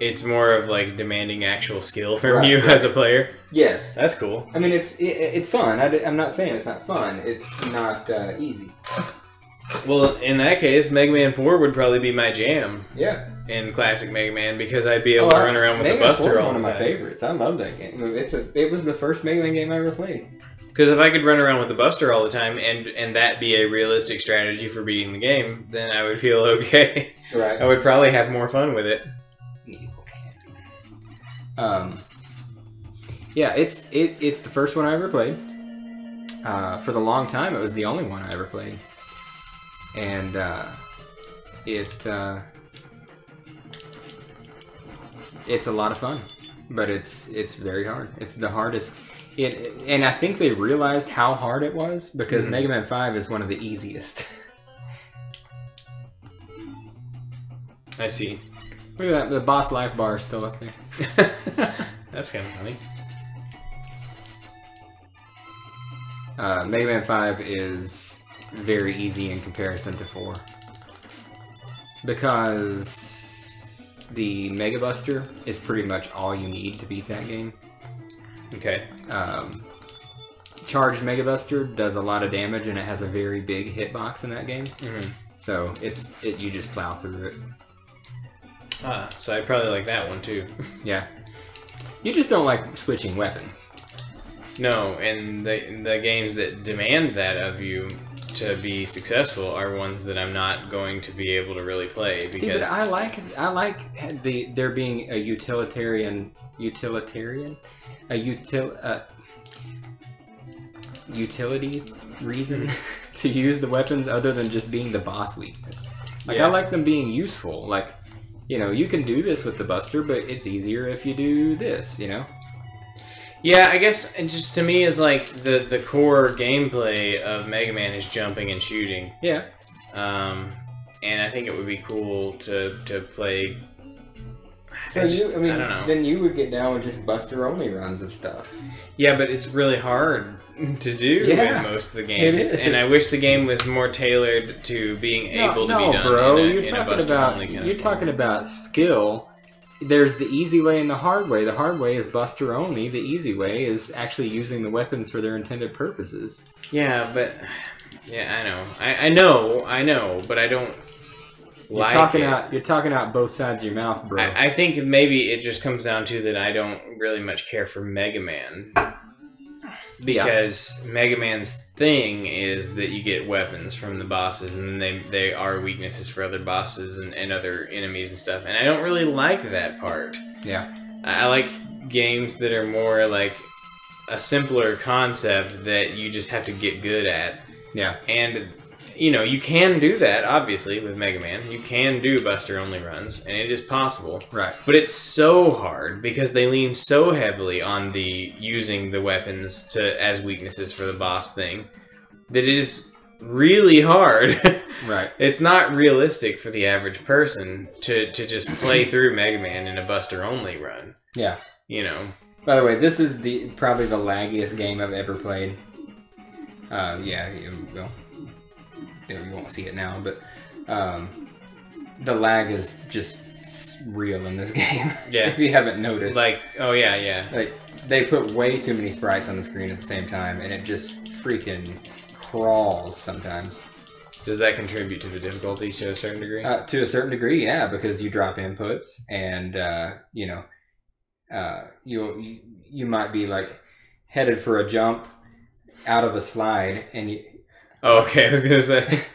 Speaker 1: it's more of like demanding actual skill from you as a player.
Speaker 2: Yes,
Speaker 1: that's cool.
Speaker 2: I mean, it's fun. I'm not saying it's not fun. It's not easy.
Speaker 1: Well, in that case, Mega Man 4 would probably be my jam.
Speaker 2: Yeah.
Speaker 1: In classic Mega Man, because I'd be able to run around with the Buster all the time.
Speaker 2: One of my favorites. I love that game. It was the first Mega Man game I ever played.
Speaker 1: Because if I could run around with the Buster all the time, and that be a realistic strategy for beating the game, then I would feel okay.
Speaker 2: Right.
Speaker 1: I would probably have more fun with it.
Speaker 2: Yeah, it's the first one I ever played. For the long time, it was the only one I ever played. And it's a lot of fun, but it's very hard. It's the hardest. And I think they realized how hard it was, because Mega Man 5 is one of the easiest.
Speaker 1: I see.
Speaker 2: Look at that, the boss life bar is still up there.
Speaker 1: That's kind of funny.
Speaker 2: Mega Man 5 is very easy in comparison to 4. Because the Mega Buster is pretty much all you need to beat that game.
Speaker 1: Okay.
Speaker 2: Charged Mega Buster does a lot of damage, and it has a very big hitbox in that game.
Speaker 1: Mm-hmm.
Speaker 2: So you just plow through it.
Speaker 1: Ah, so I probably like that one too.
Speaker 2: Yeah. You just don't like switching weapons.
Speaker 1: No, and the games that demand that of you to be successful are ones that I'm not going to be able to really play. Because...
Speaker 2: See, but I like there being a utility reason to use the weapons other than just being the boss weakness. Like, I like them being useful. Like, you know, you can do this with the Buster, but it's easier if you do this, you know?
Speaker 1: Yeah, I guess it just to me it's like the core gameplay of Mega Man is jumping and shooting.
Speaker 2: Yeah.
Speaker 1: And I think it would be cool to play.
Speaker 2: So
Speaker 1: I don't know.
Speaker 2: Then you would get down with just Buster only runs of stuff.
Speaker 1: Yeah, but it's really hard to do in most of the games, and I wish the game was more tailored to being able to be done.
Speaker 2: Bro,
Speaker 1: you're
Speaker 2: talking about skill. There's the easy way and the hard way. The hard way is Buster only. The easy way is actually using the weapons for their intended purposes.
Speaker 1: Yeah, but I know, I know, but I don't.
Speaker 2: You're talking out both sides of your mouth, bro.
Speaker 1: I think maybe it just comes down to that I don't really much care for Mega Man. Because Mega Man's thing is that you get weapons from the bosses, and then they are weaknesses for other bosses and other enemies and stuff. And I don't really like that part.
Speaker 2: Yeah.
Speaker 1: I like games that are more like a simpler concept that you just have to get good at.
Speaker 2: Yeah.
Speaker 1: And, you know, you can do that, obviously, with Mega Man. You can do Buster-only runs, and it is possible.
Speaker 2: Right.
Speaker 1: But it's so hard, because they lean so heavily on the using the weapons as weaknesses for the boss thing, that it is really hard.
Speaker 2: Right.
Speaker 1: It's not realistic for the average person to just play through Mega Man in a Buster-only run.
Speaker 2: Yeah.
Speaker 1: You know.
Speaker 2: By the way, this is probably the laggiest game I've ever played. Well, you won't see it now, but the lag is just real in this game.
Speaker 1: Yeah.
Speaker 2: If you haven't noticed.
Speaker 1: Like, oh yeah, yeah.
Speaker 2: Like, they put way too many sprites on the screen at the same time, and it just freaking crawls sometimes.
Speaker 1: Does that contribute to the difficulty to a certain degree?
Speaker 2: To a certain degree, yeah, because you drop inputs, and you know, you might be like headed for a jump out of a slide, and you.
Speaker 1: Oh, okay. I was gonna say.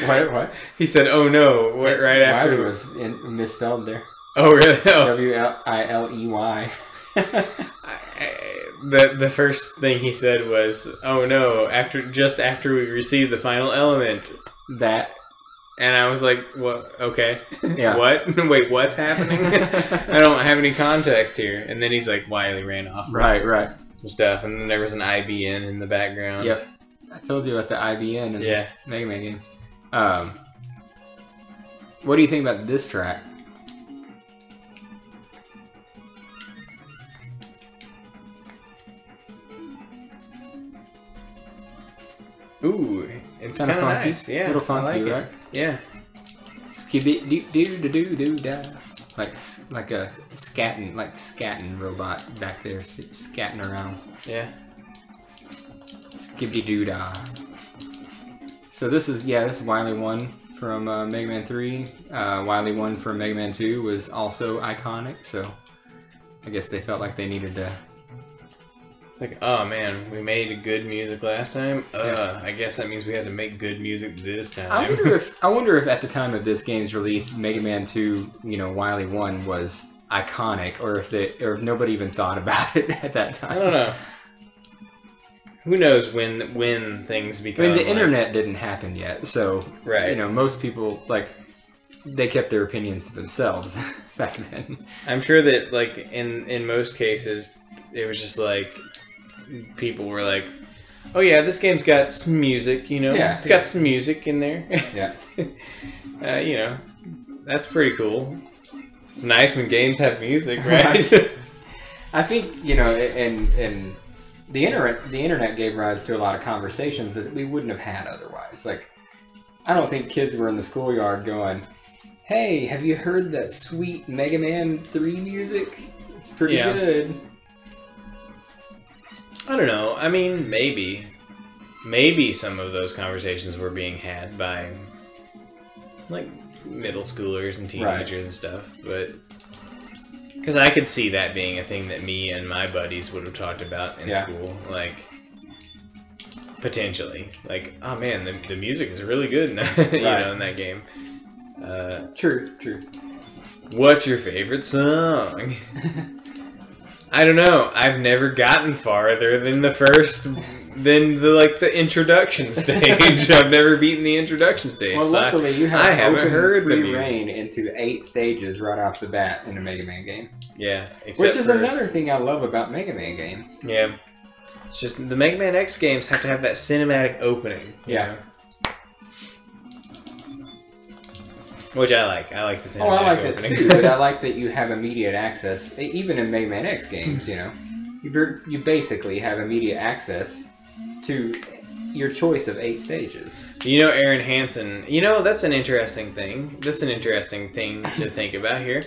Speaker 2: What?
Speaker 1: He said, "Oh no!" Right after
Speaker 2: it was misspelled there.
Speaker 1: Oh really? Oh.
Speaker 2: Wiley.
Speaker 1: The first thing he said was, "Oh no!" Just after we received the final element.
Speaker 2: That.
Speaker 1: And I was like, "What? Okay.
Speaker 2: Yeah.
Speaker 1: What? Wait, what's happening? I don't have any context here." And then he's like, "Wiley ran off."
Speaker 2: Right.
Speaker 1: Some stuff, and then there was an IBN in the background.
Speaker 2: Yep. I told you about the IBN and the Mega Man games. What do you think about this track?
Speaker 1: Ooh, it's kind of
Speaker 2: funky.
Speaker 1: Nice. Yeah,
Speaker 2: a little funky,
Speaker 1: like
Speaker 2: right?
Speaker 1: Yeah.
Speaker 2: Skibby doo doo doo doo da. Like a scatting robot back there scatting around.
Speaker 1: Yeah.
Speaker 2: Skibby doo da. So this is Wily 1 from Mega Man 3. Wily 1 from Mega Man 2 was also iconic, so I guess they felt like they needed to.
Speaker 1: Like, oh man, we made good music last time. I guess that means we had to make good music this time.
Speaker 2: I wonder if at the time of this game's release, Mega Man 2, Wily 1 was iconic, or if nobody even thought about it at that time.
Speaker 1: I don't know. Who knows when things become.
Speaker 2: I mean, the internet didn't happen yet, so
Speaker 1: right.
Speaker 2: Most people they kept their opinions to themselves back then.
Speaker 1: I'm sure that in most cases, it was just like. People were like, "Oh yeah, this game's got some music, It's got some music in there."
Speaker 2: Yeah.
Speaker 1: That's pretty cool. It's nice when games have music, right?
Speaker 2: I think, and the internet gave rise to a lot of conversations that we wouldn't have had otherwise. Like, I don't think kids were in the schoolyard going, "Hey, have you heard that sweet Mega Man 3 music? It's pretty good."
Speaker 1: I don't know. I mean, maybe some of those conversations were being had by like middle schoolers and teenagers and stuff, but because I could see that being a thing that me and my buddies would have talked about in school, like potentially, like, oh man, the music is really good, in that, you know, in that game.
Speaker 2: True.
Speaker 1: What's your favorite song? I don't know. I've never gotten farther than the introduction stage. I've never beaten the introduction stage.
Speaker 2: Well, luckily you have
Speaker 1: haven't heard
Speaker 2: free reign into 8 stages right off the bat in a Mega Man game.
Speaker 1: Yeah,
Speaker 2: which is another thing I love about Mega Man games.
Speaker 1: Yeah, it's just the Mega Man X games have to have that cinematic opening.
Speaker 2: Yeah.
Speaker 1: Which I like. I like the cinematic
Speaker 2: opening. I like
Speaker 1: opening.
Speaker 2: that too, but I like that you have immediate access. Even in Mega Man X games, you know, you basically have immediate access to your choice of 8 stages.
Speaker 1: You know, Aaron Hansen, you know, that's an interesting thing. That's an interesting thing to think about here.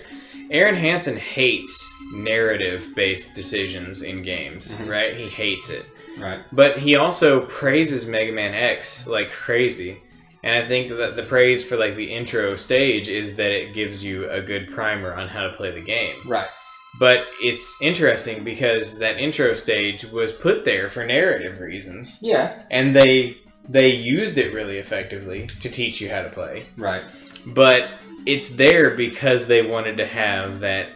Speaker 1: Aaron Hansen hates narrative-based decisions in games, right? He hates it.
Speaker 2: Right.
Speaker 1: But he also praises Mega Man X like crazy. And I think that the praise for like the intro stage is that it gives you a good primer on how to play the game.
Speaker 2: Right.
Speaker 1: But it's interesting because that intro stage was put there for narrative reasons.
Speaker 2: Yeah.
Speaker 1: And they used it really effectively to teach you how to play.
Speaker 2: Right.
Speaker 1: But it's there because they wanted to have that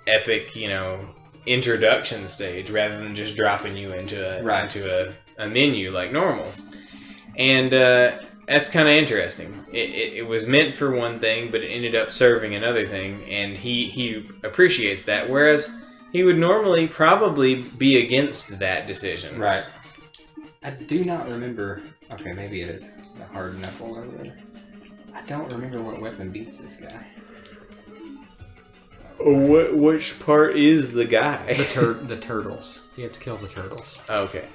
Speaker 1: epic, you know, introduction stage rather than just dropping you into a menu like normal. And that's kind of interesting. It was meant for one thing, but it ended up serving another thing, and he appreciates that, whereas he would normally probably be against that decision.
Speaker 2: Right. I do not remember... Okay, maybe it is a hard knuckle or whatever. I don't remember what weapon beats this guy.
Speaker 1: Which part is the guy?
Speaker 2: The turtles. You have to kill the turtles.
Speaker 1: Okay.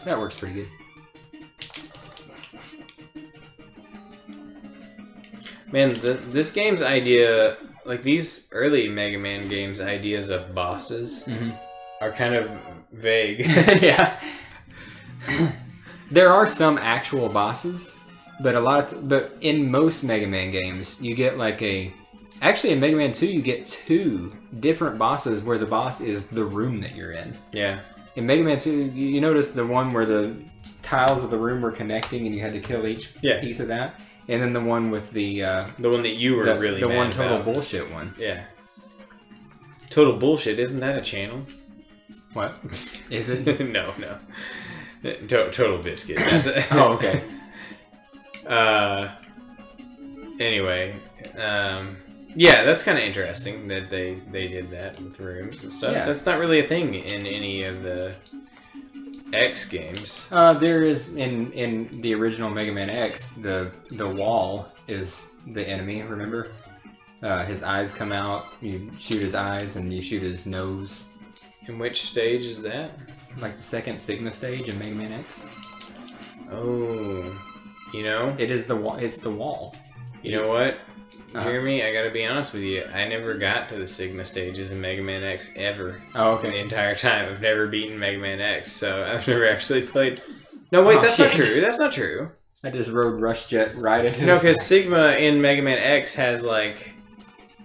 Speaker 2: That works pretty good.
Speaker 1: Man, this game's idea, like these early Mega Man games' ideas of bosses are kind of vague.
Speaker 2: Yeah. There are some actual bosses, but but in most Mega Man games, you get like actually in Mega Man 2, you get 2 different bosses where the boss is the room that you're in.
Speaker 1: Yeah.
Speaker 2: In Mega Man 2, you notice the one where the tiles of the room were connecting and you had to kill each piece of that? And then the one with the
Speaker 1: one that you were really mad
Speaker 2: the one total
Speaker 1: about.
Speaker 2: bullshit one.
Speaker 1: Yeah. Total bullshit, isn't that a channel?
Speaker 2: What? Is it?
Speaker 1: No. Total Biscuit. That's it.
Speaker 2: Oh, okay.
Speaker 1: Anyway, yeah, that's kind of interesting that they did that with rooms and stuff.
Speaker 2: Yeah.
Speaker 1: That's not really a thing in any of the X games.
Speaker 2: There is in the original Mega Man X, the wall is the enemy. Remember, his eyes come out. You shoot his eyes and you shoot his nose.
Speaker 1: In which stage is that?
Speaker 2: Like the second Sigma stage in Mega Man X.
Speaker 1: Oh, you know,
Speaker 2: it is the wall. It's the wall.
Speaker 1: You know what? Jeremy, I gotta be honest with you. I never got to the Sigma stages in Mega Man X ever.
Speaker 2: Oh, okay.
Speaker 1: The entire time. I've never beaten Mega Man X, so I've never actually played... No, wait, that's not true. That's not true.
Speaker 2: I just rode Rush Jet right into
Speaker 1: No, because Sigma in Mega Man X has, like...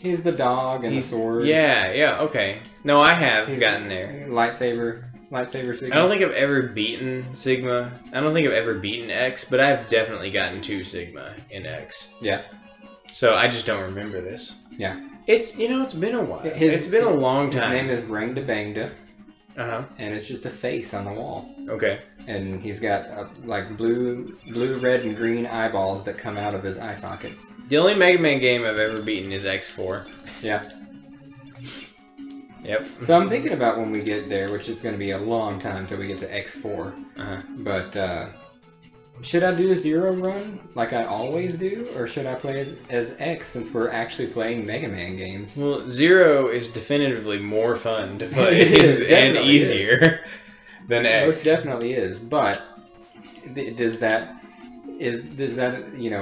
Speaker 2: He's the dog and the sword.
Speaker 1: Yeah, okay. No, I have gotten there.
Speaker 2: Lightsaber Sigma.
Speaker 1: I don't think I've ever beaten Sigma. I don't think I've ever beaten X, but I've definitely gotten to Sigma in X.
Speaker 2: Yeah.
Speaker 1: So I just don't remember this.
Speaker 2: Yeah.
Speaker 1: It's, you know, it's been a while. It's been a long time.
Speaker 2: His name is Rangda Bangda.
Speaker 1: Uh-huh.
Speaker 2: And it's just a face on the wall.
Speaker 1: Okay.
Speaker 2: And he's got like blue, red, and green eyeballs that come out of his eye sockets.
Speaker 1: The only Mega Man game I've ever beaten is X4.
Speaker 2: Yeah.
Speaker 1: Yep.
Speaker 2: So I'm thinking about when we get there, which is going to be a long time till we get to X4.
Speaker 1: Uh-huh.
Speaker 2: But should I do a Zero run like I always do, or should I play as X since we're actually playing Mega Man games?
Speaker 1: Well, Zero is definitively more fun to play and easier. than X.
Speaker 2: Most definitely is, but does that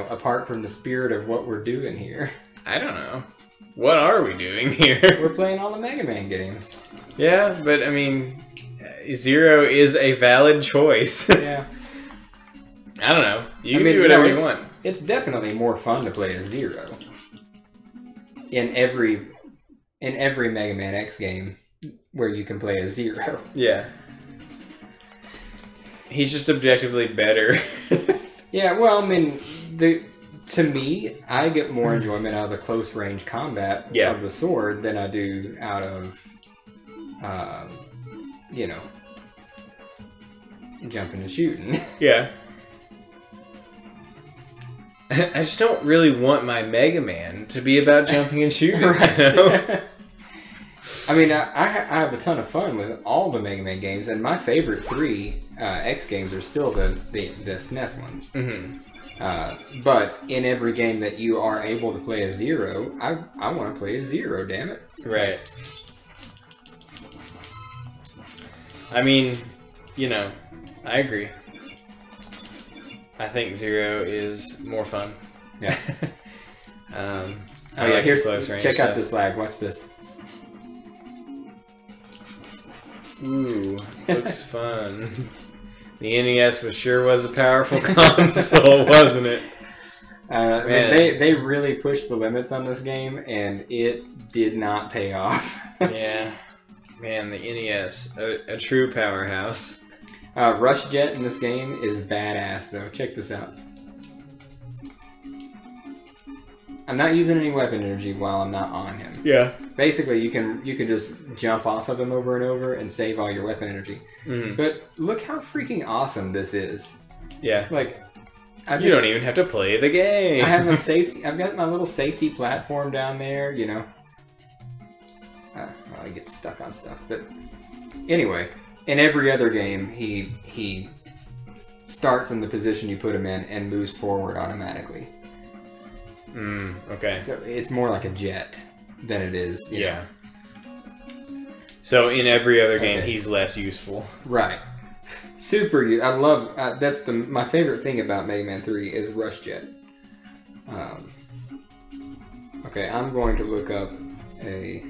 Speaker 2: apart from the spirit of what we're doing here?
Speaker 1: I don't know. What are we doing here?
Speaker 2: We're playing all the Mega Man games.
Speaker 1: Yeah, but I mean, Zero is a valid choice.
Speaker 2: Yeah.
Speaker 1: I don't know. You can do whatever you want.
Speaker 2: It's definitely more fun to play as Zero. In every Mega Man X game where you can play as Zero.
Speaker 1: Yeah. He's just objectively better.
Speaker 2: Yeah, well, I mean, to me, I get more enjoyment out of the close range combat of the sword than I do out of, jumping and shooting.
Speaker 1: Yeah. I just don't really want my Mega Man to be about jumping and shooting.
Speaker 2: Right.
Speaker 1: You know?
Speaker 2: I mean, I have a ton of fun with all the Mega Man games, and my favorite 3 X games are still the SNES ones.
Speaker 1: Mm-hmm.
Speaker 2: But in every game that you are able to play as Zero, I want to play as Zero, damn it.
Speaker 1: Right. I mean, I agree. I think Zero is more fun.
Speaker 2: Yeah.
Speaker 1: Here's close range
Speaker 2: check
Speaker 1: stuff.
Speaker 2: out this lag. Watch this.
Speaker 1: Ooh, looks fun. The NES was a powerful console, wasn't it?
Speaker 2: Man. They really pushed the limits on this game, and it did not pay off.
Speaker 1: Yeah. Man, the NES, a true powerhouse.
Speaker 2: Rush Jet in this game is badass, though. Check this out. I'm not using any weapon energy while I'm not on him.
Speaker 1: Yeah.
Speaker 2: Basically, you can just jump off of him over and over and save all your weapon energy.
Speaker 1: Mm-hmm.
Speaker 2: But look how freaking awesome this is.
Speaker 1: Yeah.
Speaker 2: Like,
Speaker 1: you don't even have to play the game.
Speaker 2: I have a safety. I've got my little safety platform down there. Well, he gets stuck on stuff. But anyway, in every other game, he starts in the position you put him in and moves forward automatically.
Speaker 1: Okay.
Speaker 2: So it's more like a jet than it is. You know.
Speaker 1: So in every other game, he's less useful.
Speaker 2: Right. Super. I love. That's my favorite thing about Mega Man 3 is Rush Jet. Okay, I'm going to look up a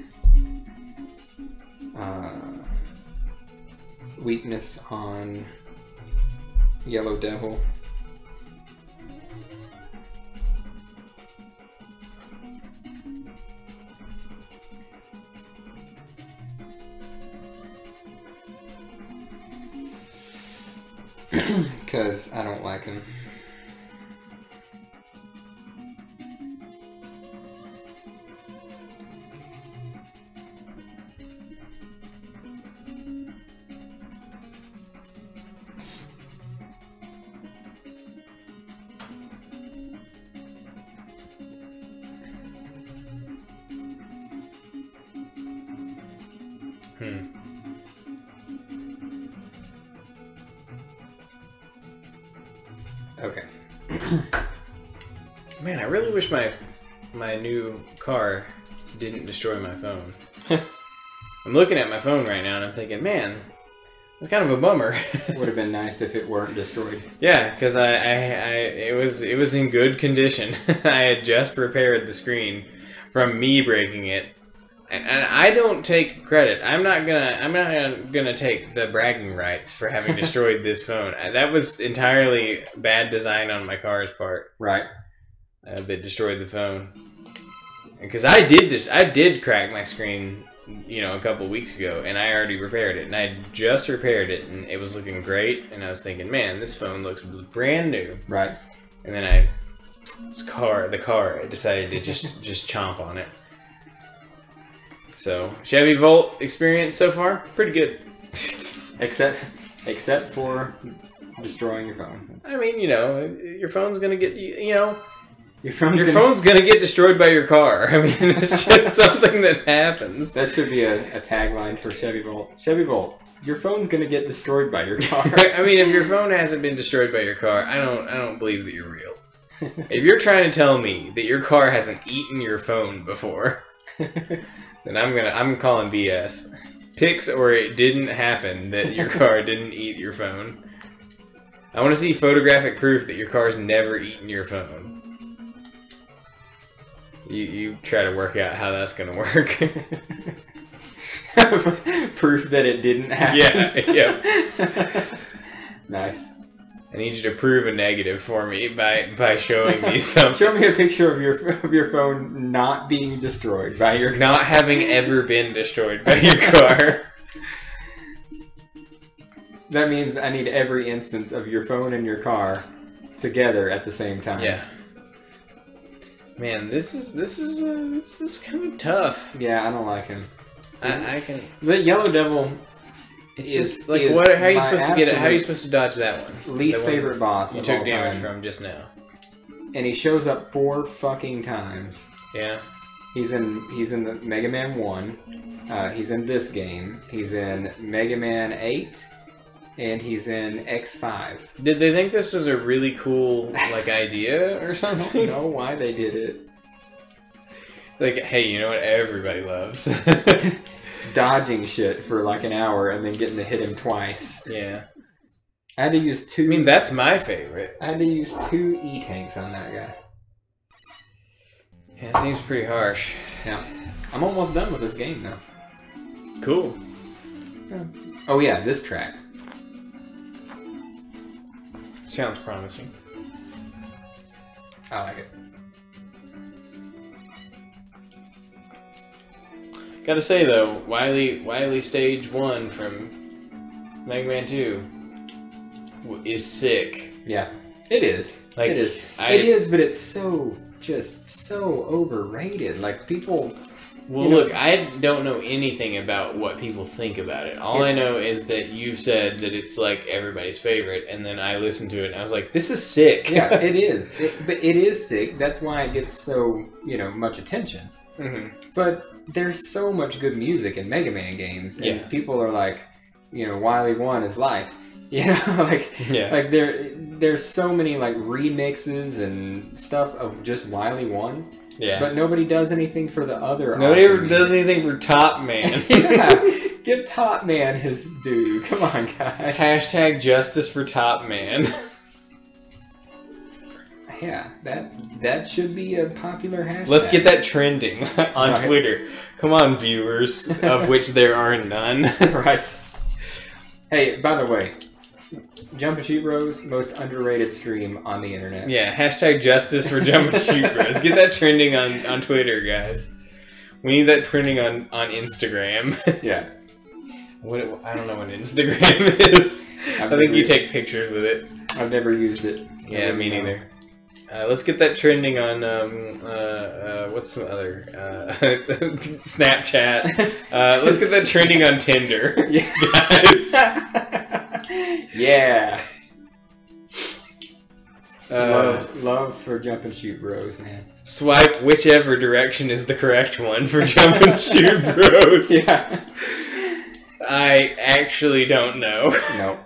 Speaker 2: weakness on Yellow Devil. Because I don't like him. Okay.
Speaker 1: Man, I really wish my new car didn't destroy my phone. I'm looking at my phone right now and I'm thinking, man, it's kind of a bummer.
Speaker 2: Would have been nice if it weren't destroyed.
Speaker 1: Yeah, because it was in good condition. I had just repaired the screen from me breaking it. And I don't take credit. I'm not gonna take the bragging rights for having destroyed this phone. That was entirely bad design on my car's part.
Speaker 2: Right.
Speaker 1: That destroyed the phone. Because I did crack my screen, a couple weeks ago, and I already repaired it. And I just repaired it, and it was looking great. And I was thinking, man, this phone looks brand new.
Speaker 2: Right.
Speaker 1: And then the car, I decided to just chomp on it. So, Chevy Volt experience so far, pretty good.
Speaker 2: Except for destroying your phone.
Speaker 1: I mean, your phone's gonna get
Speaker 2: your
Speaker 1: phone's gonna get destroyed by your car. I mean, it's just something that happens.
Speaker 2: That should be a tagline for Chevy Volt. Chevy Volt, your phone's gonna get destroyed by your car.
Speaker 1: I mean, if your phone hasn't been destroyed by your car, I don't believe that you're real. If you're trying to tell me that your car hasn't eaten your phone before, then I'm calling BS. Pics or it didn't happen that your car didn't eat your phone. I want to see photographic proof that your car's never eaten your phone. You try to work out how that's going to work.
Speaker 2: Proof that it didn't happen.
Speaker 1: Yeah.
Speaker 2: Nice.
Speaker 1: I need you to prove a negative for me by showing me something.
Speaker 2: Show me a picture of your phone not being destroyed by your car.
Speaker 1: Not having ever been destroyed by your car.
Speaker 2: That means I need every instance of your phone and your car together at the same time.
Speaker 1: Yeah. Man, this is kind of tough.
Speaker 2: Yeah, I don't like him.
Speaker 1: I can.
Speaker 2: The Yellow Devil.
Speaker 1: It's just like what? How are you supposed to get it? How are you supposed to dodge that one?
Speaker 2: Least favorite boss.
Speaker 1: You took damage from just now.
Speaker 2: And he shows up 4 fucking times.
Speaker 1: Yeah.
Speaker 2: He's in the Mega Man 1. He's in this game. He's in Mega Man 8. And he's in X5.
Speaker 1: Did they think this was a really cool like idea or something?
Speaker 2: I don't know why they did it.
Speaker 1: Like, hey, you know what everybody loves?
Speaker 2: Dodging shit for like an hour and then getting to hit him twice.
Speaker 1: Yeah.
Speaker 2: I had to use 2...
Speaker 1: I mean, that's my favorite.
Speaker 2: I had to use 2 E-tanks on that guy.
Speaker 1: Yeah, it seems pretty harsh.
Speaker 2: Yeah. I'm almost done with this game, though.
Speaker 1: Cool.
Speaker 2: Yeah. Oh, yeah, this track.
Speaker 1: Sounds promising.
Speaker 2: I like it.
Speaker 1: Gotta say though, Wily Stage 1 from Mega Man 2 is sick.
Speaker 2: Yeah, it is.
Speaker 1: Like,
Speaker 2: it is. It is, but it's so overrated. Like people.
Speaker 1: Well, look, I don't know anything about what people think about it. All I know is that you've said that it's like everybody's favorite, and then I listened to it and I was like, "This is sick."
Speaker 2: Yeah, it is. But it is sick. That's why it gets so much attention.
Speaker 1: Mm-hmm.
Speaker 2: But there's so much good music in Mega Man games, and people are like, Wily 1 is life. Like there's so many like remixes and stuff of just Wily 1.
Speaker 1: Yeah.
Speaker 2: But nobody does anything for the other.
Speaker 1: Nobody ever does anything for Top Man.
Speaker 2: Yeah. Give Top Man his due. Come on, guys.
Speaker 1: Hashtag justice for Top Man.
Speaker 2: Yeah, that should be a popular hashtag.
Speaker 1: Let's get that trending on Twitter. Come on, viewers, of which there are none.
Speaker 2: Right. Hey, by the way, Jump and Shoot Bros, most underrated stream on the internet.
Speaker 1: Yeah, hashtag justice for Jump and Shoot Bros. Get that trending on Twitter, guys. We need that trending on Instagram.
Speaker 2: Yeah.
Speaker 1: I don't know what Instagram is. I think you take pictures with it.
Speaker 2: I've never used it.
Speaker 1: Yeah, me neither. Let's get that trending on, what's some other, Snapchat. Let's get that trending on Tinder, guys.
Speaker 2: Yeah. Love for Jump and Shoot Bros, man.
Speaker 1: Swipe whichever direction is the correct one for Jump and Shoot Bros.
Speaker 2: Yeah.
Speaker 1: I actually don't know.
Speaker 2: Nope.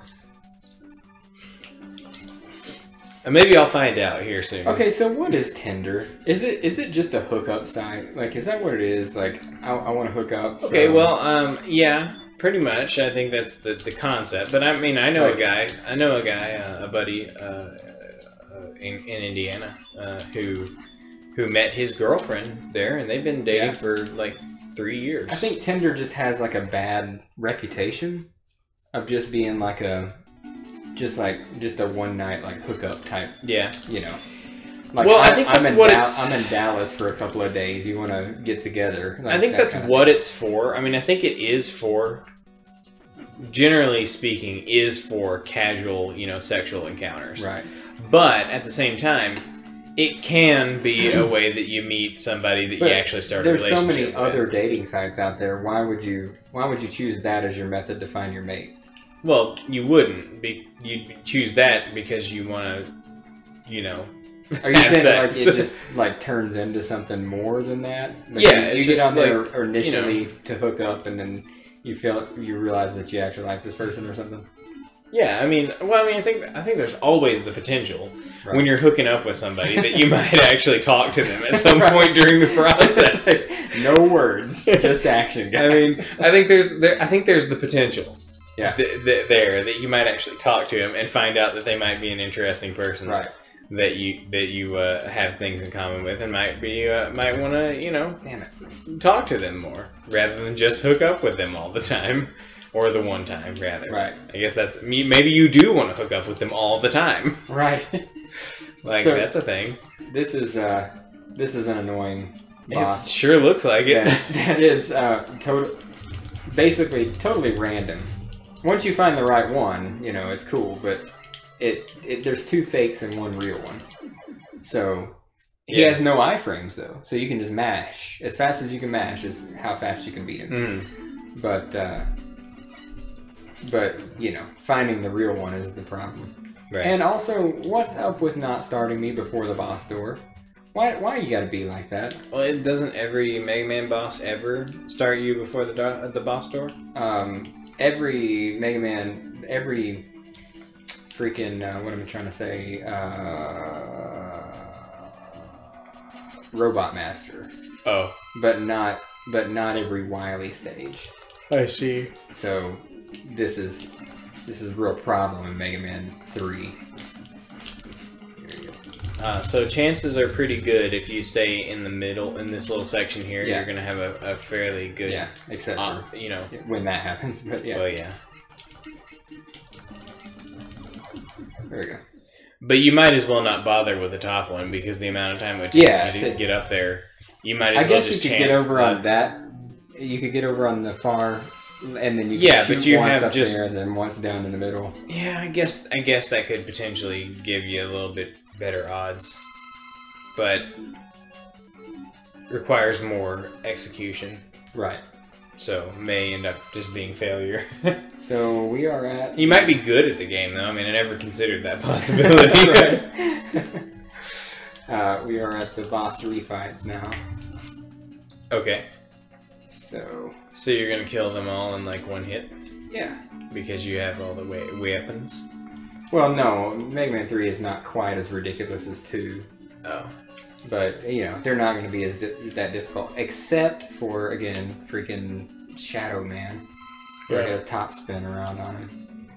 Speaker 1: Maybe I'll find out here soon.
Speaker 2: Okay, so what is Tinder? Is it just a hookup site? Like, is that what it is? Like, I want to hook up. So...
Speaker 1: Okay, well, yeah, pretty much. I think that's the concept. But I mean, I know a guy, a buddy in Indiana who met his girlfriend there, and they've been dating for like 3 years.
Speaker 2: I think Tinder just has like a bad reputation of just being like just a one night like hookup type.
Speaker 1: Yeah.
Speaker 2: Like,
Speaker 1: well, I think that's what it's...
Speaker 2: I'm in Dallas for a couple of days. You want to get together. Like,
Speaker 1: I think that's what it's for. I mean, I think it is for, generally speaking, is for casual, sexual encounters.
Speaker 2: Right.
Speaker 1: But at the same time, it can be a way that you meet somebody that you actually start a relationship with.
Speaker 2: There's so many other dating sites out there. Why would you choose that as your method to find your mate?
Speaker 1: Well, you wouldn't. You'd choose that because you want to,
Speaker 2: Are you saying like it just like turns into something more than that? Like,
Speaker 1: yeah,
Speaker 2: you get on there initially to hook up, and then you realize that you actually like this person or something.
Speaker 1: Yeah, I mean, I think there's always the potential when you're hooking up with somebody that you might actually talk to them at some point during the process.
Speaker 2: Like, no words, just action, guys.
Speaker 1: I mean, I think there's the potential.
Speaker 2: Yeah.
Speaker 1: There that you might actually talk to them and find out that they might be an interesting person.
Speaker 2: Right.
Speaker 1: That you have things in common with and might want to
Speaker 2: damn it,
Speaker 1: talk to them more rather than just hook up with them all the time. Or the one time, rather.
Speaker 2: Right.
Speaker 1: I guess that's... Maybe you do want to hook up with them all the time.
Speaker 2: Right.
Speaker 1: Like, so, that's a thing.
Speaker 2: This is an annoying boss.
Speaker 1: It sure looks like it.
Speaker 2: That is basically totally random. Once you find the right one, it's cool, but there's 2 fakes and 1 real one. So... He has no iframes, though, so you can just mash. As fast as you can mash is how fast you can beat him. Mm. But, finding the real one is the problem. Right. And also, what's up with not starting me before the boss door? Why you gotta be like that?
Speaker 1: Well, doesn't every Mega Man boss ever start you before the boss door?
Speaker 2: Every Mega Man, every freaking, what am I trying to say? Robot Master.
Speaker 1: Oh.
Speaker 2: But not every Wily stage.
Speaker 1: I see.
Speaker 2: So... This is a real problem in Mega Man 3. Here he is.
Speaker 1: So chances are pretty good if you stay in the middle in this little section here. You're gonna have a fairly good.
Speaker 2: Yeah, except for when that happens. But yeah.
Speaker 1: Oh yeah.
Speaker 2: There we go.
Speaker 1: But you might as well not bother with the top one because the amount of time it would take you to get up there, you might as well just chance.
Speaker 2: I guess you could get over on that. You could get over on the far. And then you can
Speaker 1: but you
Speaker 2: once
Speaker 1: have
Speaker 2: up
Speaker 1: just
Speaker 2: there and then once down in the middle.
Speaker 1: Yeah, I guess that could potentially give you a little bit better odds, but requires more execution.
Speaker 2: Right.
Speaker 1: So may end up just being failure.
Speaker 2: So we are at.
Speaker 1: You might be good at the game though. I mean, I never considered that possibility.
Speaker 2: We are at the boss refights now.
Speaker 1: Okay.
Speaker 2: So
Speaker 1: you're gonna kill them all in like one hit?
Speaker 2: Yeah.
Speaker 1: Because you have all the weapons?
Speaker 2: Well, no. Mega Man 3 is not quite as ridiculous as 2.
Speaker 1: Oh.
Speaker 2: But, they're not going to be that difficult. Except for, again, freaking Shadow Man. Who had a top spin around on him.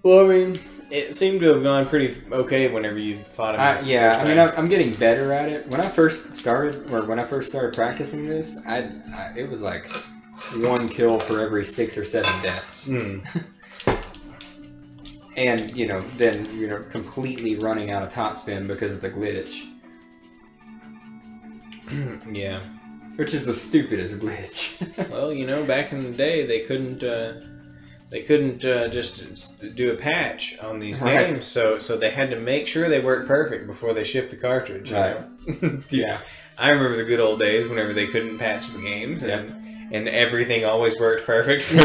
Speaker 1: Well, I mean... It seemed to have gone pretty okay whenever you fought him.
Speaker 2: Yeah, I mean, I'm getting better at it. When I first started practicing this, it was like 1 kill for every 6 or 7 deaths.
Speaker 1: Mm.
Speaker 2: And, then, completely running out of topspin because it's a glitch.
Speaker 1: Yeah.
Speaker 2: Which is the stupidest glitch.
Speaker 1: Well, back in the day, they couldn't just do a patch on these games, so they had to make sure they worked perfect before they shipped the cartridge.
Speaker 2: Right. Yeah.
Speaker 1: I remember the good old days whenever they couldn't patch the games, and everything always worked perfect from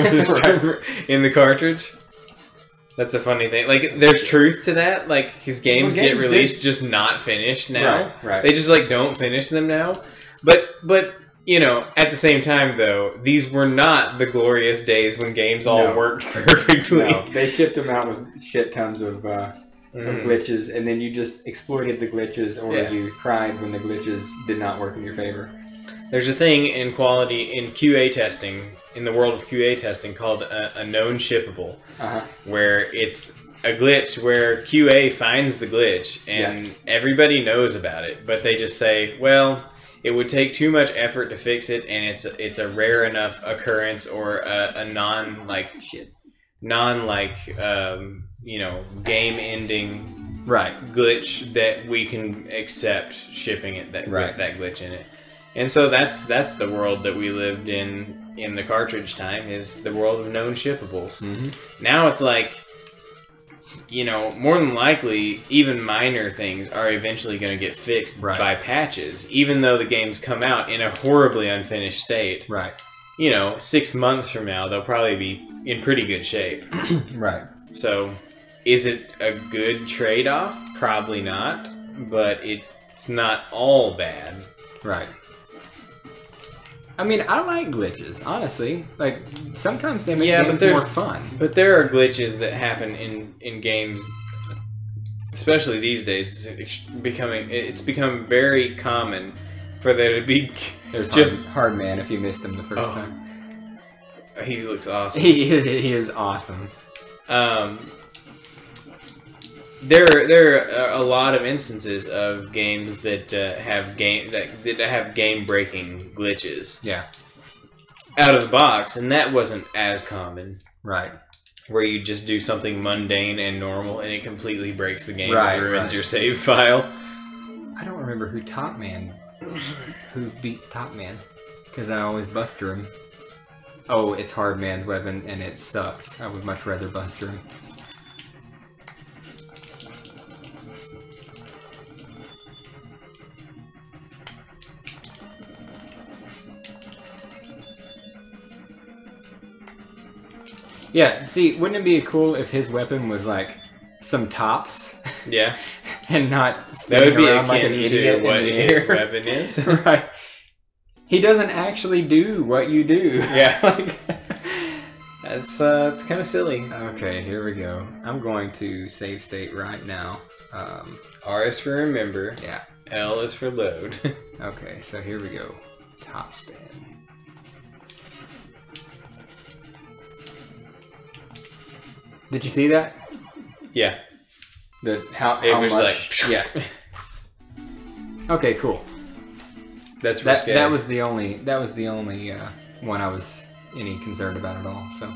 Speaker 1: in the cartridge. That's a funny thing. Like, there's truth to that. Like, his games get released just not finished now.
Speaker 2: Right.
Speaker 1: They just don't finish them now. But. At the same time, though, these were not the glorious days when games all worked perfectly.
Speaker 2: No, they shipped them out with shit tons of glitches, and then you just exploited the glitches, or you cried when the glitches did not work in your favor.
Speaker 1: There's a thing in QA testing, in the world of QA testing, called a known shippable, where it's a glitch where QA finds the glitch, and everybody knows about it, but they just say, well... It would take too much effort to fix it, and it's a rare enough occurrence or a game-ending glitch that we can accept shipping it with that glitch in it. And so that's the world that we lived in the cartridge time, is the world of known shippables. Mm-hmm. Now it's like, more than likely, even minor things are eventually going to get fixed by patches, even though the games come out in a horribly unfinished state.
Speaker 2: Right.
Speaker 1: 6 months from now, they'll probably be in pretty good shape.
Speaker 2: Right.
Speaker 1: So, is it a good trade-off? Probably not, but it's not all bad.
Speaker 2: Right. I mean, I like glitches, honestly. Like, sometimes they make games more fun.
Speaker 1: But there are glitches that happen in games, especially these days. It's become very common for there to be
Speaker 2: just hard man if you missed him the first time.
Speaker 1: He looks awesome.
Speaker 2: He is awesome.
Speaker 1: There are a lot of instances of games that have game-breaking glitches.
Speaker 2: Yeah.
Speaker 1: Out of the box, and that wasn't as common.
Speaker 2: Right.
Speaker 1: Where you just do something mundane and normal, and it completely breaks the game and ruins your save file.
Speaker 2: I don't remember who beats Top Man, because I always buster him. Oh, it's Hard Man's weapon, and it sucks. I would much rather buster him. Yeah, see, wouldn't it be cool if his weapon was like some tops?
Speaker 1: Yeah.
Speaker 2: And not spinning around like an idiot
Speaker 1: what
Speaker 2: in the
Speaker 1: his
Speaker 2: air.
Speaker 1: weapon is.
Speaker 2: Right. He doesn't actually do what you do.
Speaker 1: Yeah. Like, that's it's kind of silly.
Speaker 2: Okay, here we go. I'm going to save state right now.
Speaker 1: R is for remember.
Speaker 2: Yeah.
Speaker 1: L is for load.
Speaker 2: Okay, so here we go. Top spin. Did you see that?
Speaker 1: Yeah.
Speaker 2: How
Speaker 1: was
Speaker 2: much?
Speaker 1: Like,
Speaker 2: yeah. Okay, cool.
Speaker 1: That
Speaker 2: was the only one I was any concerned about at all. So.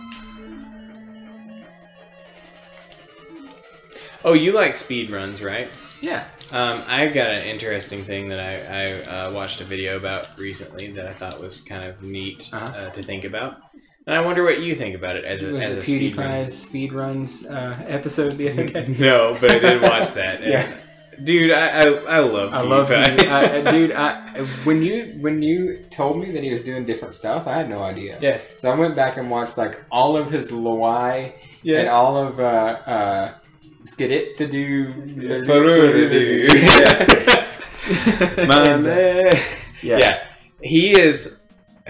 Speaker 1: Oh, you like speed runs, right?
Speaker 2: Yeah.
Speaker 1: I've got an interesting thing that I watched a video about recently that I thought was kind of neat to think about. And I wonder what you think about it as a
Speaker 2: PewDiePie's speed runs episode the other day.
Speaker 1: No, but I did watch that.
Speaker 2: Yeah,
Speaker 1: dude, I love PewDiePie.
Speaker 2: Dude, when you told me that he was doing different stuff, I had no idea.
Speaker 1: Yeah.
Speaker 2: So I went back and watched like all of his Luai and all of Skidit to do.
Speaker 1: Yeah.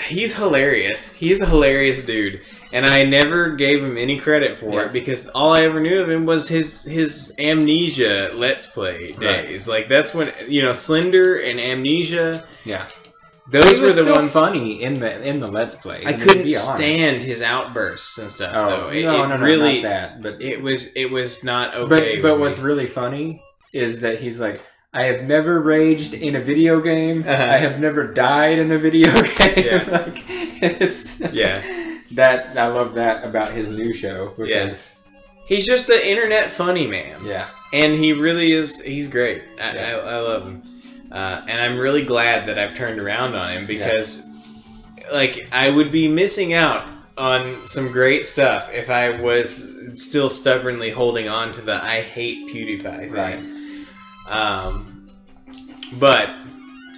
Speaker 1: He's hilarious. He's a hilarious dude. And I never gave him any credit for it because all I ever knew of him was his Amnesia Let's Play days. Like, that's when, Slender and Amnesia.
Speaker 2: Yeah.
Speaker 1: Those were the ones
Speaker 2: funny in the Let's Plays.
Speaker 1: I couldn't stand his outbursts and stuff, though.
Speaker 2: No,
Speaker 1: really,
Speaker 2: not that. But
Speaker 1: it was not okay.
Speaker 2: But what's really funny is that he's like, I have never raged in a video game. I have never died in a video game.
Speaker 1: Yeah.
Speaker 2: I love that about his new show because
Speaker 1: he's just an internet funny man.
Speaker 2: Yeah.
Speaker 1: And he really is. He's great. I love him. And I'm really glad that I've turned around on him because, like, I would be missing out on some great stuff if I was still stubbornly holding on to the I hate PewDiePie thing.
Speaker 2: Right.
Speaker 1: But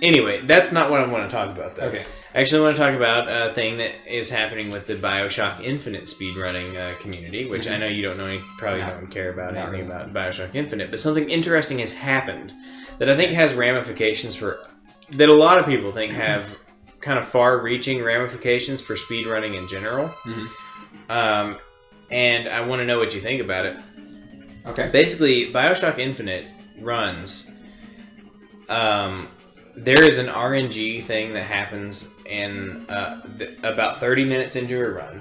Speaker 1: anyway, that's not what I want to talk about, though.
Speaker 2: Okay.
Speaker 1: I actually want to talk about a thing that is happening with the BioShock Infinite speedrunning community, which I know you don't know, probably don't care about anything about BioShock Infinite, but something interesting has happened that I think has ramifications that a lot of people think have kind of far-reaching ramifications for speedrunning in general. And I want to know what you think about it.
Speaker 2: Okay.
Speaker 1: Basically, BioShock Infinite runs. There is an RNG thing that happens in about 30 minutes into a run,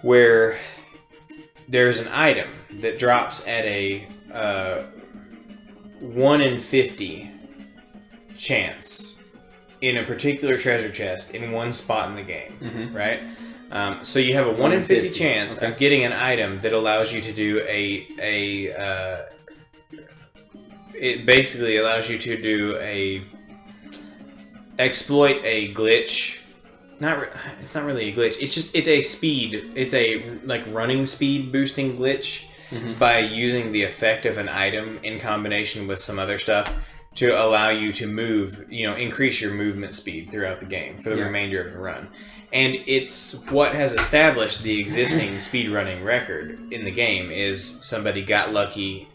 Speaker 1: where there's an item that drops at a 1 in 50 chance in a particular treasure chest in one spot in the game, right? So you have a 1 in 50 chance of getting an item that allows you to do it basically allows you to do exploit a glitch. It's not really a glitch. It's a like running speed boosting glitch by using the effect of an item in combination with some other stuff to allow you to move, increase your movement speed throughout the game for the remainder of the run. And it's what has established the existing speedrunning record in the game is somebody got lucky.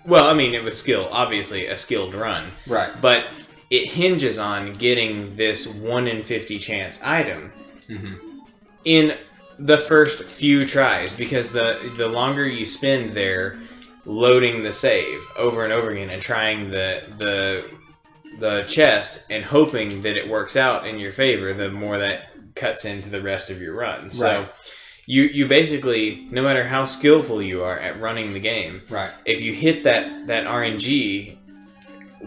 Speaker 1: Well, I mean, it was skill, obviously a skilled run.
Speaker 2: Right.
Speaker 1: But it hinges on getting this 1 in 50 chance item in the first few tries, because the longer you spend there loading the save over and over again and trying the chest and hoping that it works out in your favor, the more that cuts into the rest of your run. So you basically, no matter how skillful you are at running the game, if you hit that RNG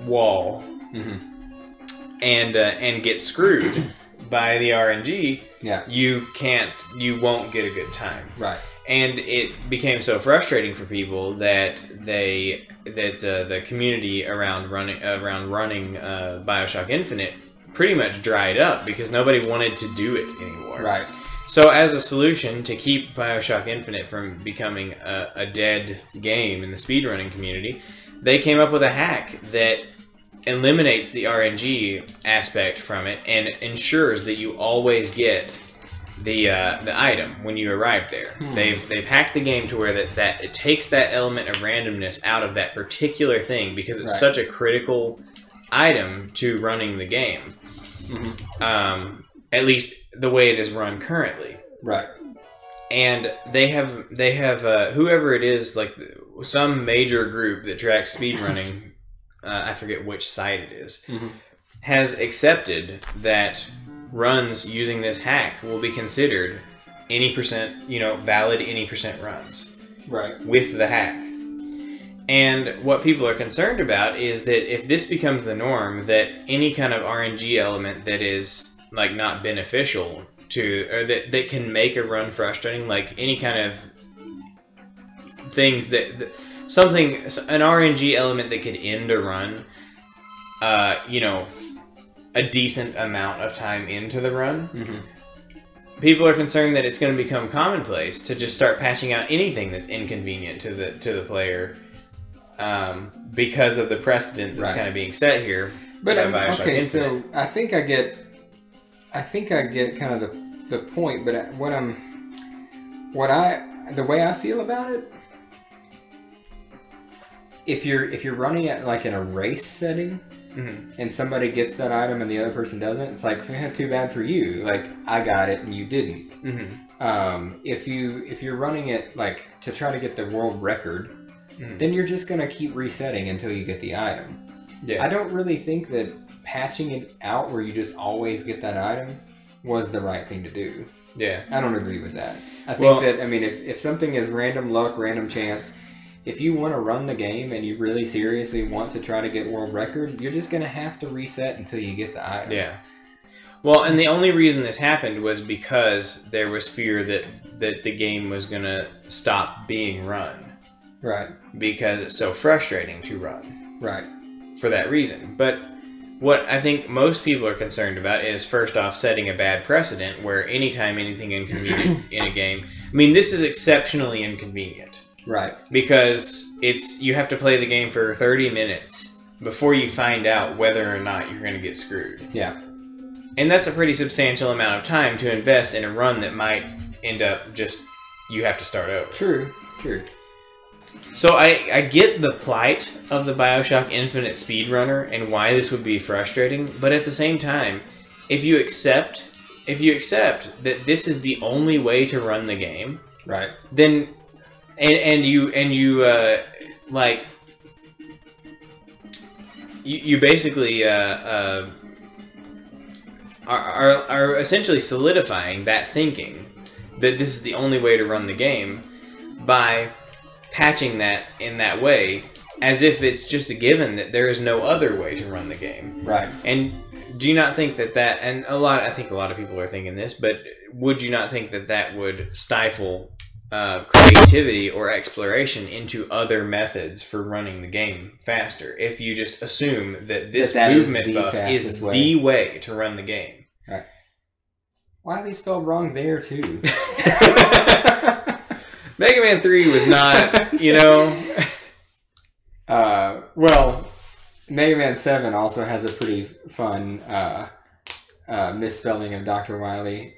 Speaker 1: wall and get screwed by the RNG, you won't get a good time. And it became so frustrating for people that the community around running BioShock Infinite pretty much dried up because nobody wanted to do it anymore. So as a solution to keep BioShock Infinite from becoming a dead game in the speedrunning community, they came up with a hack that eliminates the RNG aspect from it and ensures that you always get the item when you arrive there. They've hacked the game to where that it takes that element of randomness out of that particular thing because it's such a critical item to running the game. At least the way it is run currently. And they have whoever it is, like some major group that tracks speedrunning, I forget which site it is, has accepted that runs using this hack will be considered any percent, valid any percent runs. With the hack. And what people are concerned about is that if this becomes the norm, that any kind of RNG element that is like not beneficial to, or that can make a run frustrating, like any kind of things that an RNG element that could end a run, a decent amount of time into the run. People are concerned that it's going to become commonplace to just start patching out anything that's inconvenient to the player, because of the precedent that's kind of being set here. But
Speaker 2: okay, so I think I get kind of the point. But the way I feel about it, if you're running it like in a race setting, and somebody gets that item and the other person doesn't, it's like, too bad for you. Like, I got it and you didn't. If you're running it like to try to get the world record, then you're just gonna keep resetting until you get the item. I don't really think that patching it out where you just always get that item was the right thing to do. I don't agree with that. I think that, I mean, if something is random luck, random chance, if you want to run the game and you really seriously want to try to get world record, you're just going to have to reset until you get the item.
Speaker 1: Well, and the only reason this happened was because there was fear that the game was going to stop being run. Because it's so frustrating to run. For that reason. But what I think most people are concerned about is, first off, setting a bad precedent where anytime anything inconvenient in a game... I mean, this is exceptionally inconvenient. Because you have to play the game for 30 minutes before you find out whether or not you're going to get screwed. And that's a pretty substantial amount of time to invest in a run that might end up just, you have to start over.
Speaker 2: True.
Speaker 1: So I get the plight of the BioShock Infinite speedrunner and why this would be frustrating, but at the same time, if you accept that this is the only way to run the game, then you basically are essentially solidifying that thinking that this is the only way to run the game by patching that in that way, as if it's just a given that there is no other way to run the game. And do you not think that and I think a lot of people are thinking this, but would you not think that would stifle creativity or exploration into other methods for running the game faster, if you just assume that this movement buff is the way to run the game?
Speaker 2: Why are they spelled wrong there too?
Speaker 1: Mega Man 3 was not,
Speaker 2: well, Mega Man 7 also has a pretty fun misspelling of Dr. Wily.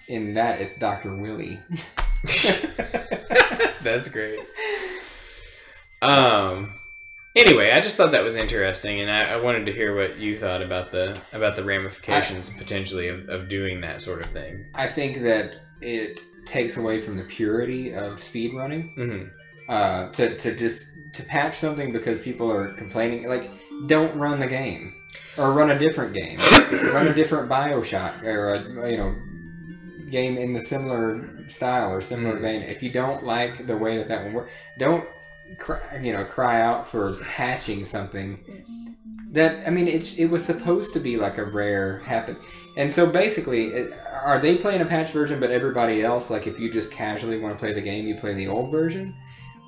Speaker 2: In that, it's Dr. Willy.
Speaker 1: That's great. Anyway, I just thought that was interesting, and I wanted to hear what you thought about the ramifications potentially of doing that sort of thing.
Speaker 2: I think that it takes away from the purity of speedrunning. To patch something because people are complaining, like, don't run the game, or run a different game, run a different BioShock, or a game in the similar style or similar vein. If you don't like the way that one works, don't cry out for patching something that, I mean, it was supposed to be like a rare happen. And so basically, are they playing a patch version, but everybody else, like, if you just casually want to play the game, you play the old version?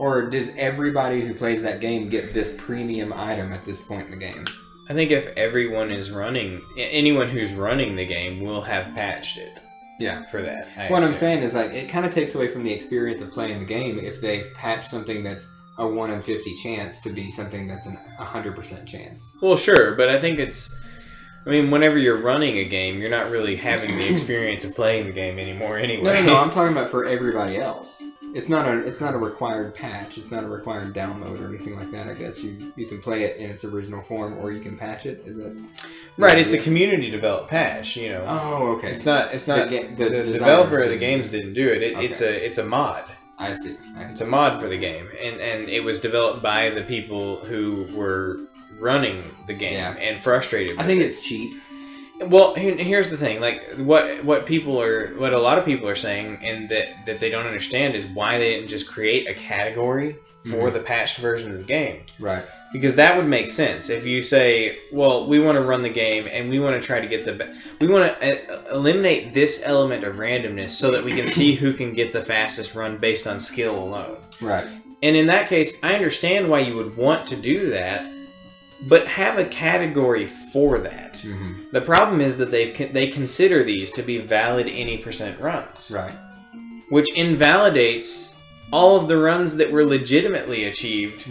Speaker 2: Or does everybody who plays that game get this premium item at this point in the game?
Speaker 1: I think if everyone is running, anyone who's running the game will have patched it.
Speaker 2: Yeah.
Speaker 1: For that.
Speaker 2: What I'm saying is, like, it kind of takes away from the experience of playing the game if they've patched something that's a 1 in 50 chance to be something that's an 100% chance.
Speaker 1: Well, sure, but I think I mean, whenever you're running a game, you're not really having the experience of playing the game anymore anyway.
Speaker 2: No, I'm talking about for everybody else. It's not a required patch. It's not a required download or anything like that. I guess you can play it in its original form, or you can patch it. Is that
Speaker 1: right? It's a community developed patch.
Speaker 2: Oh, okay.
Speaker 1: It's not. The developer of the games didn't do it. It's a mod.
Speaker 2: I see.
Speaker 1: It's a mod for the game, and it was developed by the people who were running the game and frustrated with
Speaker 2: I think it's cheap.
Speaker 1: Well, here's the thing. Like, what a lot of people are saying, and that they don't understand, is why they didn't just create a category for the patched version of the game.
Speaker 2: Right.
Speaker 1: Because that would make sense. If you say, well, we want to run the game, and we want to try to we want to eliminate this element of randomness so that we can see who can get the fastest run based on skill alone.
Speaker 2: Right.
Speaker 1: And in that case, I understand why you would want to do that, but have a category for that. The problem is that they consider these to be valid any % runs.
Speaker 2: Right.
Speaker 1: Which invalidates all of the runs that were legitimately achieved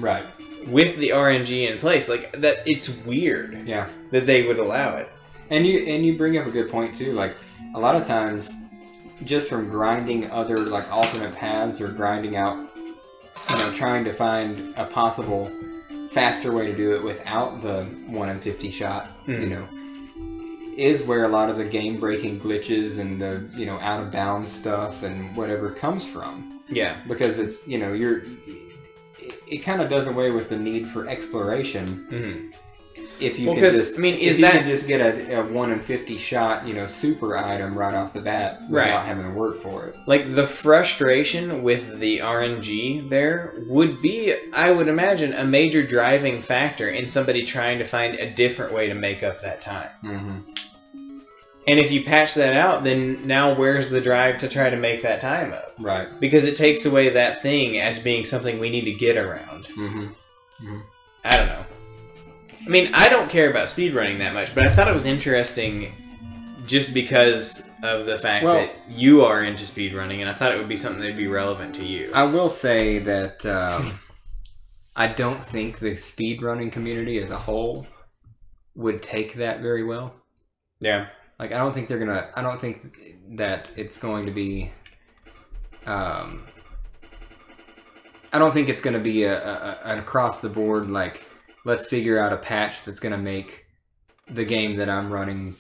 Speaker 1: with the RNG in place. Like, that, it's weird that they would allow it.
Speaker 2: And you bring up a good point too. Like, a lot of times, just from grinding other, like, alternate paths, or grinding out, trying to find a possible faster way to do it without the 1 in 50 shot, is where a lot of the game-breaking glitches and the, out of bounds stuff and whatever comes from.
Speaker 1: Yeah.
Speaker 2: Because it's, it kind of does away with the need for exploration. If you can just get a 1 in 50 shot, super item right off the bat without having to work for it.
Speaker 1: Like, the frustration with the RNG there would be, I would imagine, a major driving factor in somebody trying to find a different way to make up that time. And if you patch that out, then now where's the drive to try to make that time up?
Speaker 2: Right.
Speaker 1: Because it takes away that thing as being something we need to get around. I don't know. I mean, I don't care about speedrunning that much, but I thought it was interesting just because of the fact that you are into speedrunning, and I thought it would be something that would be relevant to you.
Speaker 2: I will say that I don't think the speedrunning community as a whole would take that very well.
Speaker 1: Yeah.
Speaker 2: Like, I don't think that it's going to be... I don't think it's going to be an across-the-board, like, let's figure out a patch that's going to make the game that I'm running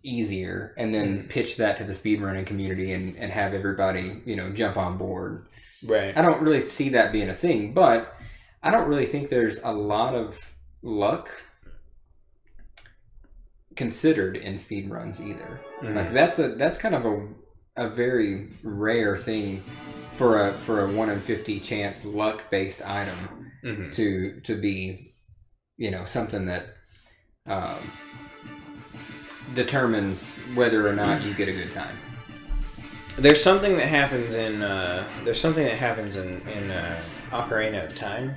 Speaker 2: easier, and then pitch that to the speedrunning community and have everybody, jump on board.
Speaker 1: Right.
Speaker 2: I don't really see that being a thing, but I don't really think there's a lot of luck considered in speedruns either. Like, that's kind of a very rare thing for a 1 in 50 chance luck based item to be, something that determines whether or not you get a good time.
Speaker 1: There's something that happens in Ocarina of Time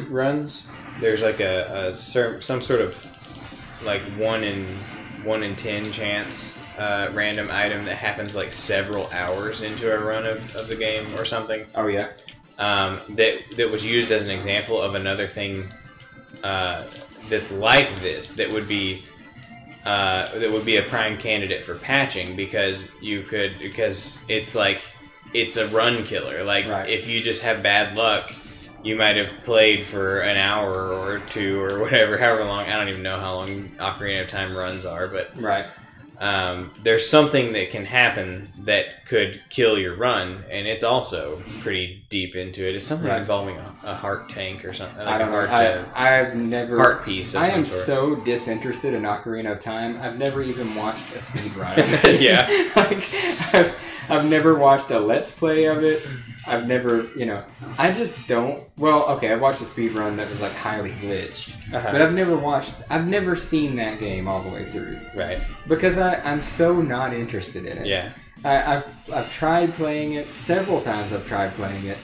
Speaker 1: runs. There's like some sort of like 1 in 10 chance random item that happens like several hours into a run of the game or something.
Speaker 2: Oh yeah.
Speaker 1: That was used as an example of another thing that's like this that would be a prime candidate for patching, because it's a run killer. Like, if you just have bad luck, you might have played for an hour or two or whatever, however long. I don't even know how long Ocarina of Time runs are, but
Speaker 2: right.
Speaker 1: There's something that can happen that could kill your run, and it's also pretty deep into it. It's something involving a heart tank or something. Like
Speaker 2: I don't know. I've never
Speaker 1: heart piece. Of
Speaker 2: I
Speaker 1: some
Speaker 2: am
Speaker 1: sort.
Speaker 2: so disinterested in Ocarina of Time. I've never even watched a speed run of it.
Speaker 1: Yeah,
Speaker 2: like I've never watched a let's play of it. I've never, I just don't. Well, okay, I watched a speed run that was like highly glitched, but I've never seen that game all the way through.
Speaker 1: Right.
Speaker 2: Because I'm so not interested in it.
Speaker 1: Yeah.
Speaker 2: I've tried playing it several times. I've tried playing it.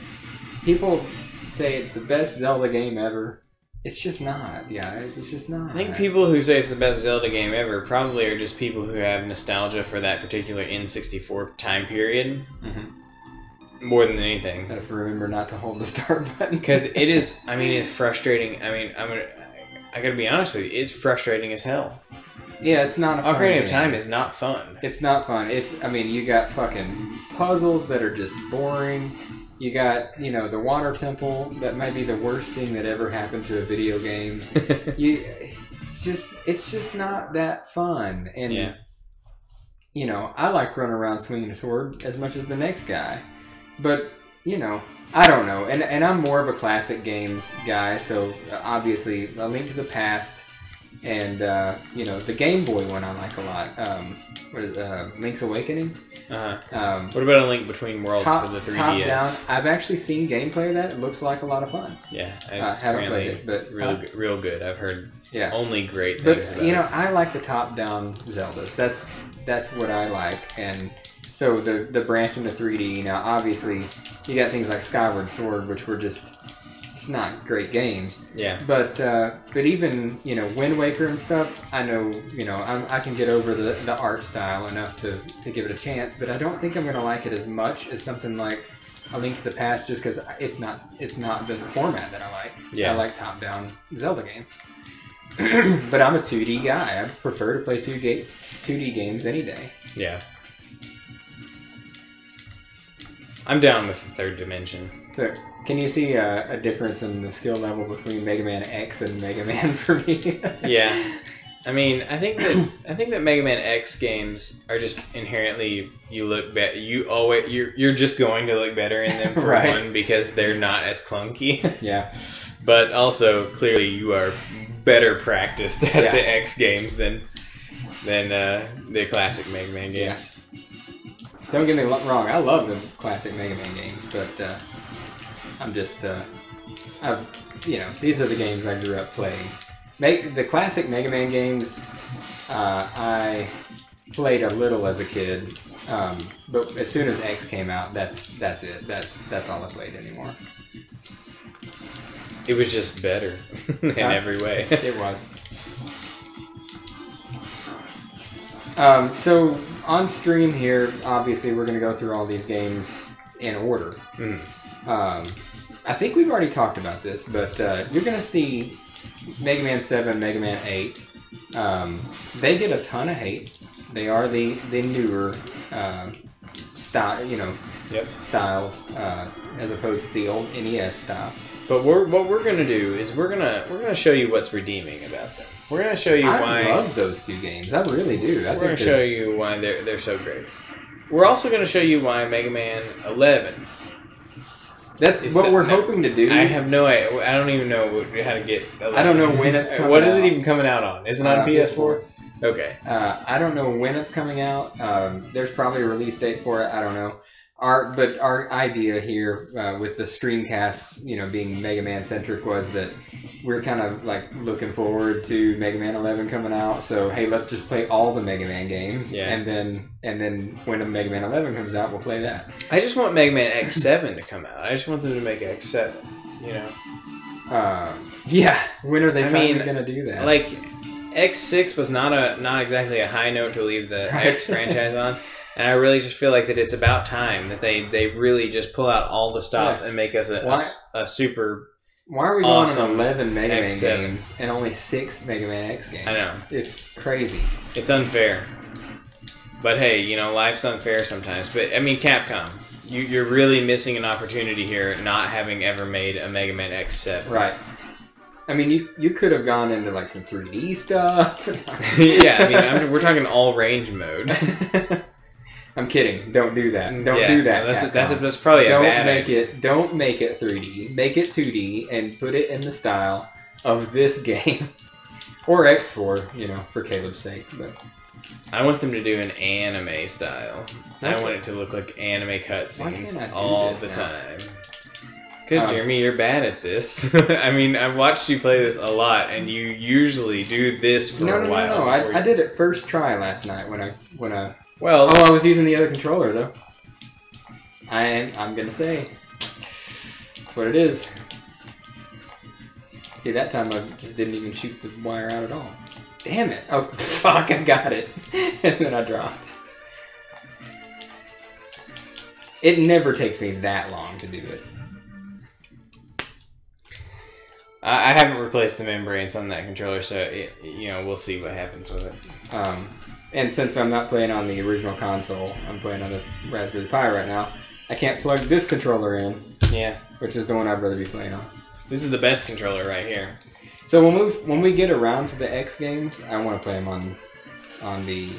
Speaker 2: People say it's the best Zelda game ever. It's just not, guys. It's just not.
Speaker 1: I think people who say it's the best Zelda game ever probably are just people who have nostalgia for that particular N64 time period. Mm-hmm. More than anything.
Speaker 2: Gotta remember not to hold the start button.
Speaker 1: Because it is, it's frustrating. I gotta be honest with you, it's frustrating as hell.
Speaker 2: Yeah, it's not a fun
Speaker 1: Ocarina
Speaker 2: game.
Speaker 1: of Time is not fun.
Speaker 2: It's not fun. You got fucking puzzles that are just boring. You got, the water temple that might be the worst thing that ever happened to a video game. It's just not that fun. And, I like running around swinging a sword as much as the next guy. But, I don't know. And I'm more of a classic games guy, so obviously A Link to the Past and, the Game Boy one I like a lot. What is Link's Awakening?
Speaker 1: Uh-huh. What about A Link Between Worlds for the 3DS?
Speaker 2: Top down. I've actually seen gameplay of that. It looks like a lot of fun.
Speaker 1: Yeah,
Speaker 2: I haven't played it, but
Speaker 1: real good. I've heard only great things about it.
Speaker 2: I like the top-down Zeldas. That's what I like, and so the branch into 3D. Now, obviously, you got things like Skyward Sword, which were just not great games.
Speaker 1: Yeah.
Speaker 2: But even Wind Waker and stuff, I know I can get over the art style enough to give it a chance. But I don't think I'm gonna like it as much as something like A Link to the Past, just because it's not the format that I like.
Speaker 1: Yeah.
Speaker 2: I like top-down Zelda games. But I'm a 2D guy. I prefer to play 2D games any day.
Speaker 1: Yeah. I'm down with the third dimension.
Speaker 2: So, can you see a difference in the skill level between Mega Man X and Mega Man for me?
Speaker 1: Yeah. I think that Mega Man X games are just inherently you're just going to look better in them for one because they're not as clunky.
Speaker 2: Yeah.
Speaker 1: But also clearly you are better practiced at the X games than the classic Mega Man games.
Speaker 2: Yeah. Don't get me wrong, I love the classic Mega Man games, but I'm just, these are the games I grew up playing. The classic Mega Man games, I played a little as a kid, but as soon as X came out, that's it. That's all I played anymore.
Speaker 1: It was just better in every way.
Speaker 2: It was. So on stream here, obviously we're going to go through all these games in order. I think we've already talked about this, but you're going to see Mega Man 7, Mega Man 8. They get a ton of hate. They are the newer style, styles as opposed to the old NES style.
Speaker 1: But what we're gonna do is we're gonna show you what's redeeming about them. We're gonna show you why.
Speaker 2: I love those two games. I really do.
Speaker 1: We're gonna show you why they're so great. We're also gonna show you why Mega Man 11.
Speaker 2: That's what we're hoping to do.
Speaker 1: I have no idea. I don't even know how to get 11.
Speaker 2: I don't know when it's coming out.
Speaker 1: What is it even coming out on? Is it on PS4? Okay.
Speaker 2: I don't know when it's coming out. There's probably a release date for it. I don't know. Our idea here with the Streamcast, being Mega Man centric, was that we're kind of like looking forward to Mega Man 11 coming out. So hey, let's just play all the Mega Man games, and then when a Mega Man 11 comes out, we'll play that.
Speaker 1: I just want Mega Man X7 to come out. I just want them to make X7.
Speaker 2: Yeah. When are they finally gonna do that?
Speaker 1: Like X6 was not exactly a high note to leave the X franchise on. And I really just feel like that it's about time that they really just pull out all the stuff and make us a super.
Speaker 2: Why are we going on 11 Mega Man
Speaker 1: X7
Speaker 2: games and only 6 Mega Man X games?
Speaker 1: I know.
Speaker 2: It's crazy.
Speaker 1: It's unfair. But hey, life's unfair sometimes. But Capcom, you're really missing an opportunity here, not having ever made a Mega Man X7.
Speaker 2: Right. I mean, you could have gone into like some 3D stuff.
Speaker 1: Yeah, I mean, we're talking all range mode.
Speaker 2: I'm kidding. Don't do that. Don't do that.
Speaker 1: That's probably a bad idea.
Speaker 2: Don't make it 3D. Make it 2D and put it in the style of this game. Or X4, you know, for Caleb's sake. But
Speaker 1: I want them to do an anime style. I want it to look like anime cutscenes all the time. Because, Jeremy, you're bad at this. I mean, I've watched you play this a lot, and you usually do this for a while.
Speaker 2: No, I did it first try last night when I...
Speaker 1: Well...
Speaker 2: Oh, I was using the other controller, though. I'm gonna say. That's what it is. See, that time I just didn't even shoot the wire out at all. Damn it. Oh, fuck, I got it. And then I dropped. It never takes me that long to do it.
Speaker 1: I haven't replaced the membranes on that controller, so we'll see what happens with it.
Speaker 2: And since I'm not playing on the original console, I'm playing on the Raspberry Pi right now. I can't plug this controller in.
Speaker 1: Yeah,
Speaker 2: which is the one I'd rather be playing on.
Speaker 1: This is the best controller right here.
Speaker 2: So when we get around to the X games, I want to play them on the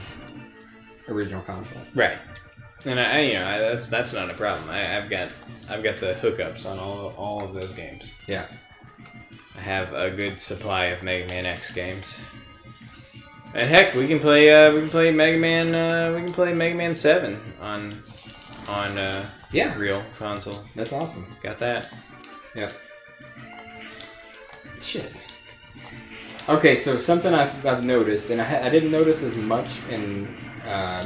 Speaker 2: original console.
Speaker 1: Right. And that's not a problem. I've got the hookups on all of those games.
Speaker 2: Yeah.
Speaker 1: I have a good supply of Mega Man X games. And heck, we can play Mega Man 7 on real console.
Speaker 2: That's awesome.
Speaker 1: Got that.
Speaker 2: Yeah. Shit. Okay, so something I've noticed, and I didn't notice as much in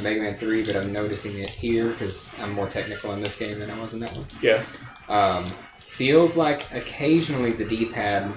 Speaker 2: Mega Man 3, but I'm noticing it here because I'm more technical in this game than I was in that one.
Speaker 1: Yeah.
Speaker 2: Feels like occasionally the D-pad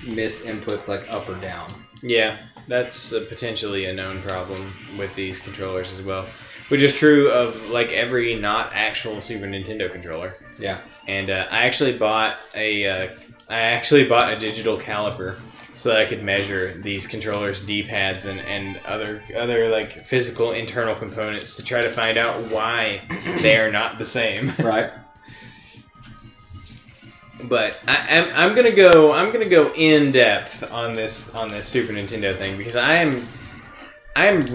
Speaker 2: miss inputs like up or down.
Speaker 1: Yeah, that's potentially a known problem with these controllers as well, which is true of like every not actual Super Nintendo controller.
Speaker 2: Yeah. And
Speaker 1: I actually bought a digital caliper so that I could measure these controllers' D-pads and other like physical internal components to try to find out why they are not the same.
Speaker 2: Right.
Speaker 1: But I'm gonna go in depth on this Super Nintendo thing because I'm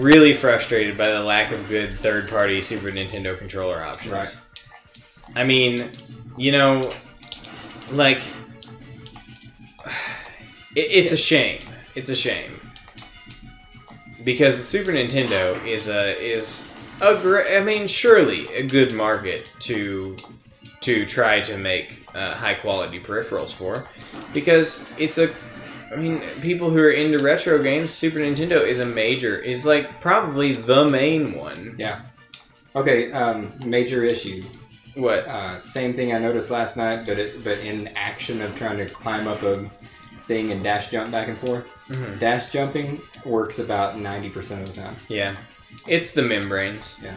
Speaker 1: really frustrated by the lack of good third-party Super Nintendo controller options.
Speaker 2: Right.
Speaker 1: I mean, like it's a shame. It's a shame because the Super Nintendo is surely a good market to try to make high quality peripherals for, because people who are into retro games, Super Nintendo is like probably the main one.
Speaker 2: Yeah. Okay. Major issue.
Speaker 1: What?
Speaker 2: Same thing I noticed last night, but in action of trying to climb up a thing and dash jump back and forth. Mm-hmm. Dash jumping works about 90% of the time.
Speaker 1: Yeah. It's the membranes.
Speaker 2: Yeah.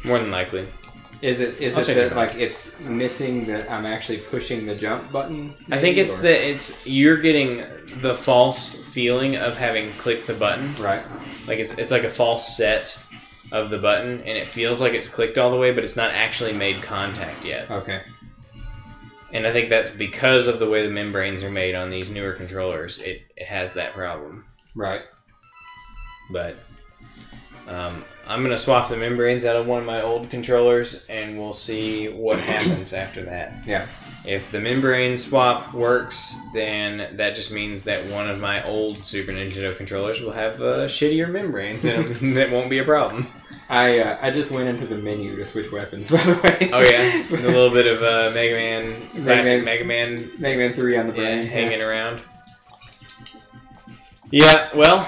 Speaker 1: More than likely.
Speaker 2: Is it that like it's missing that I'm actually pushing the jump button?
Speaker 1: I think it's you're getting the false feeling of having clicked the button.
Speaker 2: Right.
Speaker 1: Like it's like a false set of the button, and it feels like it's clicked all the way, but it's not actually made contact yet.
Speaker 2: Okay.
Speaker 1: And I think that's because of the way the membranes are made on these newer controllers. It has that problem.
Speaker 2: Right.
Speaker 1: But I'm going to swap the membranes out of one of my old controllers, and we'll see what happens after that.
Speaker 2: Yeah.
Speaker 1: If the membrane swap works, then that just means that one of my old Super Nintendo controllers will have shittier membranes in them. That won't be a problem.
Speaker 2: I just went into the menu to switch weapons, by the way.
Speaker 1: Oh yeah, with a little bit of Mega Man 3
Speaker 2: on the brain,
Speaker 1: hanging around. Yeah, well,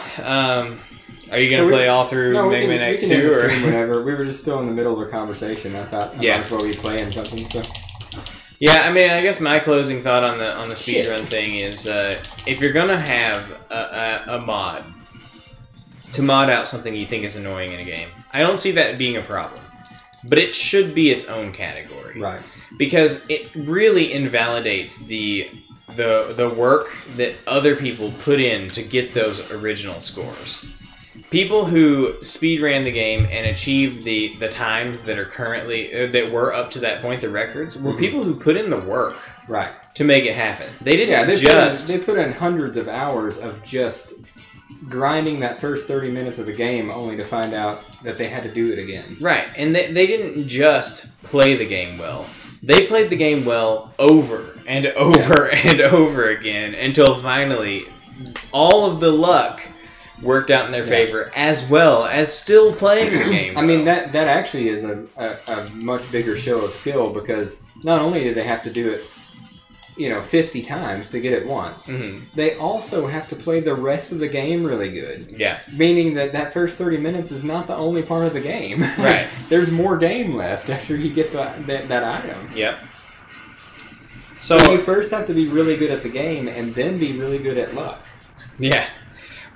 Speaker 1: are you gonna play all through Mega Man X2 or
Speaker 2: whatever? We were just still in the middle of a conversation. I thought that's what we play in something. So
Speaker 1: yeah, I mean, I guess my closing thought on the speedrun thing is if you're gonna have a mod to mod out something you think is annoying in a game, I don't see that being a problem. But it should be its own category.
Speaker 2: Right.
Speaker 1: Because it really invalidates the work that other people put in to get those original scores. people who speedran the game and achieved the times that are currently that were up to that point, the records, were people who put in the work
Speaker 2: right
Speaker 1: to make it happen. They didn't
Speaker 2: they put in hundreds of hours of just grinding that first 30 minutes of the game only to find out that they had to do it again.
Speaker 1: Right, and they didn't just play the game well. They played the game well over and over and over again until finally all of the luck worked out in their favor, as well as still playing the game well.
Speaker 2: I mean, that actually is a much bigger show of skill, because not only did they have to do it 50 times to get it once. Mm-hmm. They also have to play the rest of the game really good. Yeah. Meaning that first 30 minutes is not the only part of the game. Right. There's more game left after you get that item. Yep. So you first have to be really good at the game and then be really good at luck.
Speaker 1: Yeah.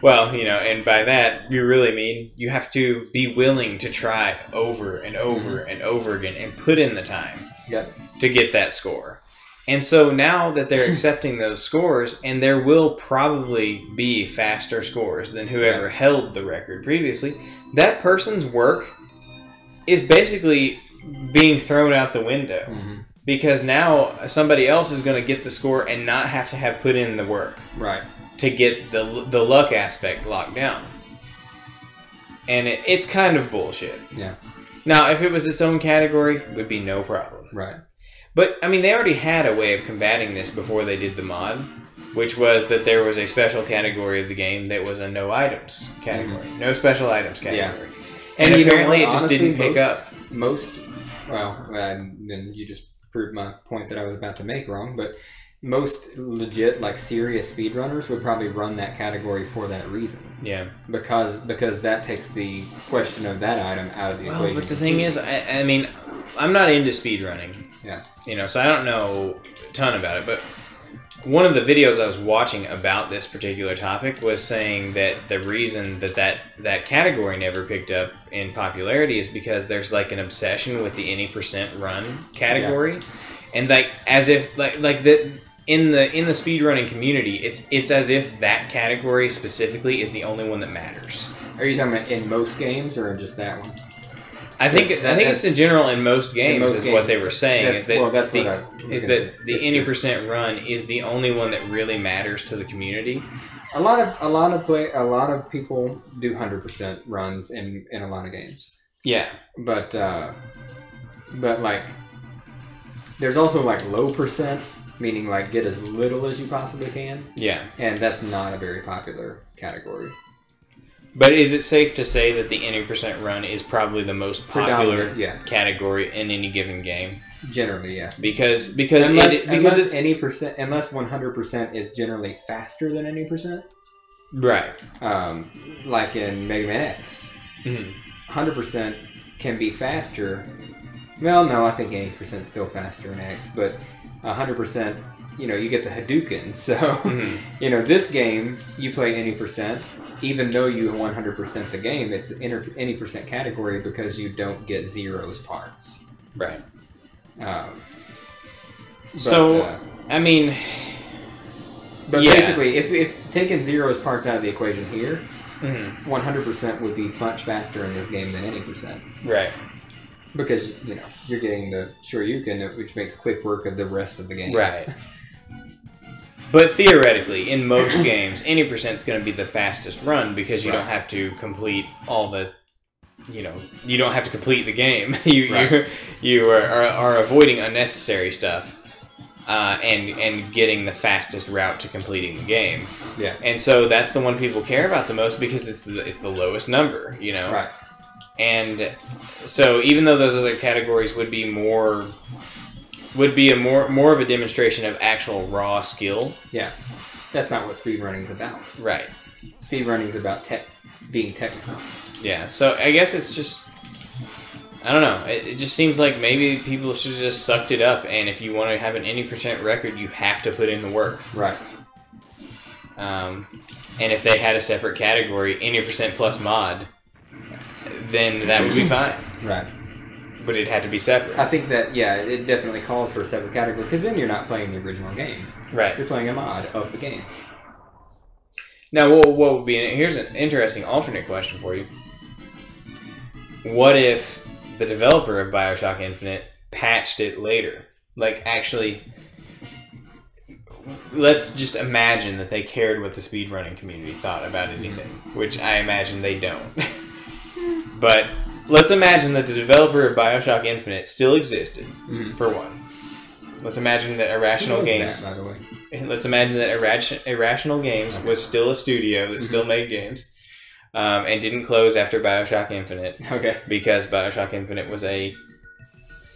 Speaker 1: Well, and by that, you really mean you have to be willing to try over and over and over again and put in the time to get that score. And so now that they're accepting those scores, and there will probably be faster scores than whoever held the record previously, that person's work is basically being thrown out the window. Mm-hmm. Because now somebody else is going to get the score and not have to have put in the work. Right. To get the luck aspect locked down. And it's kind of bullshit. Yeah. Now, if it was its own category, it would be no problem. Right. But, I mean, they already had a way of combating this before they did the mod, which was that there was a special category of the game that was a no items category. Mm-hmm. No special items category. Yeah. And apparently it just didn't pick up.
Speaker 2: Then you just proved my point that I was about to make wrong, but most legit, serious speedrunners would probably run that category for that reason. Yeah. Because that takes the question of that item out of the equation.
Speaker 1: But the thing is, I mean, I'm not into speedrunning. Yeah. So I don't know a ton about it, but one of the videos I was watching about this particular topic was saying that the reason that category never picked up in popularity is because there's an obsession with the any percent run category. Yeah. And as if that in the speedrunning community, it's as if that category specifically is the only one that matters.
Speaker 2: Are you talking about in most games or in just that one?
Speaker 1: I think it's in general in most games what they were saying is that the any percent run is the only one that really matters to the community.
Speaker 2: A lot of people do 100% runs in a lot of games. Yeah, but there's also low percent, meaning get as little as you possibly can. Yeah, and that's not a very popular category.
Speaker 1: But is it safe to say that the any percent run is probably the most popular category in any given game?
Speaker 2: Generally, yeah.
Speaker 1: Because
Speaker 2: unless any percent, unless 100% is generally faster than any percent. Right. Like in Mega Man X, 100% can be faster. Well, no, I think 80% is still faster in X, but 100%, you get the Hadouken. So, this game you play any percent. Even though you 100% the game, it's any percent category because you don't get zeros parts. Right.
Speaker 1: I mean...
Speaker 2: But basically, if taking zeros parts out of the equation here, 100% would be much faster in this game than any percent. Right. Because, you're getting the Shoryuken, which makes quick work of the rest of the game. Right.
Speaker 1: But theoretically, in most games, any percent is going to be the fastest run because you don't have to complete all the, you don't have to complete the game. You are avoiding unnecessary stuff and getting the fastest route to completing the game. Yeah. And so that's the one people care about the most because it's the lowest number, Right. And so even though those other categories would be more of a demonstration of actual raw skill.
Speaker 2: Yeah. That's not what speedrunning is about. Right. Speedrunning is about being technical.
Speaker 1: Yeah, so I guess it's just... I don't know. It just seems like maybe people should have just sucked it up, and if you want to have an any percent record, you have to put in the work. Right. And if they had a separate category, any percent plus mod, then that would be fine. Right. But it had to be separate.
Speaker 2: I think that, it definitely calls for a separate category, because then you're not playing the original game. Right. You're playing a mod of the game.
Speaker 1: Now, what would be... Here's an interesting alternate question for you. What if the developer of Bioshock Infinite patched it later? Like, actually... Let's just imagine that they cared what the speedrunning community thought about anything, which I imagine they don't. But let's imagine that the developer of Bioshock Infinite still existed, for one. Let's imagine that Irrational Games...
Speaker 2: That, by the way?
Speaker 1: Let's imagine that Irrational Games was still a studio that still made games, and didn't close after Bioshock Infinite.
Speaker 2: Okay. Because
Speaker 1: Bioshock Infinite was a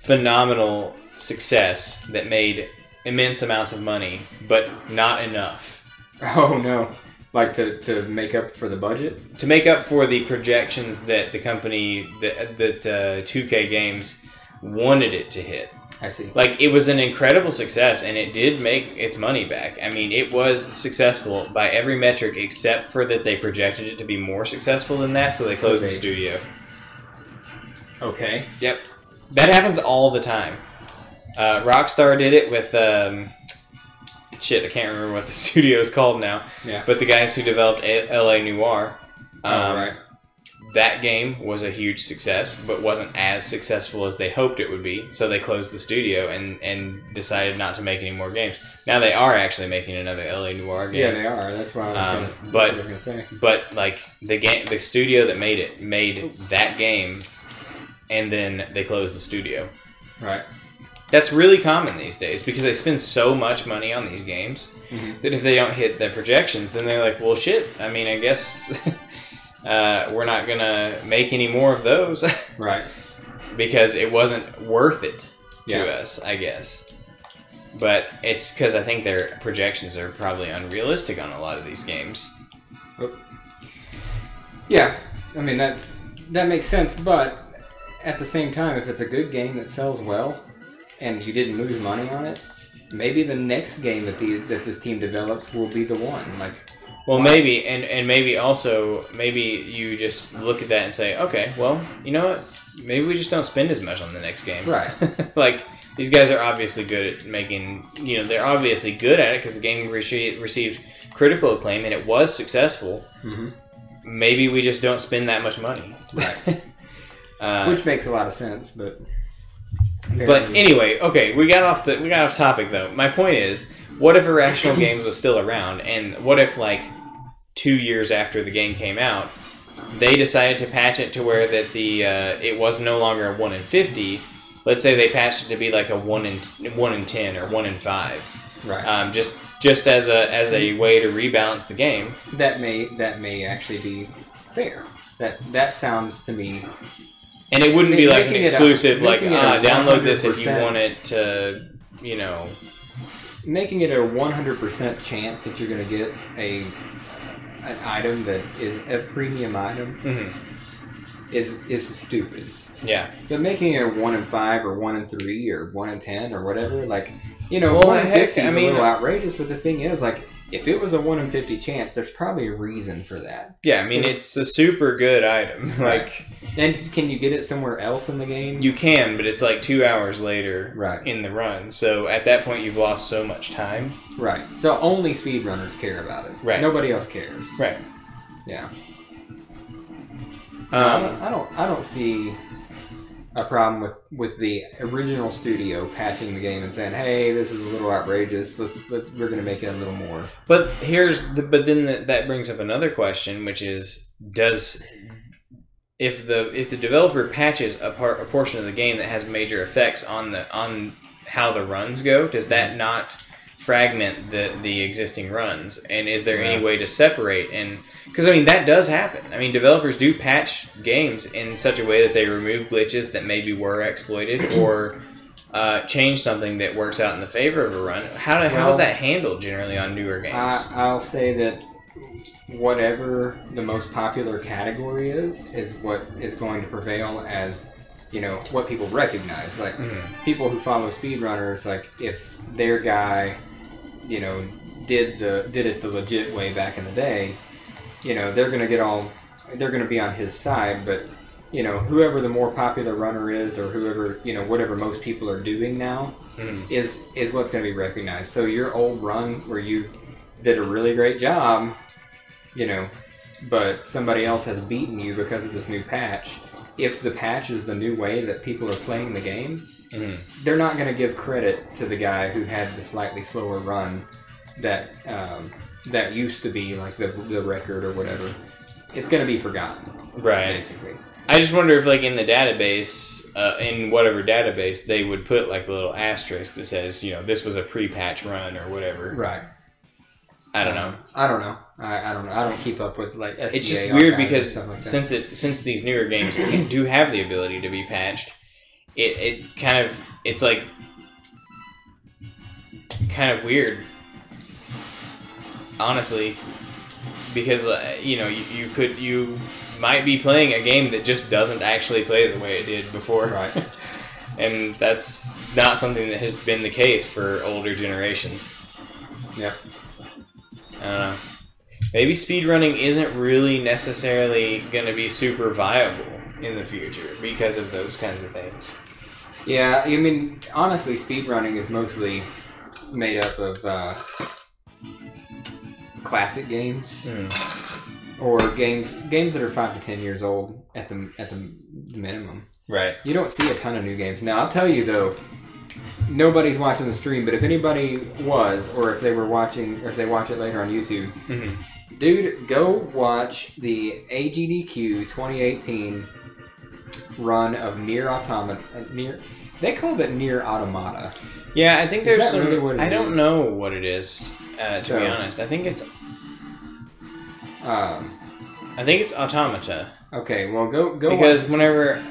Speaker 1: phenomenal success that made immense amounts of money, but not enough.
Speaker 2: Oh no. Like to make up for the budget?
Speaker 1: To make up for the projections that the company, that 2K Games wanted it to hit.
Speaker 2: I see.
Speaker 1: Like, it was an incredible success, and it did make its money back. I mean, it was successful by every metric except for that they projected it to be more successful than that, so they closed the studio.
Speaker 2: Okay.
Speaker 1: Yep. That happens all the time. Rockstar did it with... shit, I can't remember what the studio is called now.
Speaker 2: Yeah.
Speaker 1: But the guys who developed LA Noire...
Speaker 2: right.
Speaker 1: That game was a huge success, but wasn't as successful as they hoped it would be, so they closed the studio and decided not to make any more games. Now they are actually making another LA Noire game.
Speaker 2: Yeah, they are. That's what I was going to say.
Speaker 1: But like the studio that made it made that game, and then they closed the studio.
Speaker 2: Right.
Speaker 1: That's really common these days because they spend so much money on these games that if they don't hit their projections, then they're like, well, shit. I mean, I guess. We're not gonna make any more of those,
Speaker 2: right?
Speaker 1: Because it wasn't worth it to us, I guess. But it's because I think their projections are probably unrealistic on a lot of these games.
Speaker 2: Yeah, I mean that makes sense. But at the same time, if it's a good game that sells well, and you didn't lose money on it, maybe the next game that this team develops will be the one. Like.
Speaker 1: Well, maybe, and maybe also, maybe you just look at that and say, okay, well, you know what? Maybe we just don't spend as much on the next game.
Speaker 2: Right.
Speaker 1: Like, these guys are obviously good at making, they're obviously good at it because the game received critical acclaim and it was successful. Maybe we just don't spend that much money.
Speaker 2: Right. Which makes a lot of sense, but...
Speaker 1: But anyway, okay, we got off topic though. My point is, what if Irrational Games was still around, and what if, like, 2 years after the game came out, they decided to patch it to where that it was no longer a 1 in 50. Let's say they patched it to be like a 1 in 10 or 1 in 5.
Speaker 2: Right.
Speaker 1: Just as a way to rebalance the game.
Speaker 2: That may actually be fair. That sounds to me.
Speaker 1: And it wouldn't be like an exclusive, download this if you want it to, Making
Speaker 2: it a 100% chance that you're going to get an item that is a premium item is stupid.
Speaker 1: Yeah.
Speaker 2: But making it a 1 in 5 or 1 in 3 or 1 in 10 or whatever, like, 1 in 50 is a little outrageous, but the thing is, like, if it was a 1 in 50 chance, there's probably a reason for that.
Speaker 1: Yeah, I mean, it's a super good item. Like,
Speaker 2: and can you get it somewhere else in the game?
Speaker 1: You can, but it's like 2 hours later in the run. So at that point, you've lost so much time.
Speaker 2: Right. So only speedrunners care about it. Right. Nobody else cares.
Speaker 1: Right.
Speaker 2: Yeah. I don't see a problem with the original studio patching the game and saying, "Hey, this is a little outrageous. We're going to make it a little more."
Speaker 1: But then that brings up another question, which is, if the developer patches a portion of the game that has major effects on how the runs go, does that not fragment the existing runs? And is there any way to separate? And because that does happen. Developers do patch games in such a way that they remove glitches that maybe were exploited or change something that works out in the favor of a run. How is that handled generally on newer games?
Speaker 2: I'll say that whatever the most popular category is what is going to prevail as what people recognize. Like people who follow speedrunners, like if their guy did it the legit way back in the day, they're gonna be on his side. But whoever the more popular runner is, or whoever whatever most people are doing now is what's going to be recognized. So your old run where you did a really great job, you know, but somebody else has beaten you because of this new patch. If the patch is the new way that people are playing the game, they're not going to give credit to the guy who had the slightly slower run that that used to be like the record or whatever. It's going to be forgotten,
Speaker 1: right?
Speaker 2: Basically.
Speaker 1: I just wonder if, like, in the database, in whatever database, they would put like a little asterisk that says, you know, this was a pre-patch run or whatever.
Speaker 2: Right.
Speaker 1: I don't know.
Speaker 2: I don't know. I don't know. I don't keep up with like SDA.
Speaker 1: It's just weird because
Speaker 2: like
Speaker 1: since these newer games do have the ability to be patched, it kind of, it's like kind of weird, honestly, because you know, you might be playing a game that just doesn't actually play the way it did before,
Speaker 2: right?
Speaker 1: And that's not something that has been the case for older generations.
Speaker 2: Yeah.
Speaker 1: I don't know. Maybe speedrunning isn't really necessarily going to be super viable in the future because of those kinds of things.
Speaker 2: Yeah, I mean, honestly, speedrunning is mostly made up of classic games or games that are 5 to 10 years old at the minimum.
Speaker 1: Right.
Speaker 2: You don't see a ton of new games. Now, I'll tell you though, nobody's watching the stream, but if anybody was, or if they were watching, or if they watch it later on YouTube, dude, go watch the AGDQ 2018 run of Nier Automata. They called it Nier Automata.
Speaker 1: Yeah, I think there's some.
Speaker 2: Really what it
Speaker 1: I don't
Speaker 2: is?
Speaker 1: know what it is. To be honest, I think it's. I think it's Automata.
Speaker 2: Okay, well, go.
Speaker 1: Because whenever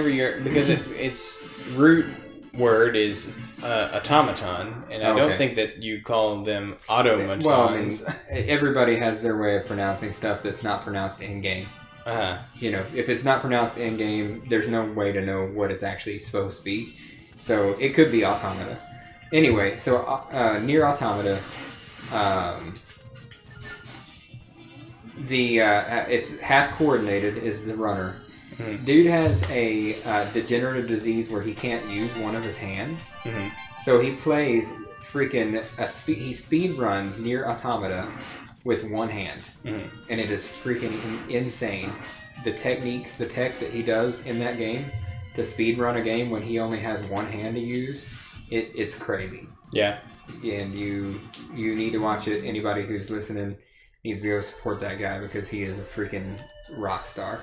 Speaker 1: you're its root word is automaton, and I don't think that you call them automatons.
Speaker 2: Well, I mean, everybody has their way of pronouncing stuff that's not pronounced in game. You know, if it's not pronounced in game, there's no way to know what it's actually supposed to be. So it could be automata. Anyway, so Nier Automata, it's half coordinated is the runner. Dude has a degenerative disease where he can't use one of his hands. So he plays freaking he speed runs Nier Automata with one hand, and it is freaking insane. The tech that he does in that game to speed run a game when he only has one hand to use, it's crazy.
Speaker 1: Yeah,
Speaker 2: and you need to watch it. Anybody who's listening needs to go support that guy because he is a freaking rock star.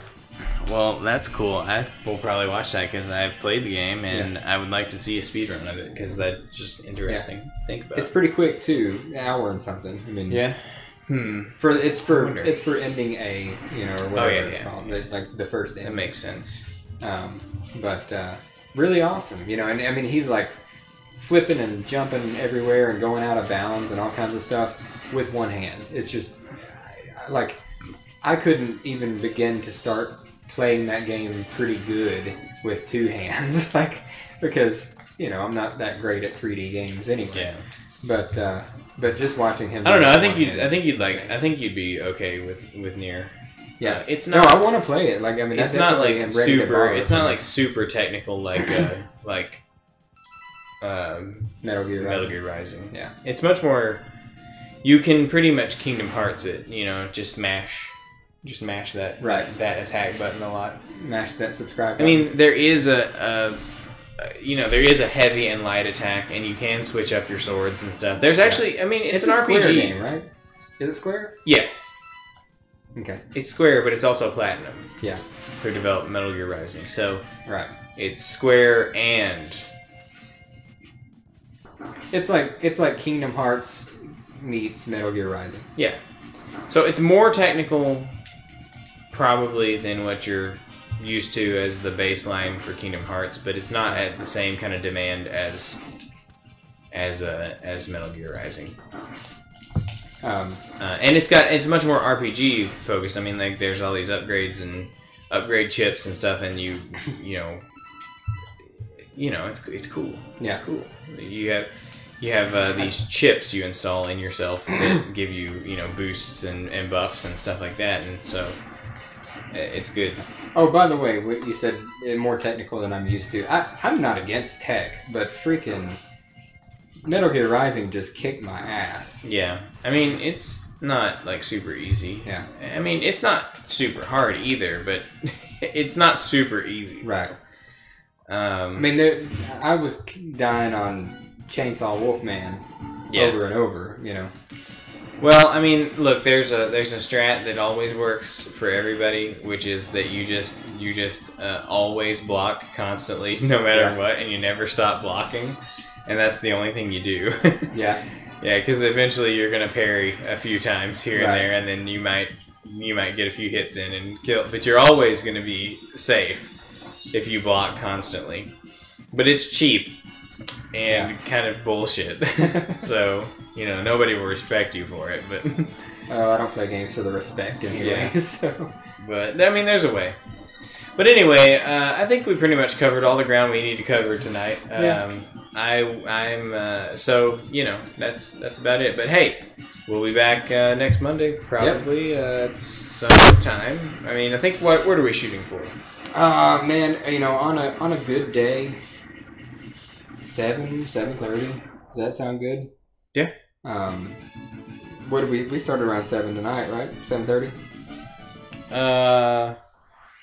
Speaker 1: Well, that's cool. I will probably watch that because I've played the game and I would like to see a speedrun of it because that's just interesting to think about.
Speaker 2: It's pretty quick too, an hour and something. I mean,
Speaker 1: yeah.
Speaker 2: It's for ending A, you know, or whatever it's called, like the first end.
Speaker 1: That makes sense.
Speaker 2: But really awesome, you know. And I mean, he's like flipping and jumping everywhere and going out of bounds and all kinds of stuff with one hand. It's just like I couldn't even begin to start playing that game pretty good with two hands, like because you know I'm not that great at 3D games anyway. Yeah. But just watching him.
Speaker 1: I don't know. I think you'd be okay with Nier.
Speaker 2: Yeah,
Speaker 1: it's not.
Speaker 2: No, I want to play it. Like I mean,
Speaker 1: it's not like super. It's not like super technical like
Speaker 2: Metal Gear
Speaker 1: Rising.
Speaker 2: Yeah,
Speaker 1: it's much more. You can pretty much Kingdom Hearts it. You know, just mash that that attack button a lot.
Speaker 2: Mash that subscribe button.
Speaker 1: I mean, there is there is a heavy and light attack, and you can switch up your swords and stuff. There's actually, I mean, it's an RPG
Speaker 2: Square game, right? Is it Square?
Speaker 1: Yeah.
Speaker 2: Okay.
Speaker 1: It's Square, but it's also Platinum.
Speaker 2: Yeah.
Speaker 1: Who developed Metal Gear Rising. So,
Speaker 2: right.
Speaker 1: It's Square and...
Speaker 2: It's like Kingdom Hearts meets Metal Gear Rising.
Speaker 1: Yeah. So it's more technical, probably, than what you're used to as the baseline for Kingdom Hearts, but it's not at the same kind of demand as Metal Gear Rising. And it's much more RPG focused. I mean, like there's all these upgrades and upgrade chips and stuff, and you know it's cool.
Speaker 2: Yeah,
Speaker 1: it's cool. You have these chips you install in yourself that give you boosts and buffs and stuff like that, and so it's good.
Speaker 2: Oh, by the way, what you said more technical than I'm used to. I'm not against tech, but freaking Metal Gear Rising just kicked my ass.
Speaker 1: Yeah. I mean, it's not, like, super easy.
Speaker 2: Yeah.
Speaker 1: I mean, it's not super hard either, but it's not super easy.
Speaker 2: Right. I mean, I was dying on Chainsaw Wolfman over and over, you know.
Speaker 1: Well, I mean, look, there's a strat that always works for everybody, which is that you just always block constantly, no matter what, and you never stop blocking, and that's the only thing you do.
Speaker 2: Yeah.
Speaker 1: Yeah, because eventually you're gonna parry a few times here and there, and then you might get a few hits in and kill, but you're always gonna be safe if you block constantly. But it's cheap and kind of bullshit, so. You know, nobody will respect you for it, but...
Speaker 2: I don't play games for the respect anyway, so...
Speaker 1: But, I mean, there's a way. But anyway, I think we pretty much covered all the ground we need to cover tonight. So, you know, that's about it. But hey, we'll be back next Monday, probably, at some time. I mean, I think, what are we shooting for?
Speaker 2: Man, you know, on a good day, 7:30. Does that sound good?
Speaker 1: Yeah.
Speaker 2: What did we started around 7 tonight, right? 7:30?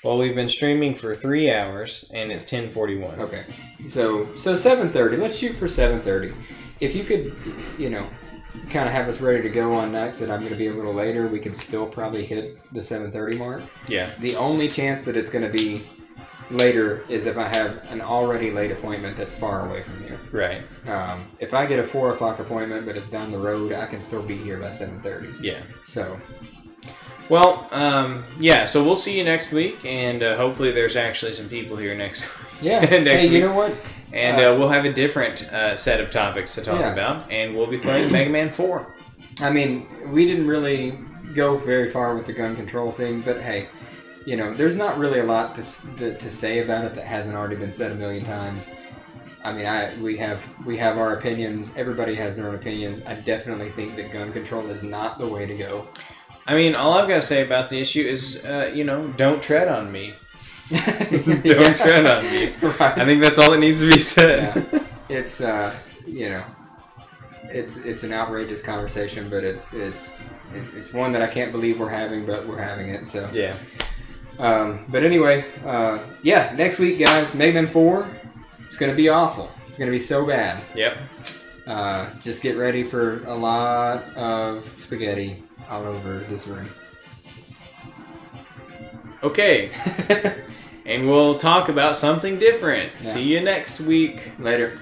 Speaker 1: Well, we've been streaming for 3 hours, and it's 10:41.
Speaker 2: Okay. So 7:30. Let's shoot for 7:30. If you could, you know, kind of have us ready to go on nights that I'm going to be a little later, we could still probably hit the 7:30 mark.
Speaker 1: Yeah.
Speaker 2: The only chance that it's going to be later is if I have an already late appointment that's far away from here.
Speaker 1: Right.
Speaker 2: If I get a 4 o'clock appointment but it's down the road, I can still be here by 7:30.
Speaker 1: Yeah.
Speaker 2: So.
Speaker 1: Well, yeah. So we'll see you next week, and hopefully there's actually some people here next.
Speaker 2: Yeah.
Speaker 1: next
Speaker 2: hey,
Speaker 1: week.
Speaker 2: You know what?
Speaker 1: And we'll have a different set of topics to talk about, and we'll be playing Mega Man 4.
Speaker 2: I mean, we didn't really go very far with the gun control thing, but hey. You know, there's not really a lot to say about it that hasn't already been said a million times. I mean, we have our opinions. Everybody has their own opinions. I definitely think that gun control is not the way to go.
Speaker 1: I mean, all I've got to say about the issue is, you know, don't tread on me. Don't tread on me. Right. I think that's all that needs to be said.
Speaker 2: Yeah. It's, you know, it's an outrageous conversation, but it's one that I can't believe we're having, but we're having it. So
Speaker 1: yeah.
Speaker 2: But anyway, yeah, next week, guys, Mega Man 4, it's going to be awful. It's going to be so bad.
Speaker 1: Yep.
Speaker 2: Just get ready for a lot of spaghetti all over this room.
Speaker 1: Okay. And we'll talk about something different. Yeah. See you next week.
Speaker 2: Later.